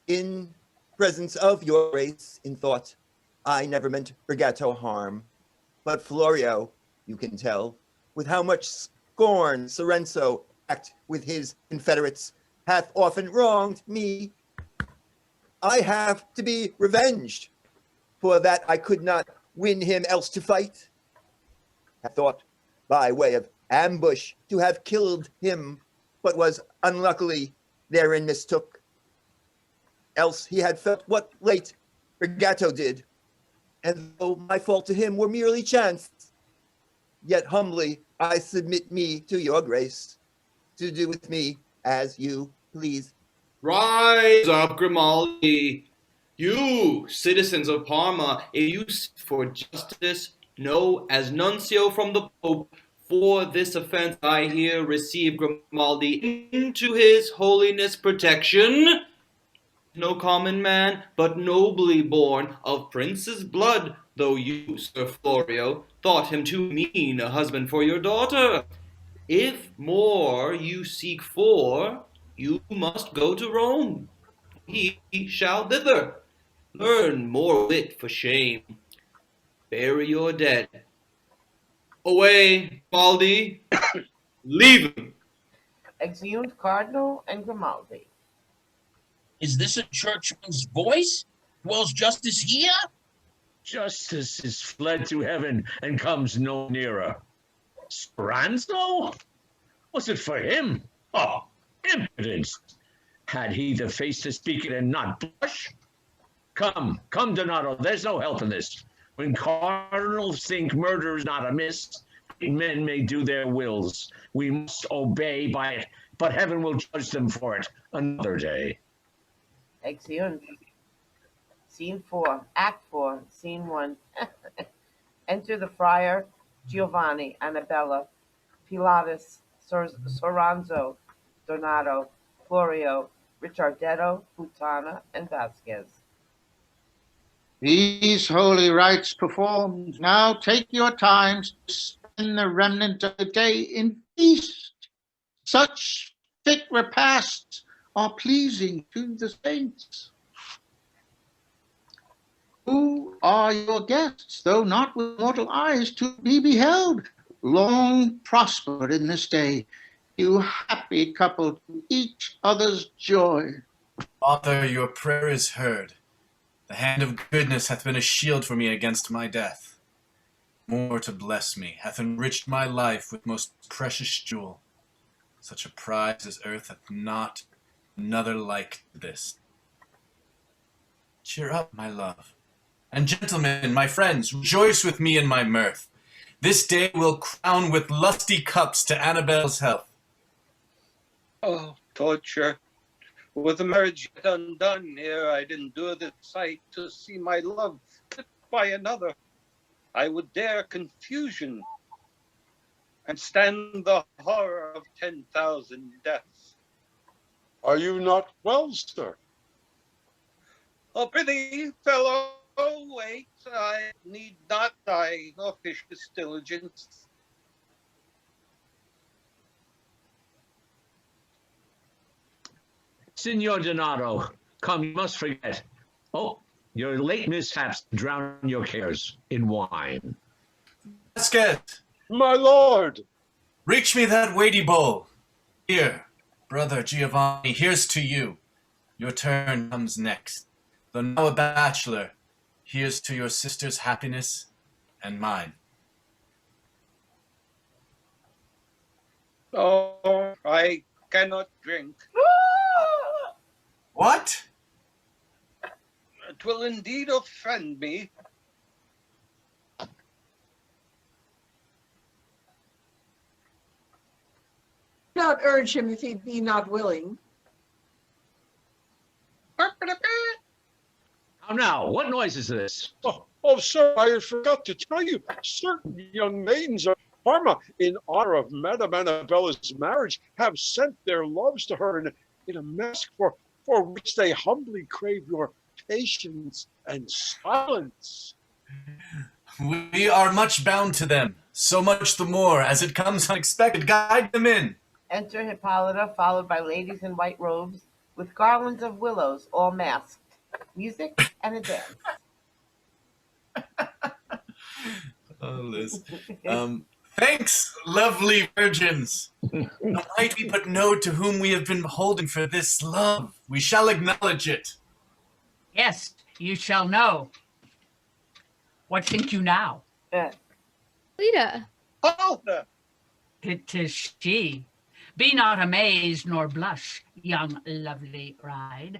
In presence of your grace, in thought, I never meant Bergetto harm. But Florio, you can tell, with how much scorn Soranzo act with his confederates, hath often wronged me. I have to be revenged, for that I could not win him else to fight. I thought, by way of ambush, to have killed him, but was unluckily therein mistook. Else he had felt what late Bergetto did, and though my fault to him were merely chance, yet humbly I submit me to your grace, to do with me as you please. Rise up, Grimaldi. You, citizens of Parma, if you seek for justice, know as nuncio from the Pope, for this offense I here receive Grimaldi into his holiness protection. No common man, but nobly born of prince's blood, though you, Sir Florio, thought him too mean a husband for your daughter. If more you seek for, you must go to Rome. He shall thither. Learn more wit for shame. Bury your dead. Away, Grimaldi. Leave him. Exhumed Cardinal and Grimaldi. Is this a churchman's voice? Dwells justice here? Justice is fled to heaven and comes no nearer. Soranzo? Was it for him? Oh, impudence! Had he the face to speak it and not blush? Come, Donado, there's no help in this. When cardinals think murder is not amiss, men may do their wills. We must obey by it, but heaven will judge them for it another day. Exeunt. Scene 4, Act 4, Scene 1. Enter the Friar, Giovanni, Annabella, Philotis, Soranzo, Donado, Florio, Richardetto, Hippolita, and Vasques. These holy rites performed, now take your times to spend the remnant of the day in feast. Such fit repasts are pleasing to the saints. Who are your guests, though not with mortal eyes to be beheld? Long prosper in this day, you happy couple, to each other's joy. Father, your prayer is heard. The hand of goodness hath been a shield for me against my death. More to bless me, hath enriched my life with most precious jewel. Such a prize as earth hath not another like this. Cheer up, my love. And gentlemen, my friends, rejoice with me in my mirth. This day will crown with lusty cups to Annabella's health. Oh, torture. With the marriage yet undone, ere I'd endure this sight to see my love fit by another, I would dare confusion and stand the horror of 10,000 deaths. Are you not well, sir? Oh, prithee, fellow, Oh, wait, I need not thy officious diligence. Signor Donado, come, you must forget. Oh, your late mishaps drown your cares in wine. Vasques, My lord! reach me that weighty bowl. Here, brother Giovanni, here's to you. Your turn comes next. Though now a bachelor, here's to your sister's happiness and mine. Oh, I cannot drink. What? 'Twill indeed offend me. Not urge him if he be not willing. How now? What noise is this? Oh, sir, I had forgot to tell you, certain young maidens of Parma, in honor of Madame Annabella's marriage, have sent their loves to her in a mask for which they humbly crave your patience and silence. We are much bound to them, so much the more, as it comes unexpected. Guide them in. Enter Hippolita, followed by ladies in white robes with garlands of willows, all masked. Music and a dance. Oh, Liz. Thanks, lovely virgins. Might we but know to whom we have been beholden for this love? We shall acknowledge it. Yes, you shall know. What think you now? Lita. Hippolita! Tis she. Be not amazed nor blush, young lovely bride.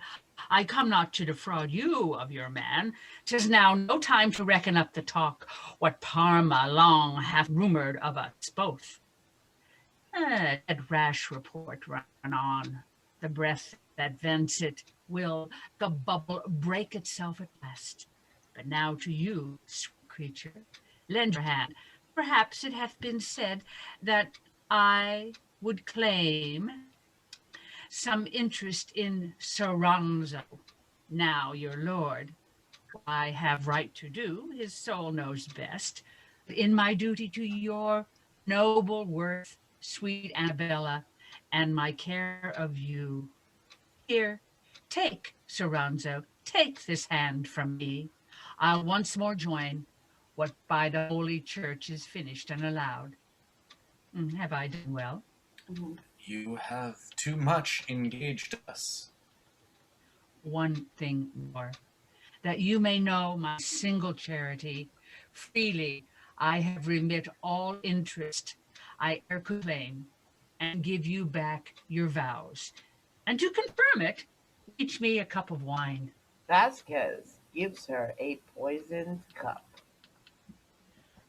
I come not to defraud you of your man. 'Tis now no time to reckon up the talk, what Parma long hath rumored of us both. That rash report run on. The breath that vents it will the bubble break itself at last. But now to you, sweet creature, lend your hand. Perhaps it hath been said that I would claim some interest in Soranzo, now your lord. I have right to do, his soul knows best. In my duty to your noble worth, sweet Annabella, and my care of you. Here, take, Soranzo, take this hand from me. I'll once more join what by the Holy Church is finished and allowed. Have I done well? You have too much engaged us. One thing more, that you may know my single charity. Freely I have remit all interest I e'er could claim, and give you back your vows. And to confirm it, reach me a cup of wine. Vasques gives her a poisoned cup.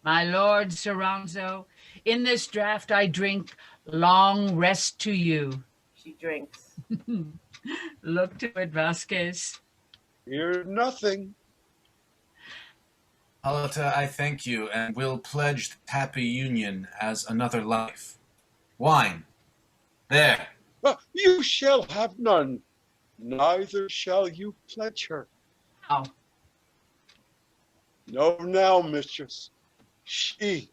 My lord Soranzo, in this draught I drink long rest to you. She drinks. Look to it, Vasques. Fear nothing. Hippolita, I thank you, and will pledge the happy union as another life. Wine. There. You shall have none, neither shall you pledge her. How? No, now, mistress. She,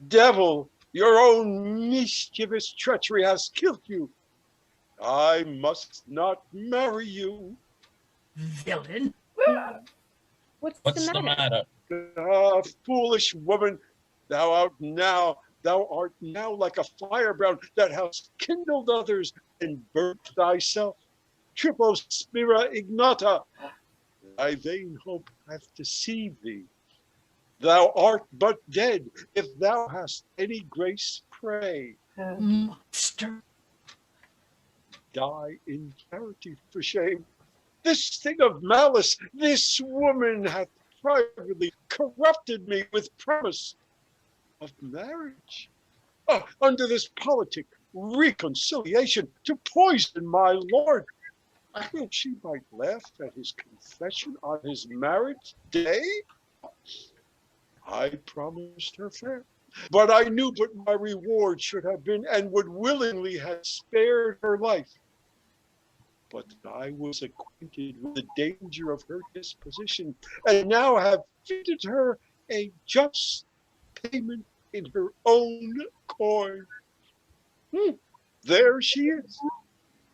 devil, your own mischievous treachery has killed you. I must not marry you. Villain. What's the matter? Ah, foolish woman, thou art now like a firebrand that hast kindled others and burnt thyself. Triple spira ignota, thy vain hope hath deceived thee. Thou art but dead. If thou hast any grace, pray. Monster. Die in charity for shame. This thing of malice, this woman hath privately corrupted me with promise of marriage. Under this politic reconciliation to poison my lord. I think she might laugh at his confession on his marriage day. I promised her fair, but I knew what my reward should have been and would willingly have spared her life. but I was acquainted with the danger of her disposition, and now have fitted her a just payment in her own coin. There she is.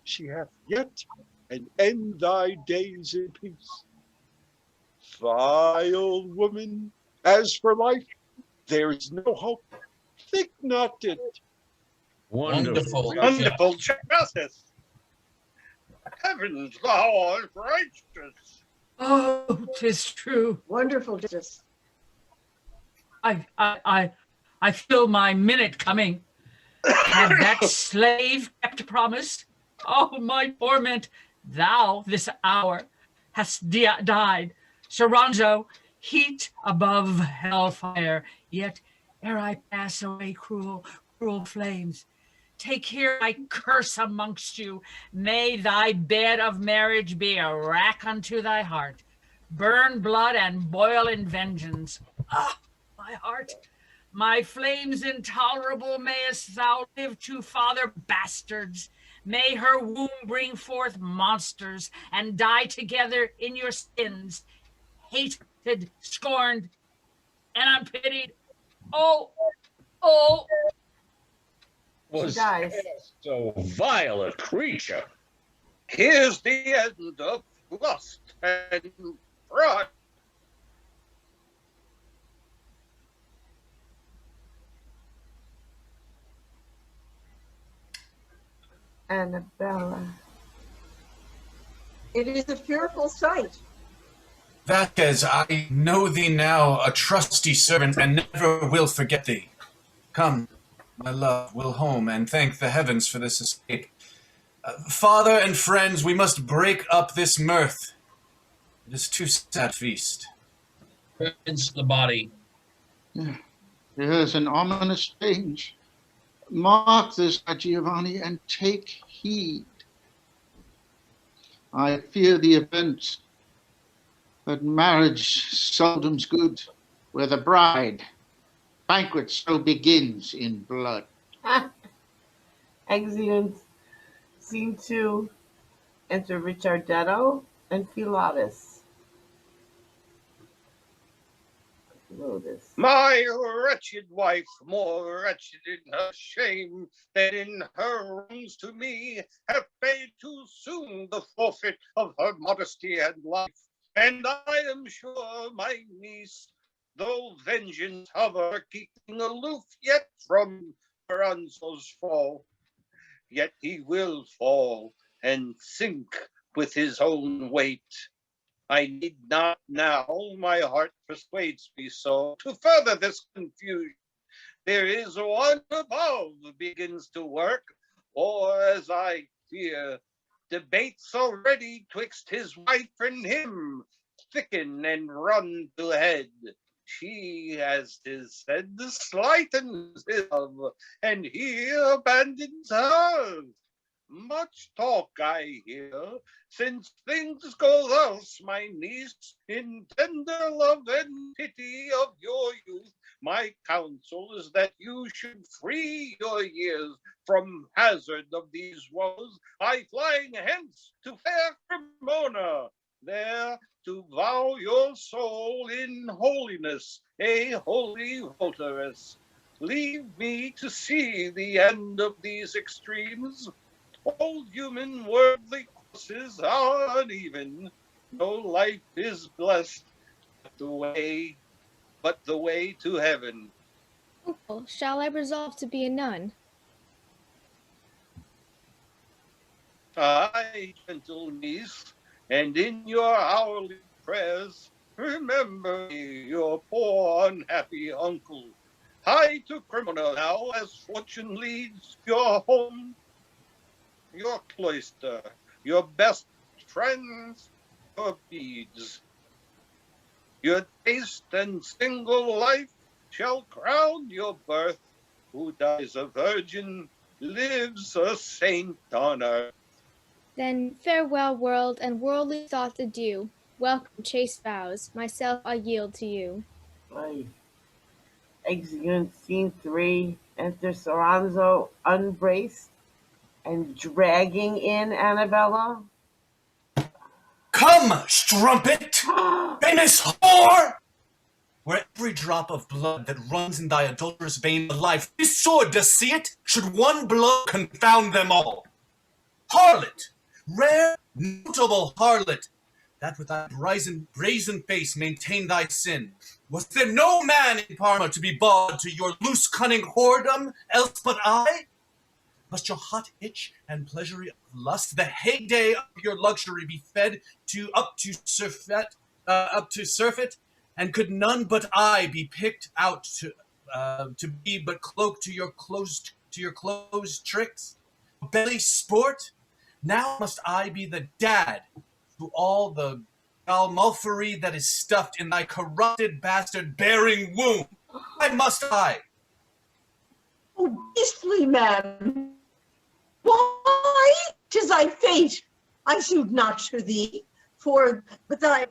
She hath yet and end thy days in peace. Vile woman, as for life, there is no hope. Think not it. Wonderful. Wonderful justice. Heavens, thou art righteous. Oh, 'tis true. Wonderful justice. I feel my minute coming. Had that slave kept promise? Oh, my torment! Thou, this hour, hast died. Soranzo, heat above hellfire. Yet, ere I pass away, cruel flames, take here my curse amongst you. May thy bed of marriage be a rack unto thy heart. Burn blood and boil in vengeance. Ah, my heart! My flames intolerable, mayest thou live to father bastards. May her womb bring forth monsters and die together in your sins, hated, scorned, and unpitied. Oh, Was dies. So vile a creature. Here's the end of lust and pride. Annabella. It is a fearful sight. Vasques, I know thee now, a trusty servant, and never will forget thee. Come, my love, we'll home, and thank the heavens for this escape. Father and friends, we must break up this mirth. It is too sad feast. Rinse the body. There's an ominous change. Mark this, Giovanni, and take heed. I fear the event, but marriage seldom's good, where the bride banquet so begins in blood. Exeunt. Scene 2. Enter Richardetto and Philotis. My wretched wife, more wretched in her shame than in her wrongs to me, hath paid too soon the forfeit of her modesty and life. And I am sure my niece, though vengeance hover, keeping aloof yet from Soranzo's fall, yet he will fall and sink with his own weight. I need not now, my heart persuades me so, to further this confusion. There is one above begins to work, or as I fear, debates already twixt his wife and him, thicken and run to head. She, as 'tis said, slightens his love, and he abandons hers. Much talk I hear, since things go thus, my niece, in tender love and pity of your youth. My counsel is that you should free your years from hazard of these woes, by flying hence to fair Cremona, there to vow your soul in holiness, a holy votaress. Leave me to see the end of these extremes. All human worldly courses are uneven. No life is blessed, but the way to heaven. Uncle, shall I resolve to be a nun? Aye, gentle niece, and in your hourly prayers, remember me, your poor unhappy uncle. Hie to Cremona now, as fortune leads, your home, your cloister, your best friends, your beads. Your chaste and single life shall crown your birth. Who dies a virgin, lives a saint on earth. Then farewell, world, and worldly thoughts adieu. Welcome, chaste vows, myself I yield to you. Right. Exeunt. Scene 3. Enter Soranzo, unbraced and dragging in Annabella. Come, strumpet, famous whore! Where every drop of blood that runs in thy adulterous vein alive, this sword does see it, should one blow confound them all. Harlot, rare, notable harlot, that with thy brazen face maintain thy sin. Was there no man in Parma to be bawd to your loose cunning whoredom, else but I? Must your hot itch and pleasury of lust, the heyday of your luxury, be fed up to surfeit, and could none but I be picked out to be but cloak to your closed tricks? Belly sport? Now must I be the dad to all the galmulfery that is stuffed in thy corrupted bastard bearing womb. Why must I? Oh, beastly man! Why? 'Tis thy fate. I sued not to thee, but that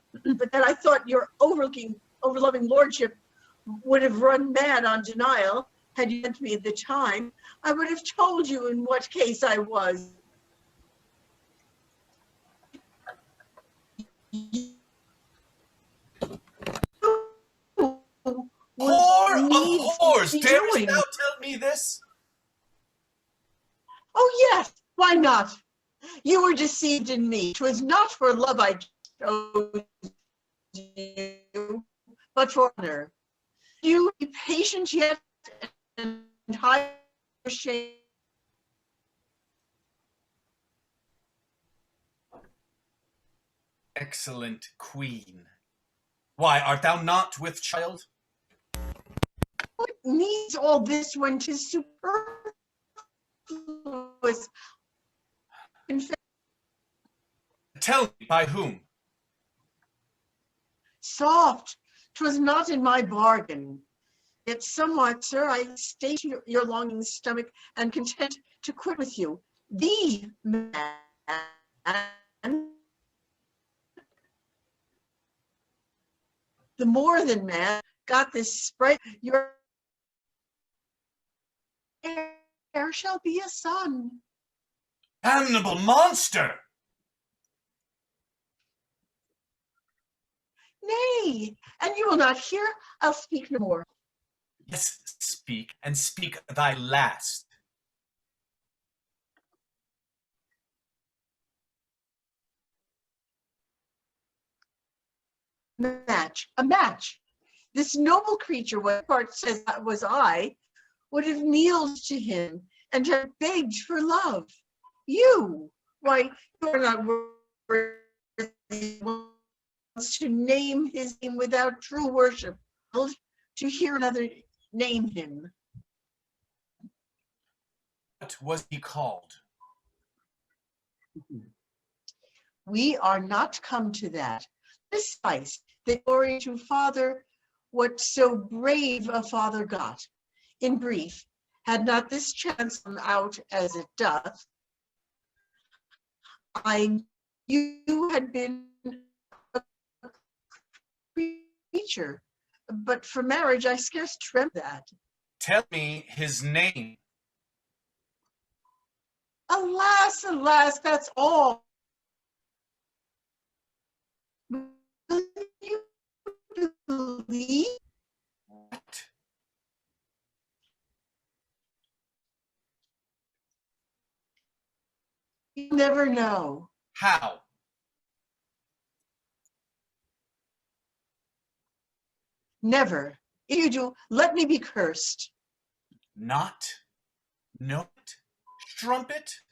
I thought your overloving lordship would have run mad on denial. Had you lent me the time, I would have told you in what case I was. Whore of whores! Darest thou tell me this? Oh yes, why not? You were deceived in me. 'Twas not for love I chose you, but for honor. You be patient yet and hide your shame. Excellent queen. Why, art thou not with child? What needs all this when 'tis superfluous? Tell me, by whom? Soft, 'twas not in my bargain. Yet somewhat, sir, I stay to your longing stomach and content to quit with you. The man, the more than man, got this sprite. Your heir shall be a son. Damnable monster! Nay, and you will not hear. I'll speak no more. Yes, speak, and speak thy last. A match. This noble creature, what part says that was I, would have kneeled to him and have begged for love. You, why, you are not worthy to name his name without true worship, to hear another name him. What was he called? We are not come to that. This spice, the glory to father, what so brave a father got. In brief, had not this chance come out as it doth, you had been a creature, but for marriage I scarce dreamt that. Tell me his name. Alas, alas, that's all. Will you believe? What? You never know. How? Never. If you do, let me be cursed. Not? Know it? Strumpet?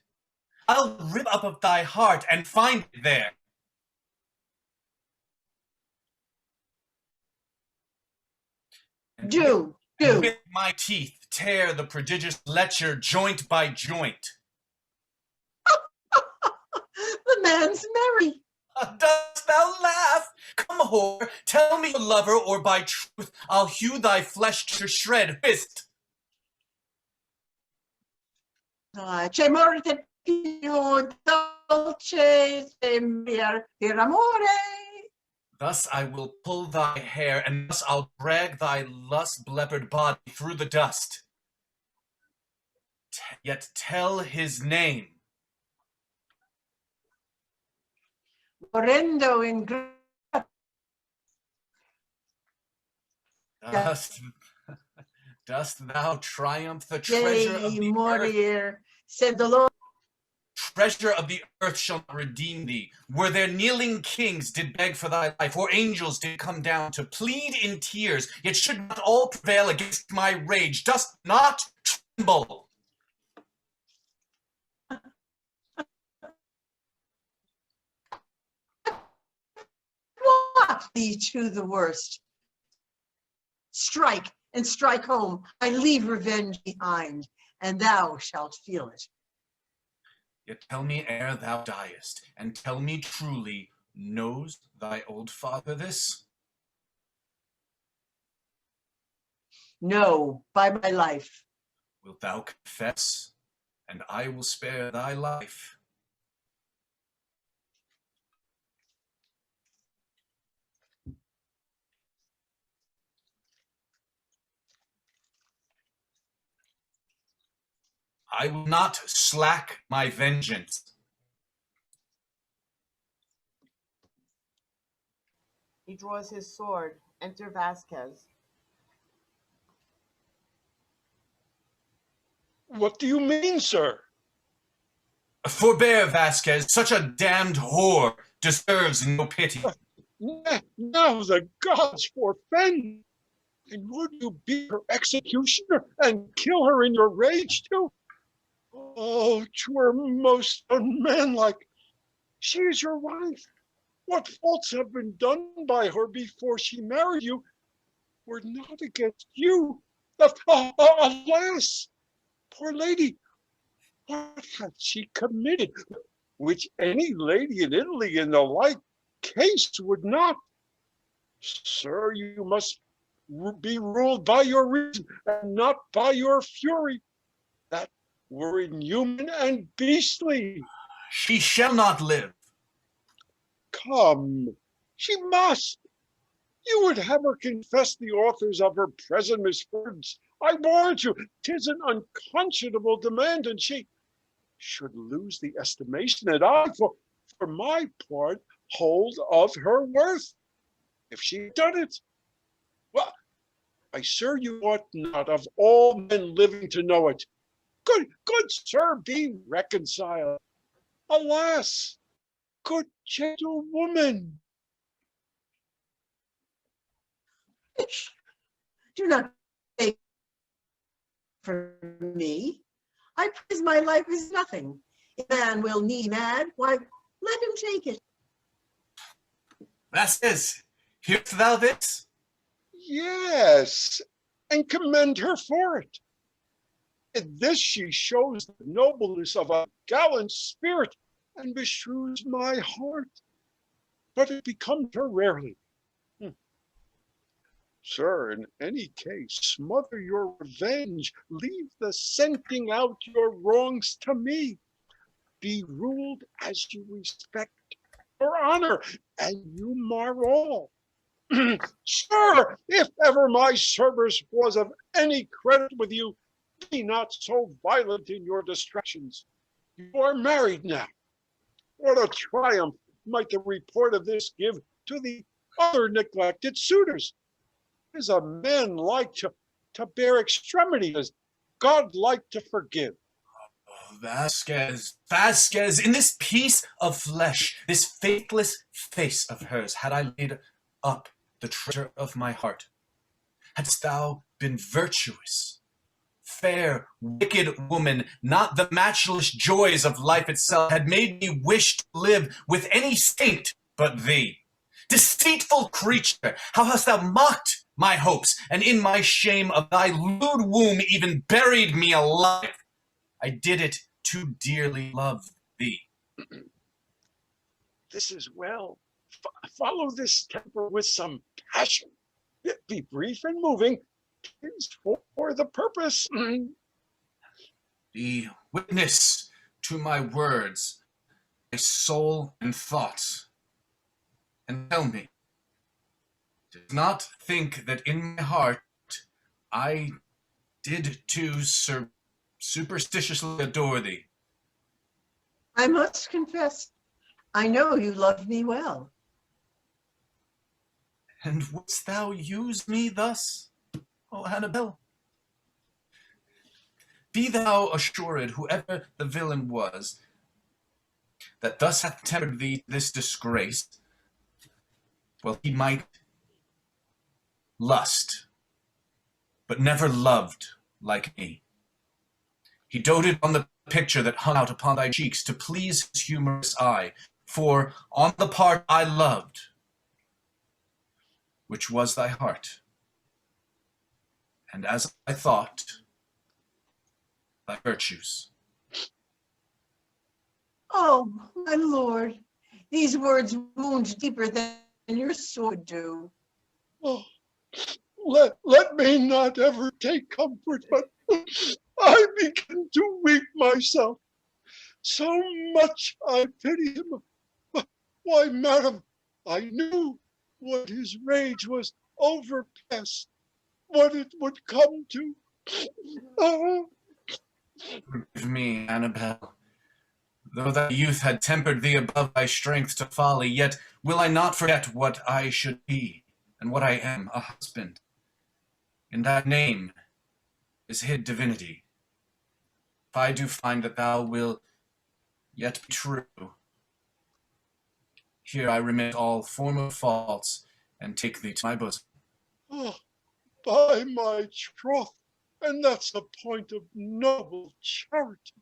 I'll rip up of thy heart and find it there. Do. With my teeth tear the prodigious lecher joint by joint. The man's merry. Dost thou laugh? Come, whore, tell me your lover, or by truth I'll hew thy flesh to shred. Whist! C'è morte più dolce per amore. Thus I will pull thy hair, and thus I'll drag thy lust-blepered body through the dust. Yet tell his name. Orrendo in Dost thou triumph, the treasure of the earth? morir, said the Lord. Treasure of the earth shall not redeem thee. Were there kneeling kings did beg for thy life, or angels did come down to plead in tears, yet should not all prevail against my rage. Dost not tremble? What thee to the worst? Strike and strike home. I leave revenge behind, and thou shalt feel it. Yet tell me ere thou diest, and tell me truly, knows thy old father this? No, by my life. Wilt thou confess, and I will spare thy life? I will not slack my vengeance. He draws his sword. Enter Vasques. What do you mean, sir? Forbear, Vasques. Such a damned whore deserves no pity. Now the gods forfend. And would you be her executioner and kill her in your rage too? Oh, 'twere most unmanlike. She is your wife. What faults have been done by her before she married you were not against you. Alas, poor lady, what hath she committed, which any lady in Italy in the like case would not? Sir, you must be ruled by your reason and not by your fury. That were inhuman and beastly. She shall not live. Come, she must. You would have her confess the authors of her present misfortunes. I warrant you, 'tis an unconscionable demand, and she should lose the estimation that I, for my part, hold of her worth. If she done it, well, I sir, you ought not of all men living to know it. Good sir, be reconciled. Alas, good gentle woman. Do not take for me. I praise my life is nothing. If man will need mad, why, let him take it. Vasques, hearest thou this? Yes, and commend her for it. In this she shows the nobleness of a gallant spirit and beshrews my heart, but it becomes her rarely. Sir, in any case, smother your revenge, leave the scenting out your wrongs to me. Be ruled as you respect your honor, and you mar all. Sir, if ever my service was of any credit with you, be not so violent in your distractions. You are married now. What a triumph might the report of this give to the other neglected suitors. Is a man like to bear extremity, as God like to forgive? Oh, Vasques, in this piece of flesh, this faithless face of hers, had I laid up the treasure of my heart, hadst thou been virtuous, fair, wicked woman, not the matchless joys of life itself had made me wish to live with any saint but thee. Deceitful creature, how hast thou mocked my hopes, and in my shame of thy lewd womb even buried me alive. I did it too dearly love thee. This is well. Follow this temper with some passion. Be brief and moving. 'Tis for the purpose. Be witness to my words, my soul and thoughts, and tell me, did not think that in my heart I did too superstitiously adore thee. I must confess, I know you love me well. And wouldst thou use me thus, O Annabella? Be thou assured, whoever the villain was, that thus hath tempered thee this disgrace, well, he might lust, but never loved like me. He doted on the picture that hung out upon thy cheeks to please his humorous eye, for on the part I loved, which was thy heart, and as I thought, thy virtues. Oh, my lord, these words wound deeper than your sword do. Oh, let me not ever take comfort, but I begin to weep myself. So much I pity him. Why, madam, I knew what his rage was overpast, what it would come to. Forgive me, Annabelle. Though thy youth had tempered thee above thy strength to folly, yet will I not forget what I should be, and what I am, a husband. In thy name is hid divinity. If I do find that thou wilt yet be true, here I remit all former faults, and take thee to my bosom. Oh, by my troth, and that's a point of noble charity.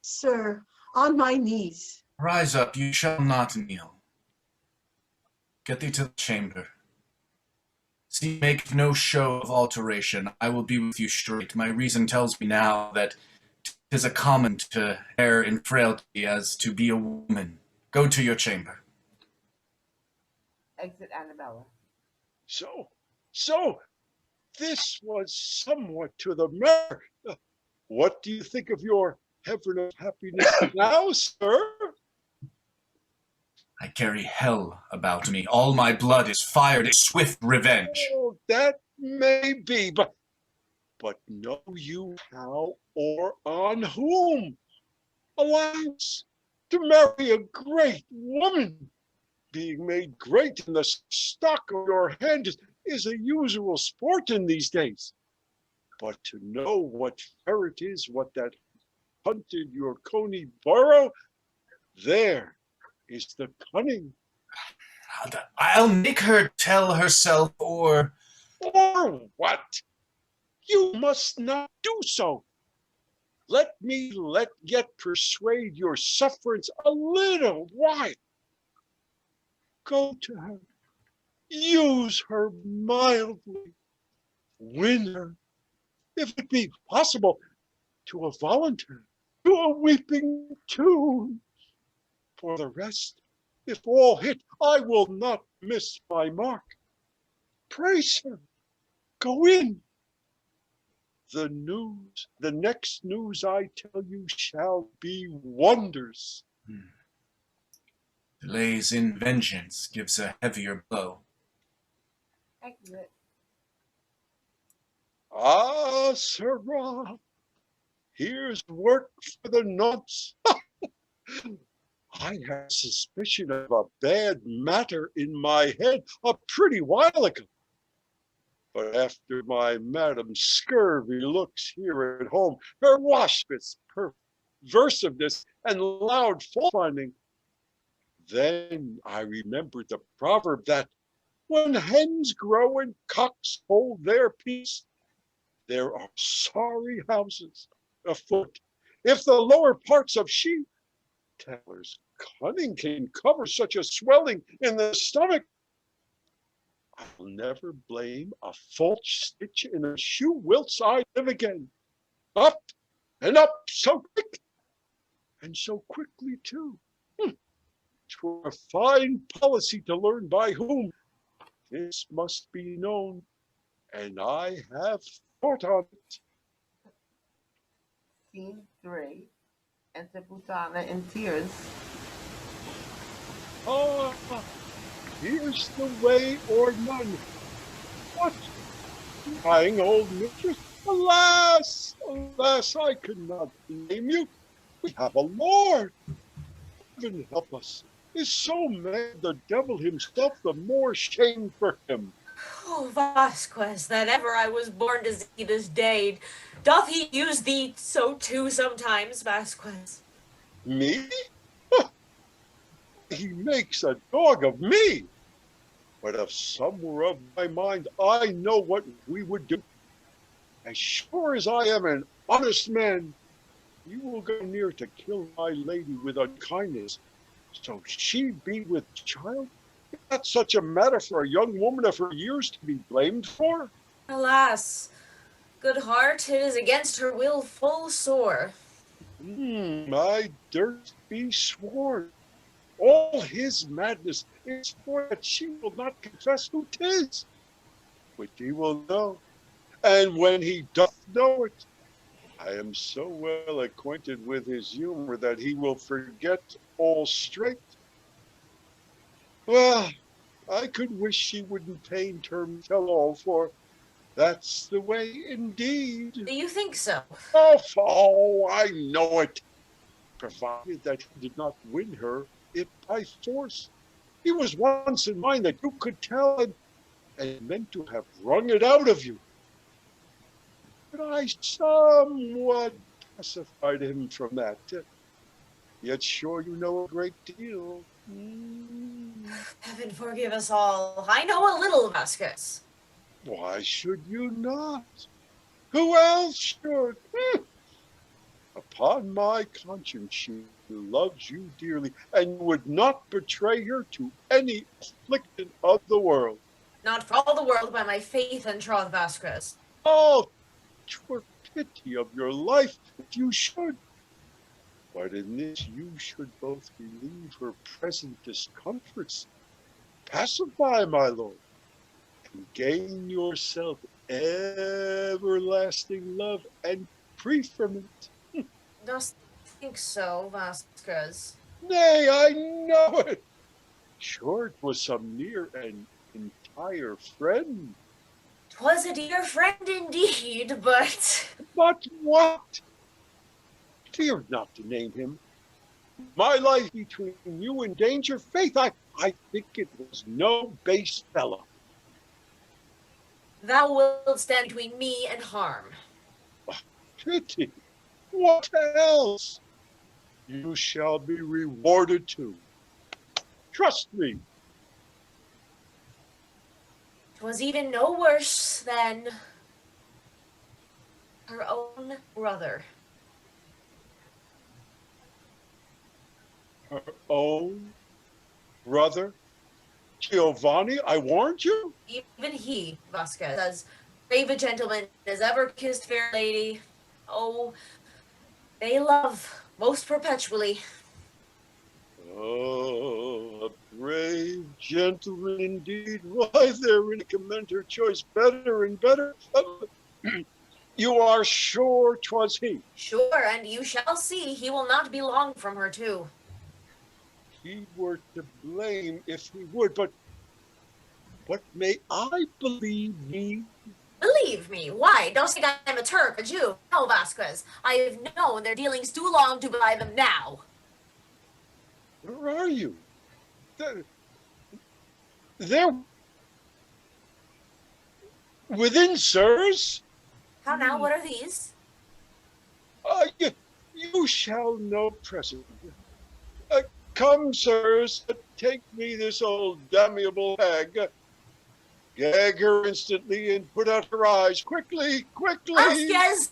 Sir, on my knees. Rise up, you shall not kneel. Get thee to the chamber. See, make no show of alteration. I will be with you straight. My reason tells me now that 'tis a common to err in frailty as to be a woman. Go to your chamber. Exit Annabella. So, this was somewhat to the matter. What do you think of your heaven of happiness now, sir? I carry hell about me. All my blood is fired in swift revenge. Oh, that may be, but know you how or on whom? Alas, to marry a great woman, being made great in the stock of your hand is a usual sport in these days. But to know what ferret is, what that hunted your coney burrow, there is the cunning. I'll make her tell herself, or what? You must not do so. Let me yet persuade your sufferance a little while. Go to her, use her mildly, win her, if it be possible, to a voluntary, to a weeping tune. For the rest, if all hit, I will not miss my mark. Pray, sir, go in. The next news I tell you shall be wonders. delays in vengeance gives a heavier blow. Exit. Ah, sirrah, here's work for the nonce. I had a suspicion of a bad matter in my head a pretty while ago. But after my madam's scurvy looks here at home, her wasp's perversiveness and loud fault-finding, then I remembered the proverb that when hens grow and cocks hold their peace, there are sorry houses afoot. If the lower parts of sheep teller's cunning can cover such a swelling in the stomach, I'll never blame a false stitch in a shoe whilst I live again. Up and up so quick, and so quickly too. 'Twere a fine policy to learn by whom this must be known, and I have thought on it. Scene 3. Enter Putana in tears. Ah, here's the way or none. What? Crying old mistress? Alas, alas, I could not blame you. We have a lord. Heaven help us. Is so mad the devil himself, the more shame for him. Oh, Vasques, that ever I was born to see this day. Doth he use thee so too sometimes, Vasques? Me? He makes a dog of me. But if some were of my mind, I know what we would do. As sure as I am an honest man, you will go near to kill my lady with unkindness, so she be with child? Is that such a matter for a young woman of her years to be blamed for? Alas, good heart, it is against her will full sore. I durst be sworn. All his madness is for that she will not confess who 'tis, which he will know. And when he doth know it, I am so well acquainted with his humor that he will forget all straight. Well, I could wish she wouldn't paint her tell-all, for that's the way indeed. Do you think so? Oh, I know it. Provided that he did not win her it by force. He was once in mind that you could tell and meant to have wrung it out of you. But I somewhat pacified him from that. Yet sure you know a great deal. Heaven forgive us all. I know a little, Vasques. Why should you not? Who else should? Upon my conscience, she loves you dearly and would not betray her to any affliction of the world. Not for all the world by my faith and troth, Vasques. Oh, 'twere pity of your life if you should. But in this you should both relieve her present discomforts, pacify my lord, and gain yourself everlasting love and preferment. Dost think so, Vasques? Nay, I know it. Sure, it was some near and entire friend. 'Twas a dear friend indeed, but... But what? Fear not to name him. My life between you and danger, faith, I think it was no base fellow. Thou wilt stand between me and harm. Pity. What else? You shall be rewarded too. Trust me. 'Twas even no worse than her own brother. Her own brother? Giovanni, I warned you? Even he, Vasques, as brave a gentleman as ever kissed fair lady. Oh, they love most perpetually. Oh, a brave gentleman indeed. Why, therein commend her choice better and better. You are sure 'twas he? Sure, and you shall see he will not be long from her too. He were to blame if he would, but may I believe me? Believe me, why? Don't think I'm a Turk, a Jew. No, Vasques, I have known their dealings too long to buy them now. Where are you? They're within, sirs. How now, what are these? You shall know presently. Come, sirs, take me this old damnable hag. Gag her instantly and put out her eyes. Quickly, quickly! Vasques!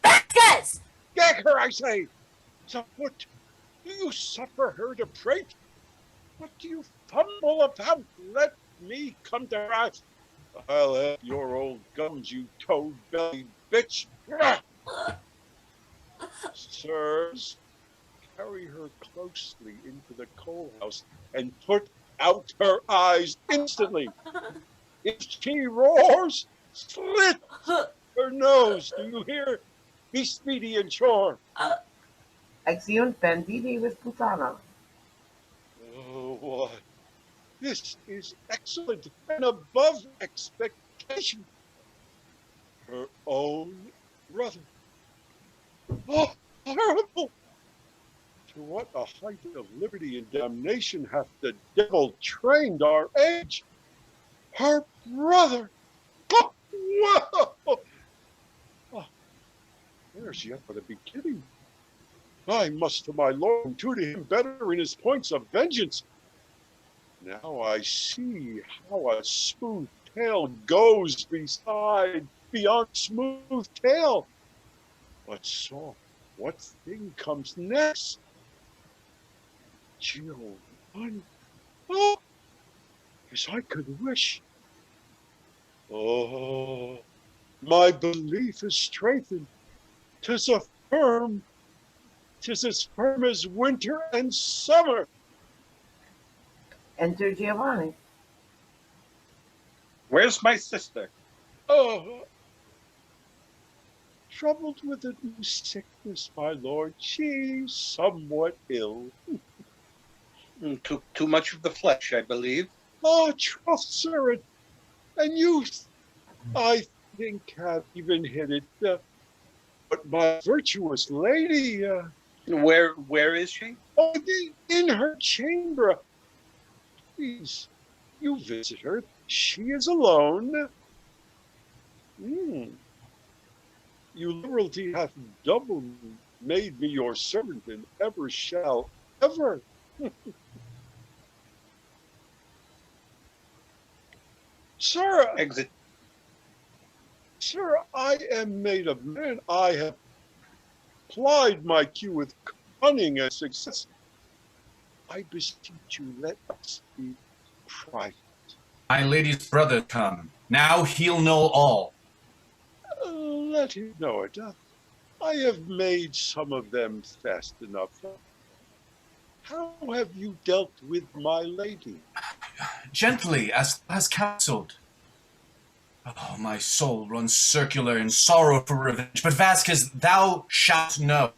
Vasques! Gag her, I say! So what? Do you suffer her to prate? What do you fumble about? Let me come to her eyes. I'll have your old gums, you toad-bellied bitch. Sirs, carry her closely into the coal house and put out her eyes instantly. If she roars, slit her nose. Do you hear? Be speedy and sure. Acción Bandito with Putana. Oh, why? This is excellent and above expectation. Her own brother. Oh, horrible! the height of liberty and damnation hath the devil trained our age. Her brother! Oh, whoa! Oh, there's yet but a beginning. I must to my lord tutor him better in his points of vengeance. Now I see how a smooth tale goes beyond smooth tale. But soft, what thing comes next? Giovanni, oh, as I could wish. Oh, my belief is strengthened. 'Tis as firm as winter and summer. Enter Giovanni. Where's my sister? Oh, troubled with a new sickness, my lord. She's somewhat ill. Too much of the flesh, I believe. Ah, troth, sir, and youth, I think, have even hit it. But my virtuous lady... Where is she? Oh, in her chamber. Please, you visit her. She is alone. Your liberality hath double made me your servant, and ever shall, ever. Sir, Exit. Sir, I am made of man. I have plied my cue with cunning and success. I beseech you, let us be private. My lady's brother come. Now he'll know all. Let him know it. I have made some of them fast enough. How have you dealt with my lady? Gently, as counseled. Oh, my soul runs circular in sorrow for revenge. But Vasques, thou shalt know.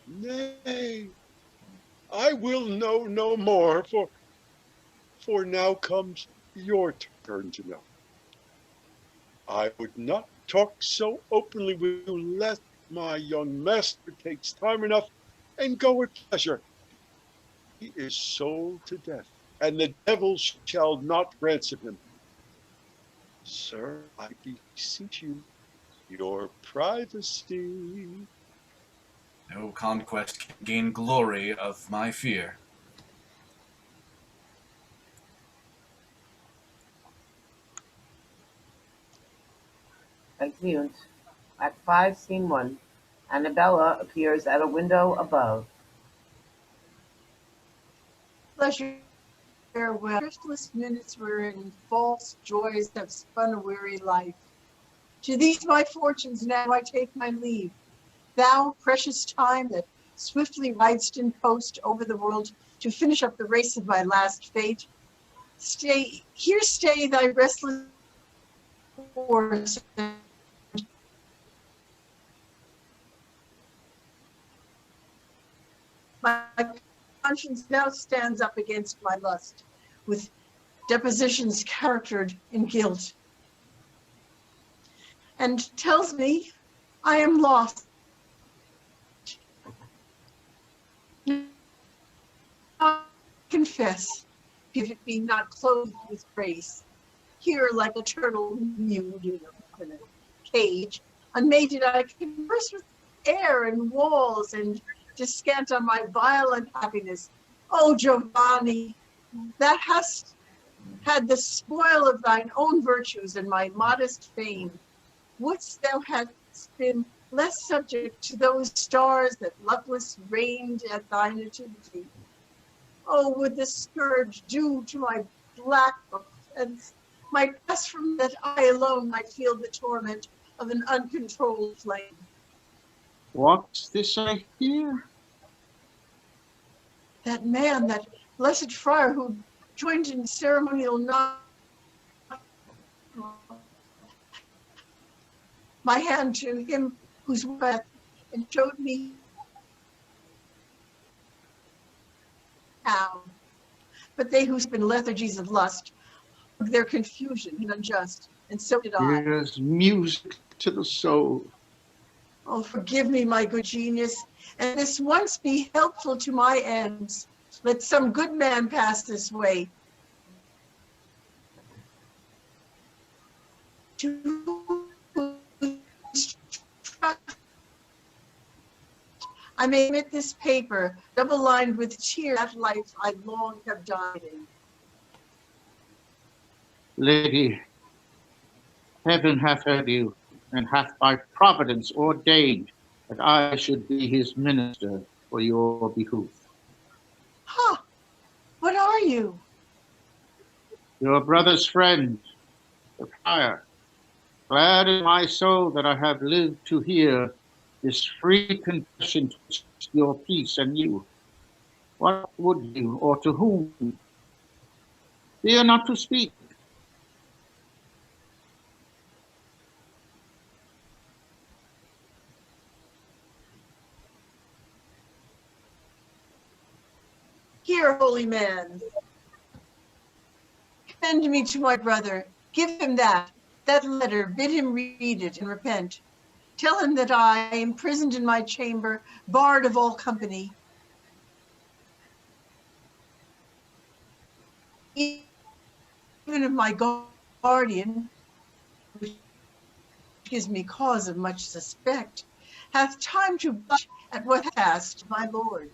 Nay, I will know no more, for now comes your turn to know. I would not talk so openly with you, lest my young master takes time enough and go at pleasure. He is sold to death, and the devil shall not ransom him. Sir, I beseech you, your privacy. No conquest can gain glory of my fear. Exeunt. Act 5, Scene 1. Annabella appears at a window above. Pleasure, farewell. Thriftless minutes wherein false joys have spun a weary life. To these my fortunes now I take my leave. Thou, precious time that swiftly ridest in post over the world to finish up the race of my last fate, stay thy restless horse. My conscience now stands up against my lust, with depositions charactered in guilt, and tells me I am lost. I confess, if it be not clothed with grace, here like a turtle mewed in a cage, unmated I converse with air and walls, and descant on my violent happiness. O Giovanni, that hast had the spoil of thine own virtues and my modest fame, wouldst thou hadst been less subject to those stars that luckless reigned at thy nativity. Oh, would the scourge do to my black offense might pass from that I alone might feel the torment of an uncontrolled flame. What's this I hear? That man, that blessed friar who joined in ceremonial my hand to him whose breath and showed me how. But they who's been lethargies of lust, their confusion and unjust, and so did I. Here's music to the soul. Oh, forgive me, my good genius, and this once be helpful to my ends. Let some good man pass this way. I may admit this paper, double-lined with tears, that life I long have died in. Lady, heaven hath heard you, and hath by providence ordained that I should be his minister for your behoof. Ha! What are you? Your brother's friend, the Friar. Glad in my soul that I have lived to hear this free confession to your peace and you. What would you, or to whom? Fear not to speak. Here, holy man. Commend me to my brother. Give him that letter. Bid him read it and repent. Tell him that I, imprisoned in my chamber, barred of all company, even of my guardian, which gives me cause of much suspect, hath time to blush at what passed, my lord.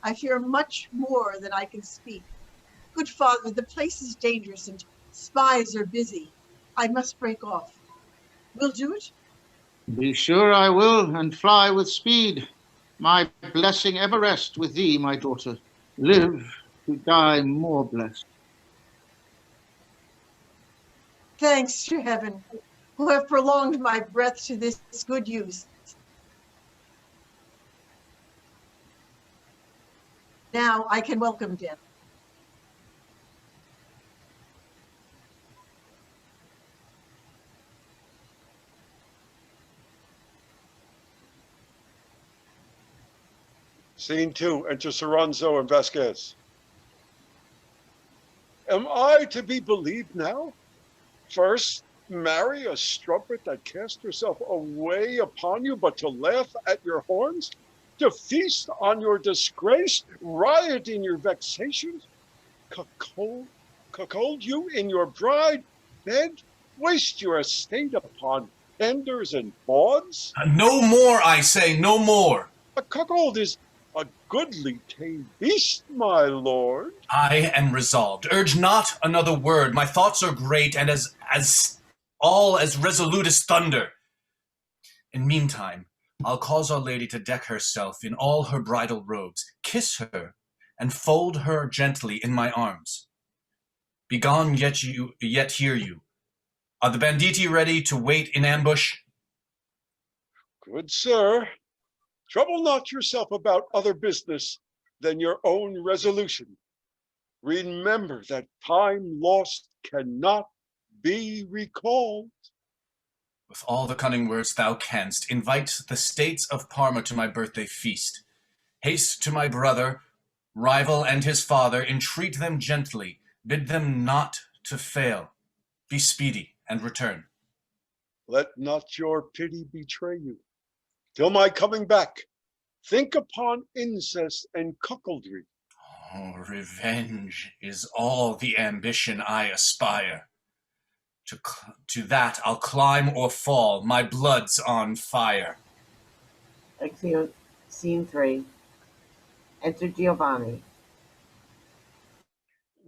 I fear much more than I can speak. Good father, the place is dangerous and spies are busy. I must break off. Will do it? Be sure I will, and fly with speed. My blessing ever rest with thee, my daughter. Live to die more blessed. Thanks to heaven, who have prolonged my breath to this good use. Now I can welcome death. Scene 2, enter Soranzo and Vasques. Am I to be believed now? First, marry a strumpet that cast herself away upon you, but to laugh at your horns? To feast on your disgrace, riot in your vexations, cuckold you in your bride bed, waste your estate upon penders and bawds? No more, I say, no more. A cuckold is a goodly tame beast, my lord. I am resolved. Urge not another word. My thoughts are great and as resolute as thunder. In meantime, I'll cause Our Lady to deck herself in all her bridal robes, kiss her, and fold her gently in my arms. Begone, yet hear you. Are the banditti ready to wait in ambush? Good sir, trouble not yourself about other business than your own resolution. Remember that time lost cannot be recalled. With all the cunning words thou canst, invite the states of Parma to my birthday feast. Haste to my brother, rival and his father, entreat them gently, bid them not to fail. Be speedy and return. Let not your pity betray you. Till my coming back, think upon incest and cuckoldry. Oh, revenge is all the ambition I aspire. To that I'll climb or fall, my blood's on fire. Exeunt. Scene 3. Enter Giovanni.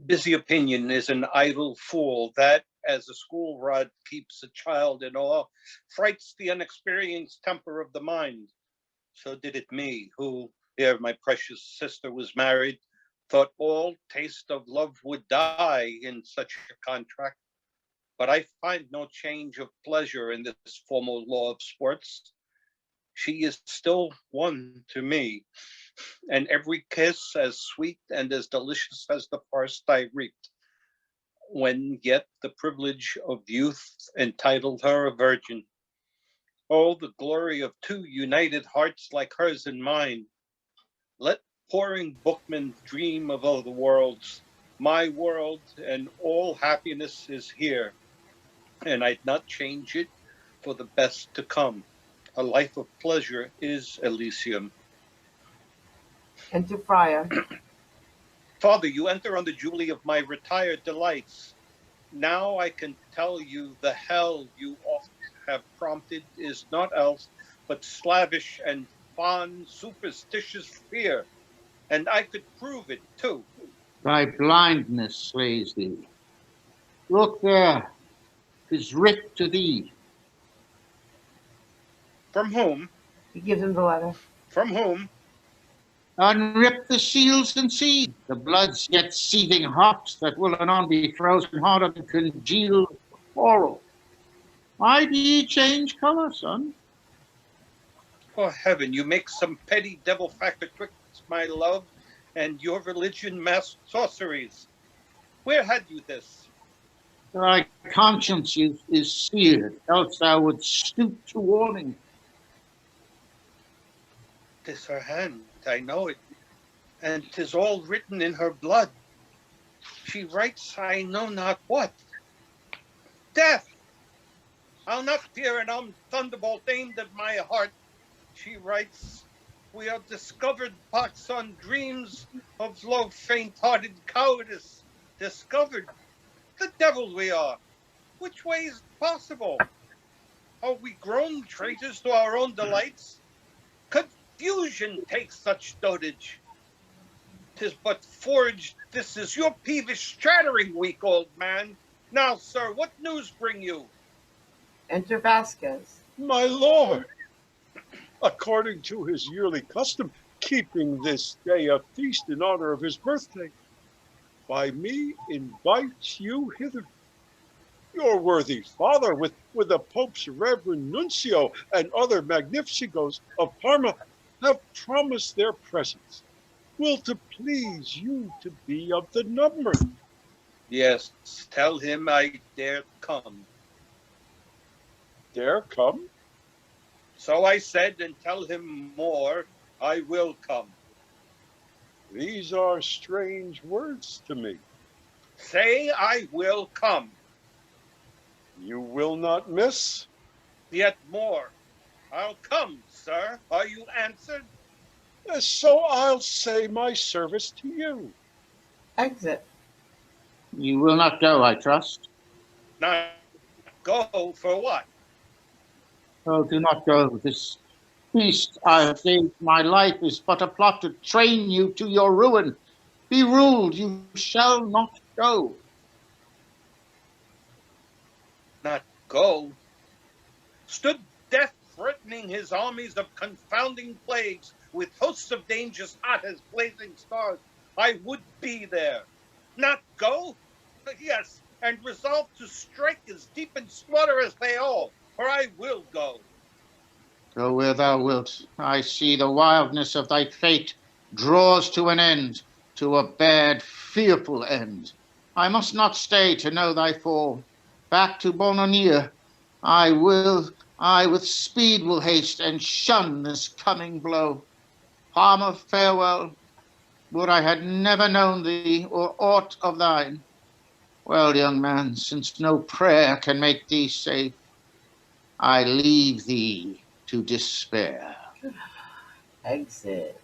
Busy opinion is an idle fool that, as a school rod keeps a child in awe, frights the unexperienced temper of the mind. So did it me, who, ere my precious sister was married, thought all taste of love would die in such a contract. But I find no change of pleasure in this formal law of sports. She is still one to me, and every kiss as sweet and as delicious as the first I reaped, when yet the privilege of youth entitled her a virgin. Oh, the glory of two united hearts like hers and mine. Let pouring bookmen dream of other worlds. My world and all happiness is here, and I'd not change it for the best to come. A life of pleasure is Elysium. Enter Friar. Father, you enter on the jubilee of my retired delights. Now I can tell you the hell you oft have prompted is not else but slavish and fond superstitious fear. And I could prove it too. Thy blindness slays thee. Look there, 'tis writ to thee. From whom? He gives him the letter. From whom? Unrip the seals and see, the blood's yet seething hot, that will anon be frozen harder than congealed coral. Why do ye change colour, son? For heaven, you make some petty devil factor twixt my love and your religion masked sorceries. Where had you this? Thy conscience is seared, else thou would stoop to warning. 'Tis her hand, I know it, and 'tis all written in her blood. She writes I know not what. Death! I'll not fear an thunderbolt aimed at my heart. She writes, we are discovered pots on dreams of low faint-hearted cowardice. Discovered? The devil we are. Which way is possible? Are we grown traitors to our own delights? Confusion takes such dotage. 'Tis but forged, this is your peevish chattering, weak old man. Now, sir, what news bring you? Enter Vasques. My lord, according to his yearly custom, keeping this day a feast in honor of his birthday, by me invites you hither. Your worthy father, with the Pope's Reverend Nuncio and other magnificos of Parma, have promised their presence. Will to please you to be of the number. Yes, tell him I dare come. Dare come? So I said, and tell him more, I will come. These are strange words to me. Say I will come. You will not miss? Yet more. I'll come, sir. Are you answered? So I'll say my service to you. Exit. You will not go, I trust. Not go for what? Oh, do not go. This feast I have saved my life is but a plot to train you to your ruin. Be ruled, you shall not go. Not go? Stood death threatening his armies of confounding plagues with hosts of dangers hot as blazing stars. I would be there. Not go? Yes, and resolve to strike as deep in slaughter as they all, for I will go. Go where thou wilt. I see the wildness of thy fate draws to an end, to a bad, fearful end. I must not stay to know thy fall. Back to Bonaventura I with speed will haste and shun this coming blow. Parma, farewell. Would I had never known thee or aught of thine. Well, young man, since no prayer can make thee safe, I leave thee to despair. Exit.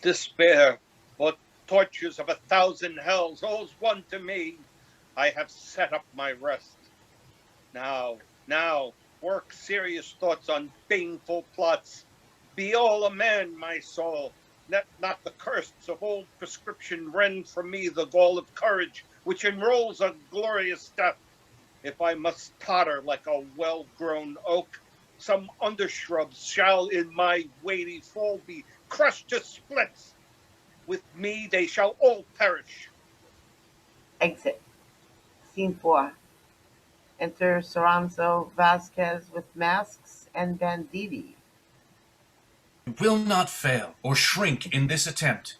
Despair, or tortures of 1,000 hells, all's one to me. I have set up my rest. Now, work serious thoughts on baneful plots. Be all a man, my soul. Let not the curse of old prescription rend from me the gall of courage, which enrolls a glorious death. If I must totter like a well-grown oak, some undershrubs shall in my weighty fall be crushed to splits. With me they shall all perish. Exit. Scene 4. Enter Soranzo, Vasques with masks, and Bandito. Will not fail or shrink in this attempt.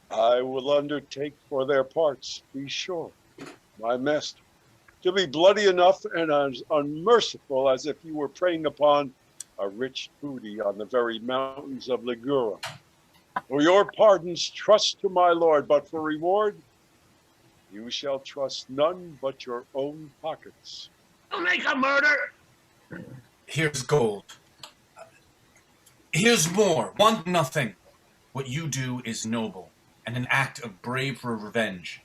I will undertake for their parts, be sure, my master, to be bloody enough and as unmerciful as if you were preying upon a rich booty on the very mountains of Ligura. For your pardons, trust to my lord, but for reward, you shall trust none but your own pockets. I'll make a murder. Here's gold. Here's more. Want nothing. What you do is noble, and an act of brave revenge.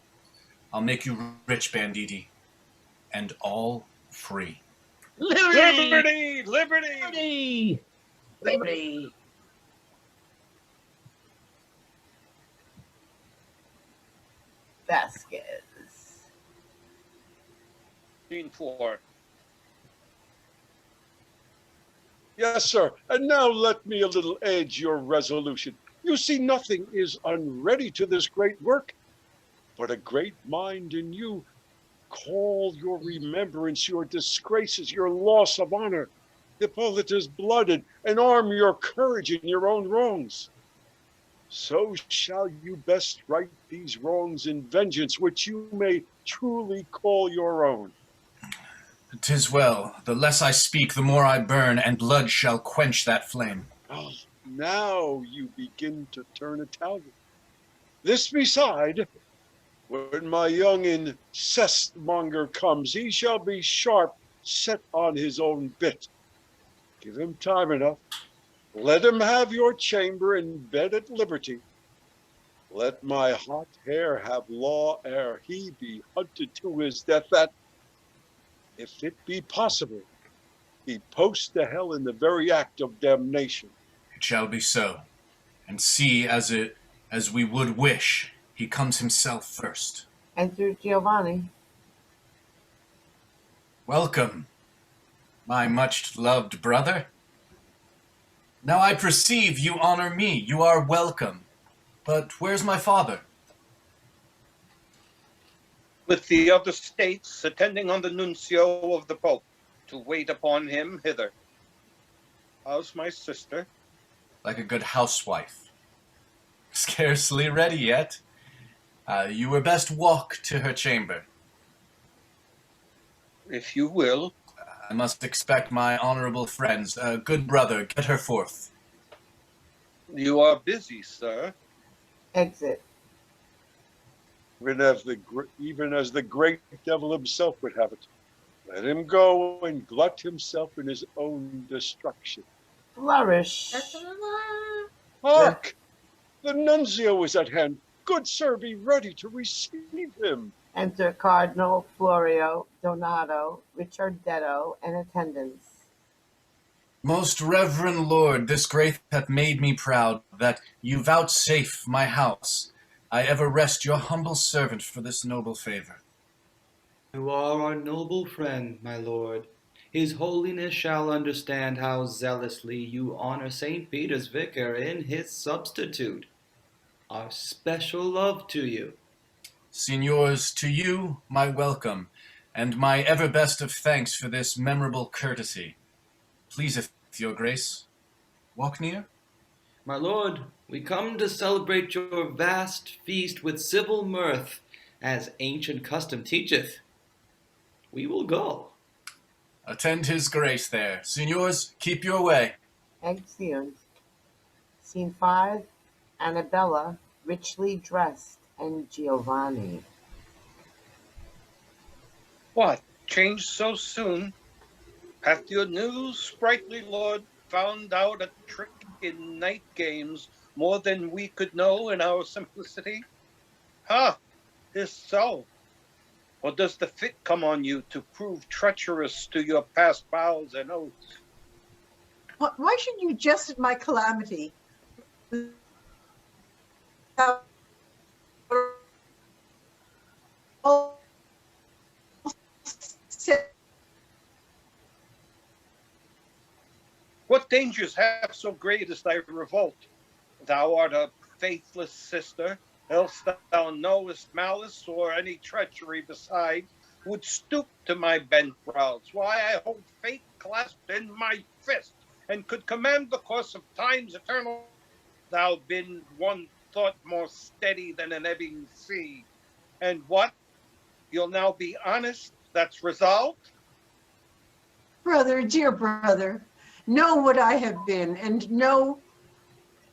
I'll make you rich, Banditi, and all free. Liberty! Liberty! Liberty! Liberty! Vasques. Scene 4. Yes, sir. And now let me a little edge your resolution. You see, nothing is unready to this great work, but a great mind in you. Call your remembrance, your disgraces, your loss of honor, Hippolita's blood, and arm your courage in your own wrongs. So shall you best right these wrongs in vengeance, which you may truly call your own. 'Tis well. The less I speak, the more I burn, and blood shall quench that flame. Oh, now you begin to turn Italian. This beside, when my young incest-monger comes, he shall be sharp, set on his own bit. Give him time enough. Let him have your chamber and bed at liberty. Let my hot hair have law ere he be hunted to his death, that, if it be possible, he post to hell in the very act of damnation. It shall be so. And see, as we would wish, he comes himself first. Enter Giovanni. Welcome, my much-loved brother. Now I perceive you honor me. You are welcome. But where's my father? With the other states, attending on the nuncio of the Pope, to wait upon him hither. How's my sister? Like a good housewife. Scarcely ready yet. You were best walk to her chamber. If you will. I must expect my honorable friends. Good brother, get her forth. You are busy, sir. Exit. Even as the great devil himself would have it. Let him go and glut himself in his own destruction. Flourish. Hark! The nuncio is at hand. Good sir, be ready to receive him. Enter Cardinal, Florio, Donado, Richardetto, and attendants. Most reverend lord, this grace hath made me proud, that you vouchsafe my house. I ever rest your humble servant for this noble favor. You are our noble friend, my lord. His holiness shall understand how zealously you honor St. Peter's vicar in his substitute. Our special love to you. Signors, to you my welcome, and my ever best of thanks for this memorable courtesy. Pleaseth your grace. Walk near. My lord, we come to celebrate your vast feast with civil mirth, as ancient custom teacheth. We will go. Attend his grace there. Signors, keep your way. Exeunt. Scene 5. Annabella, richly dressed, and Giovanni. What, changed so soon? Hath your new sprightly lord found out a trick in night games more than we could know in our simplicity? Ha! 'Tis so. Or does the fit come on you to prove treacherous to your past vows and oaths? Why should you jest at my calamity? What dangers have so great as thy revolt? Thou art a faithless sister, else thou knowest malice or any treachery beside would stoop to my bent brows. Why, I hold fate clasped in my fist, and could command the course of time's eternal. Thou been one thought more steady than an ebbing sea. And what? You'll now be honest? That's resolved? Brother, dear brother, know what I have been, and know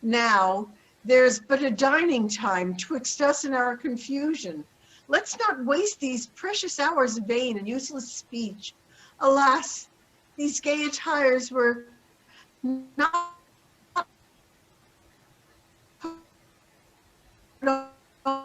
now there's but a dining time twixt us and our confusion. Let's not waste these precious hours vain and useless speech. Alas, These gay attires were not put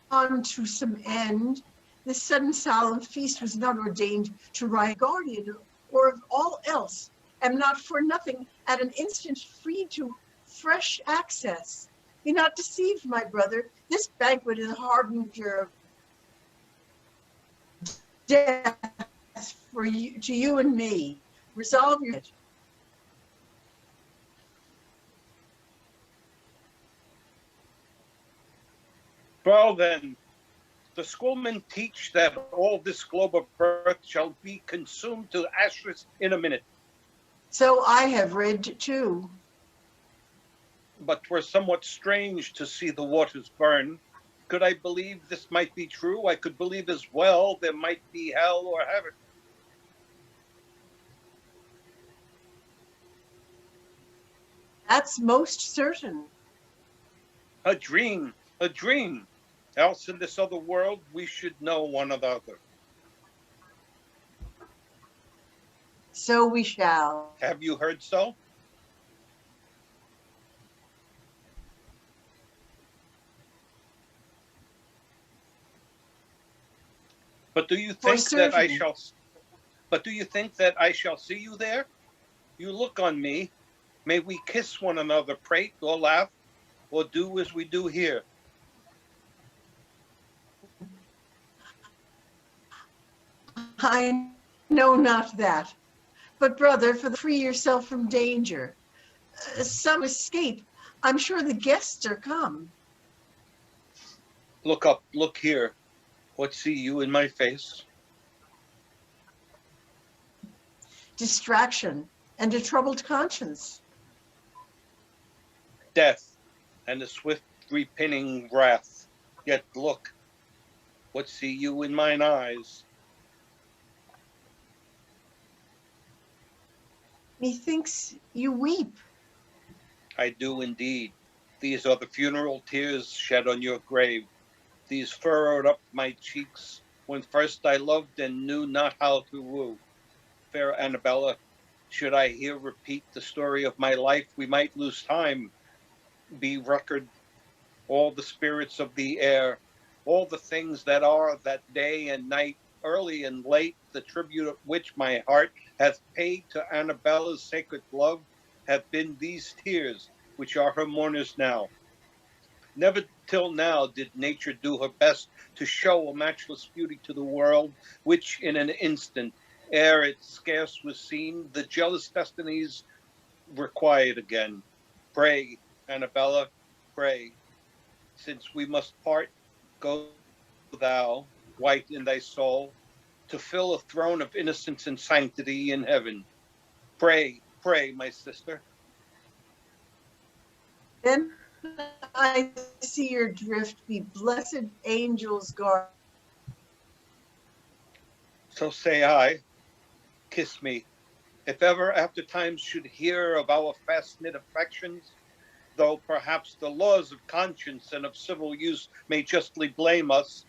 on to some end. This sudden solemn feast was not ordained to ride guardian or of all else, am not for nothing at an instant free to fresh access. Be not deceived, my brother, this banquet is a harbinger of death for you, to you and me. Resolve your. Well then, the schoolmen teach that all this globe of earth shall be consumed to ashes in a minute. So I have read too. But 'twere somewhat strange to see the waters burn. Could I believe this might be true? I could believe as well there might be hell or heaven. That's most certain. A dream, a dream. Else in this other world we should know one another. So we shall. Have you heard so? But do you think that I shall? But do you think that I shall see you there? You look on me. May we kiss one another, prate or laugh, or do as we do here? I know not that. But brother, for the free yourself from danger, some escape. I'm sure the guests are come. Look up, look here. What see you in my face? Distraction and a troubled conscience. Death and a swift repinning wrath. Yet look, what see you in mine eyes? Methinks you weep. I do indeed. These are the funeral tears shed on your grave. These furrowed up my cheeks when first I loved and knew not how to woo. Fair Annabella, should I here repeat the story of my life, we might lose time. Be record all the spirits of the air, all the things that are that day and night, early and late, the tribute of which my heart hath paid to Annabella's sacred love, have been these tears, which are her mourners now. Never till now did nature do her best to show a matchless beauty to the world, which in an instant, ere it scarce was seen, the jealous destinies were quiet again. Pray, Annabella, pray. Since we must part, go thou, white in thy soul, to fill a throne of innocence and sanctity in heaven. Pray, pray, my sister. Then I see your drift, be blessed angels guard. So say I. Kiss me. If ever after times should hear of our fast-knit affections, though perhaps the laws of conscience and of civil use may justly blame us,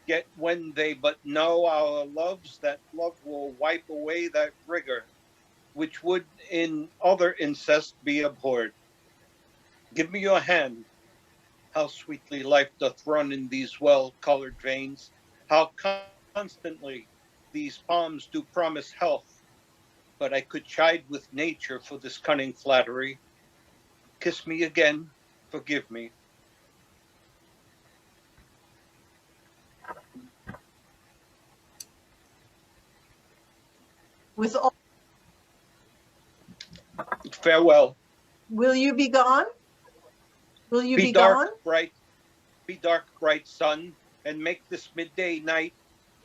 yet when they but know our loves, that love will wipe away that rigor, which would in other incest be abhorred. Give me your hand. How sweetly life doth run in these well-colored veins. How constantly these palms do promise health. But I could chide with nature for this cunning flattery. Kiss me again, forgive me. With all. Farewell. Will you be gone? Will you be dark, gone? Bright, be dark, bright sun, and make this midday night,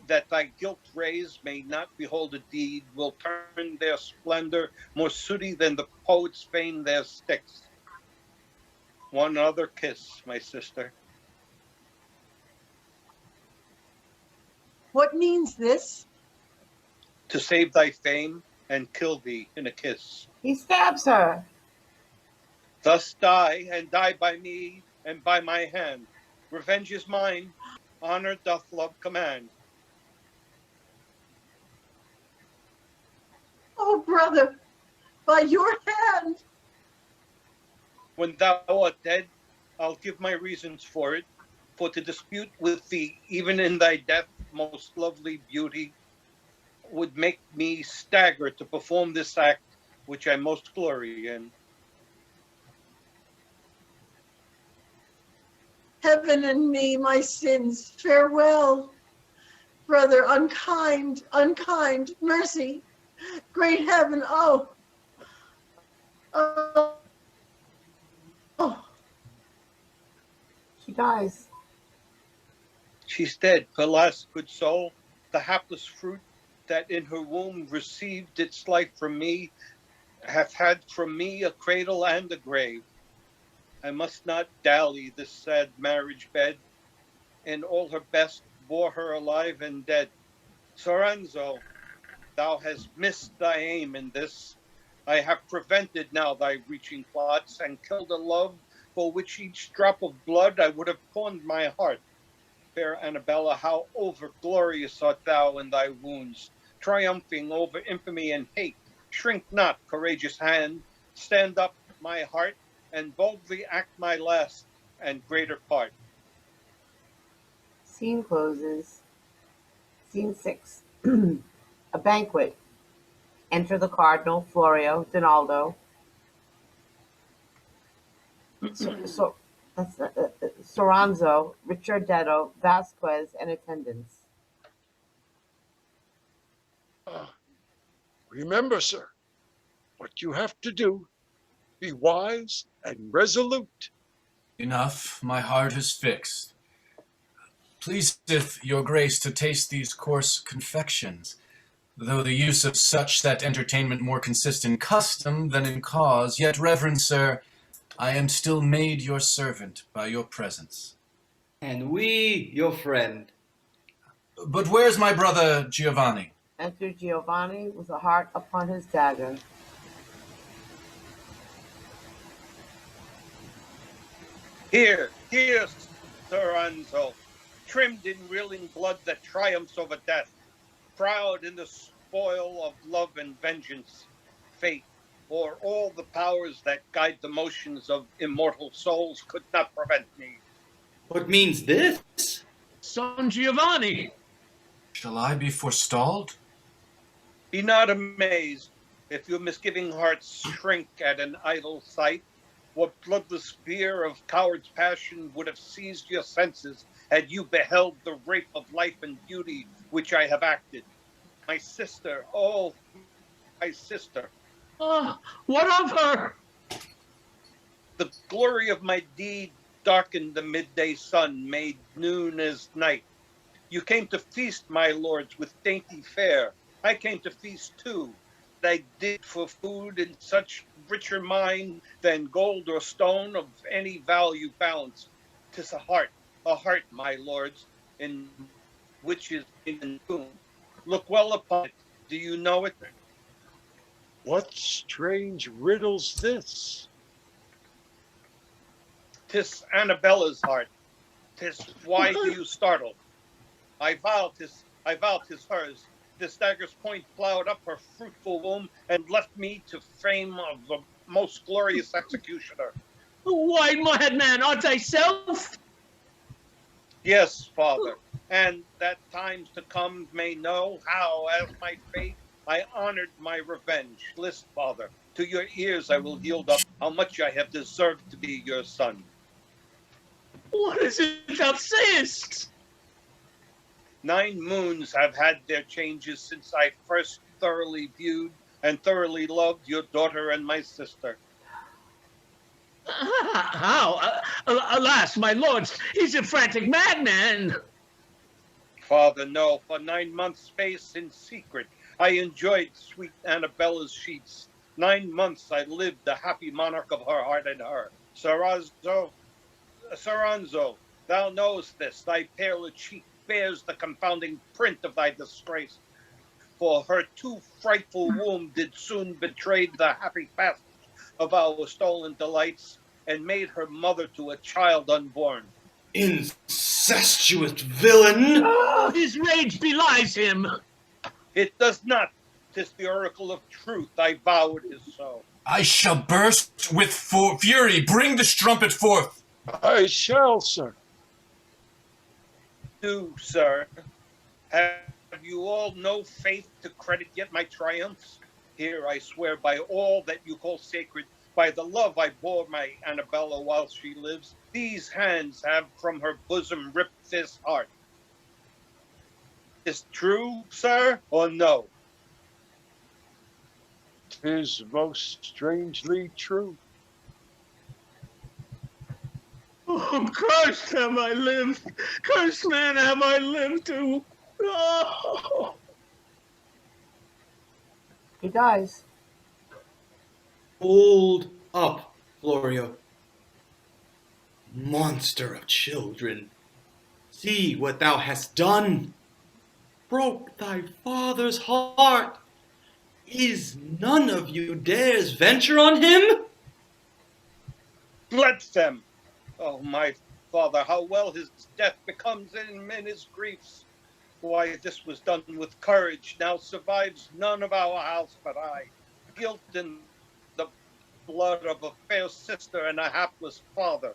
that thy gilt rays may not behold a deed, will turn their splendor more sooty than the poets feign their sticks. One other kiss, my sister. What means this? To save thy fame and kill thee in a kiss. He stabs her. Thus die, and die by me and by my hand. Revenge is mine, honor doth love command. Oh, brother, by your hand. When thou art dead, I'll give my reasons for it. For to dispute with thee, even in thy death, most lovely beauty, would make me stagger to perform this act which I most glory in. Heaven and me, my sins, farewell. Brother, unkind, unkind, mercy, great heaven, oh. Oh. Oh. She dies. She's dead, alas, good soul, the hapless fruit that in her womb received its life from me, hath had from me a cradle and a grave. I must not dally this sad marriage bed, in all her best bore her alive and dead. Soranzo, thou hast missed thy aim in this. I have prevented now thy reaching plots, and killed a love for which each drop of blood I would have pawned my heart. Fair Annabella, how over glorious art thou in thy wounds, triumphing over infamy and hate. Shrink not, courageous hand, stand up, my heart, and boldly act my last and greater part. Scene closes. Scene 6. A banquet. Enter the Cardinal, Florio, Donado, Soranzo, Richardetto, Vasques, and attendants. Remember, sir, what you have to do. Be wise and resolute. Enough, my heart is fixed. Pleaseth your grace to taste these coarse confections, though the use of such that entertainment more consist in custom than in cause, yet, reverend sir, I am still made your servant by your presence. And we, your friend. But where's my brother Giovanni? Enter Giovanni with a heart upon his dagger. Here, here, Soranzo, trimmed in reeling blood that triumphs over death, proud in the spoil of love and vengeance, fate, or all the powers that guide the motions of immortal souls could not prevent me. What means this? Son Giovanni! Shall I be forestalled? Be not amazed if your misgiving hearts shrink at an idle sight. What bloodless fear of coward's passion would have seized your senses had you beheld the rape of life and beauty which I have acted? My sister, oh, my sister. What of her? The glory of my deed darkened the midday sun, made noon as night. You came to feast, my lords, with dainty fare. I came to feast too. I did for food in such richer mine than gold or stone of any value balanced. 'Tis a heart, my lords, in which is in tomb. Look well upon it. Do you know it? What strange riddle's this? 'Tis Annabella's heart. 'Tis why do you startle? I vow 'tis hers. This dagger's point plowed up her fruitful womb and left me to fame of the most glorious executioner. Why, madman, art thyself? Yes, father, and that times to come may know how, as my fate, I honored my revenge. List, father, to your ears I will yield up how much I have deserved to be your son. What is it thou sayest? 9 moons have had their changes since I first thoroughly viewed and thoroughly loved your daughter and my sister. How? Alas, my lords, he's a frantic madman. Father, no, for 9 months' space in secret, I enjoyed sweet Annabella's sheets. 9 months I lived the happy monarch of her heart and her. Soranzo, thou knowest this, thy pale cheek bears the confounding print of thy disgrace. For her too frightful womb did soon betray the happy passage of our stolen delights, and made her mother to a child unborn. Incestuous villain! His rage belies him. It does not. 'Tis the oracle of truth. I vow it is so. I shall burst with fury. Bring the strumpet forth. I shall, sir. Do, sir. Have you all no faith to credit yet my triumphs? Here I swear by all that you call sacred, by the love I bore my Annabella while she lives, these hands have from her bosom ripped this heart. Is true, sir, or no? 'Tis most strangely true. Oh, cursed have I lived. Cursed man have I lived to. Oh. He dies. Hold up, Florio. Monster of children, see what thou hast done. Broke thy father's heart. Is none of you dares venture on him? Let them. Oh, my father, how well his death becomes him in his griefs. Why, this was done with courage. Now survives none of our house but I. Guilt in the blood of a fair sister and a hapless father.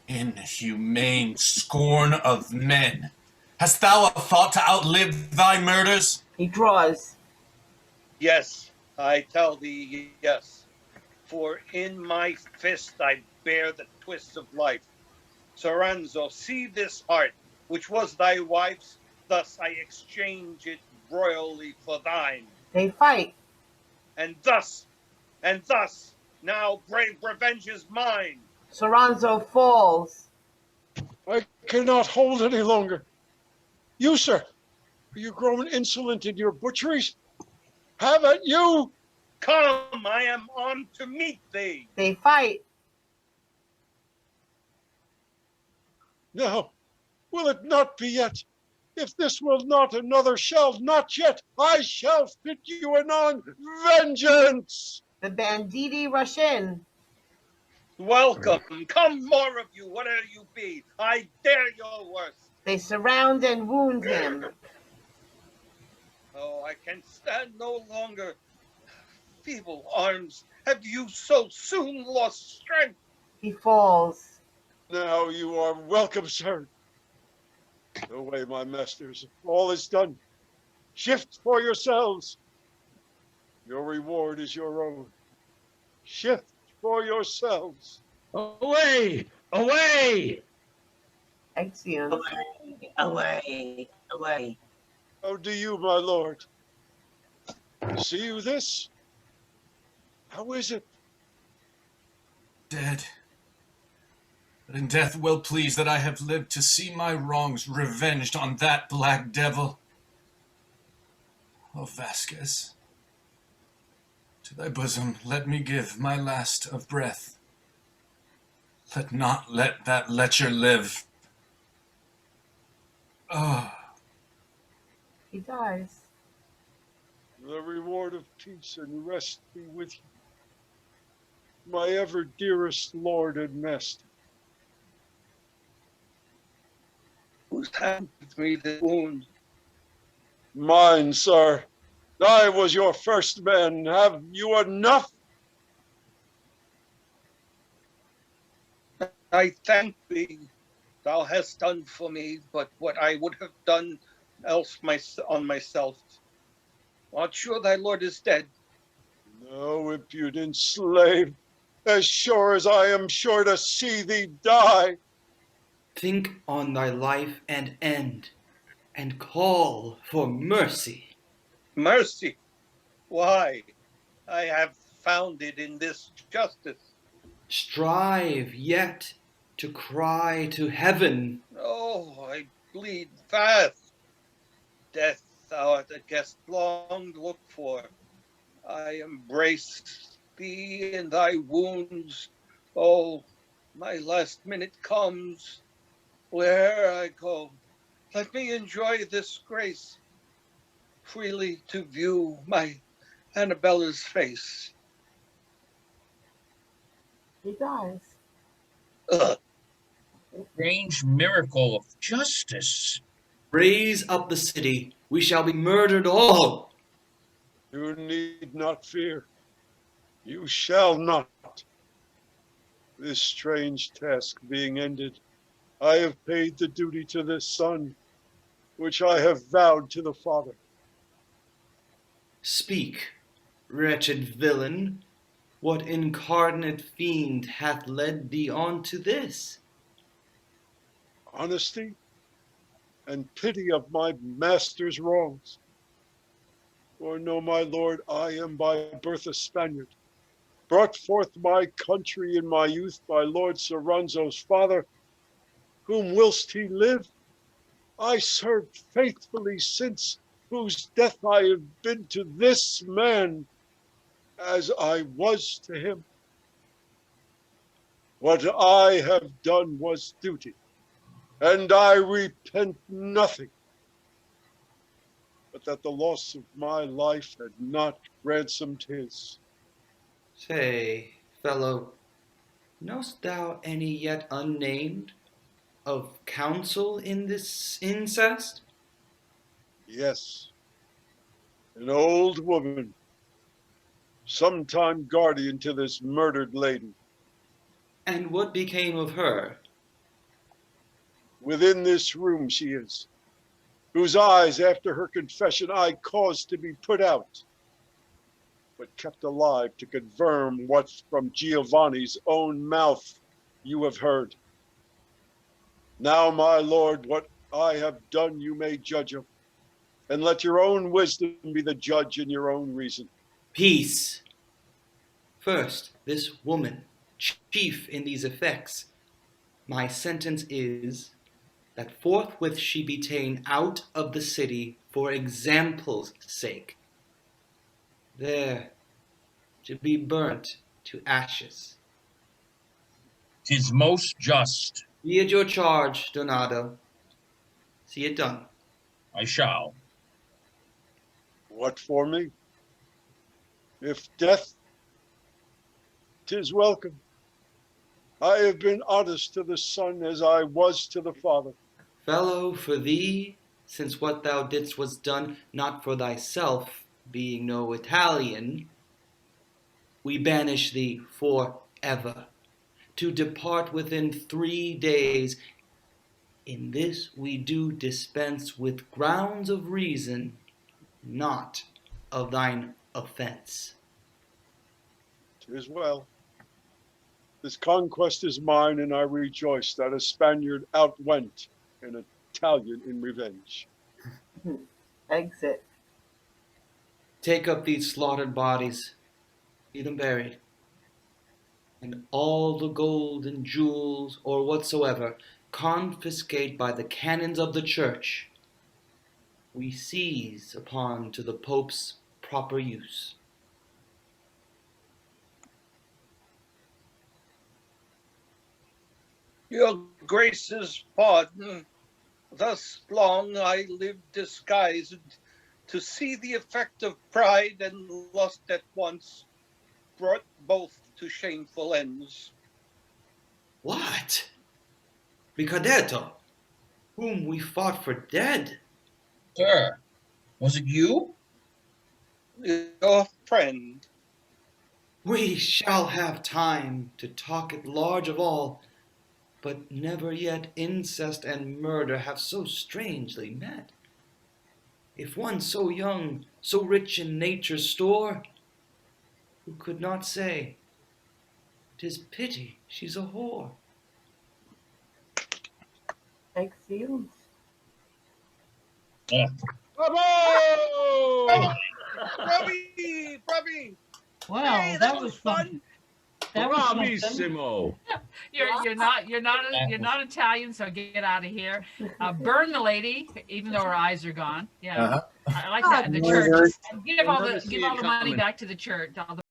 Inhumane scorn of men. Hast thou a thought to outlive thy murders? He draws. Yes, I tell thee, yes. For in my fist I bear the twists of life. Soranzo, see this heart, which was thy wife's, thus I exchange it royally for thine. They fight. And thus, now brave revenge is mine. Soranzo falls. I cannot hold any longer. You, sir, are you grown insolent in your butcheries? Have at you! Come, I am on to meet thee. They fight. Now, will it not be yet? If this will not, another shall not yet. I shall fit you anon. Vengeance! The banditti rush in. Welcome. Come, more of you, whatever you be. I dare your worst. They surround and wound him. Oh, I can stand no longer. Feeble arms, have you so soon lost strength? He falls. Now you are welcome, sir. Away, my masters. All is done. Shift for yourselves. Your reward is your own. Shift for yourselves. Away! Away! Exeunt. Away, away. How do you, my lord? See you this? How is it? Dead. But in death well pleased that I have lived to see my wrongs revenged on that black devil. O Vasques, to thy bosom let me give my last of breath. Let not let that lecher live. Oh. He dies. The reward of peace and rest be with you, my ever dearest lord and master. Whose hand with me the wound? Mine, sir. I was your first man. Have you enough? I thank thee. Thou hast done for me but what I would have done else on myself. Art sure thy lord is dead? No, impudent slave. As sure as I am sure to see thee die. Think on thy life and end, and call for mercy. Mercy? Why? I have found it in this justice. Strive yet to cry to heaven. Oh, I bleed fast. Death thou art a guest long looked for. I embrace thee in thy wounds. Oh, my last minute comes. Where I go, let me enjoy this grace, freely to view my Annabella's face. He dies. Ugh. Strange miracle of justice. Raise up the city, we shall be murdered all. You need not fear. You shall not. This strange task being ended, I have paid the duty to this son, which I have vowed to the father. Speak, wretched villain. What incarnate fiend hath led thee on to this? Honesty and pity of my master's wrongs. For know, my lord, I am by birth a Spaniard, brought forth my country in my youth by Lord Soranzo's father, whom whilst he lived, I served faithfully, since whose death I have been to this man as I was to him. What I have done was duty, and I repent nothing, but that the loss of my life had not ransomed his. Say, fellow, knowst thou any yet unnamed of counsel in this incest? Yes, an old woman, sometime guardian to this murdered lady. And what became of her? Within this room she is, whose eyes after her confession I caused to be put out, but kept alive to confirm what from Giovanni's own mouth you have heard. Now, my lord, what I have done you may judge of, and let your own wisdom be the judge and your own reason. Peace. First, this woman, chief in these effects, my sentence is that forthwith she be ta'en out of the city for example's sake, there to be burnt to ashes. 'Tis most just. Be at your charge, Donado. See it done. I shall. What for me? If death, 'tis welcome. I have been honest to the son as I was to the father. Fellow, for thee, since what thou didst was done not for thyself, being no Italian, we banish thee for ever, to depart within 3 days. In this we do dispense with grounds of reason, not of thine offense. 'Tis well. This conquest is mine, and I rejoice that a Spaniard outwent an Italian in revenge. Exit. Take up these slaughtered bodies, see them buried, and all the gold and jewels or whatsoever confiscate by the canons of the church, we seize upon to the Pope's proper use. Your Grace's pardon. Thus long I lived disguised, to see the effect of pride and lust at once, brought both to shameful ends. What? Richardetto, whom we fought for dead? Sir, was it you? Your friend. We shall have time to talk at large of all, but never yet incest and murder have so strangely met. If one so young, so rich in nature's store, who could not say, 'tis pity she's a whore? Excellent. Bravo! Bravi! Bravi! Wow, Hey, that was fun. That was something. Bravissimo. You're not Italian, so get out of here. Burn the lady, even though her eyes are gone. Yeah, I like that in the church. And give all the money back to the church. All the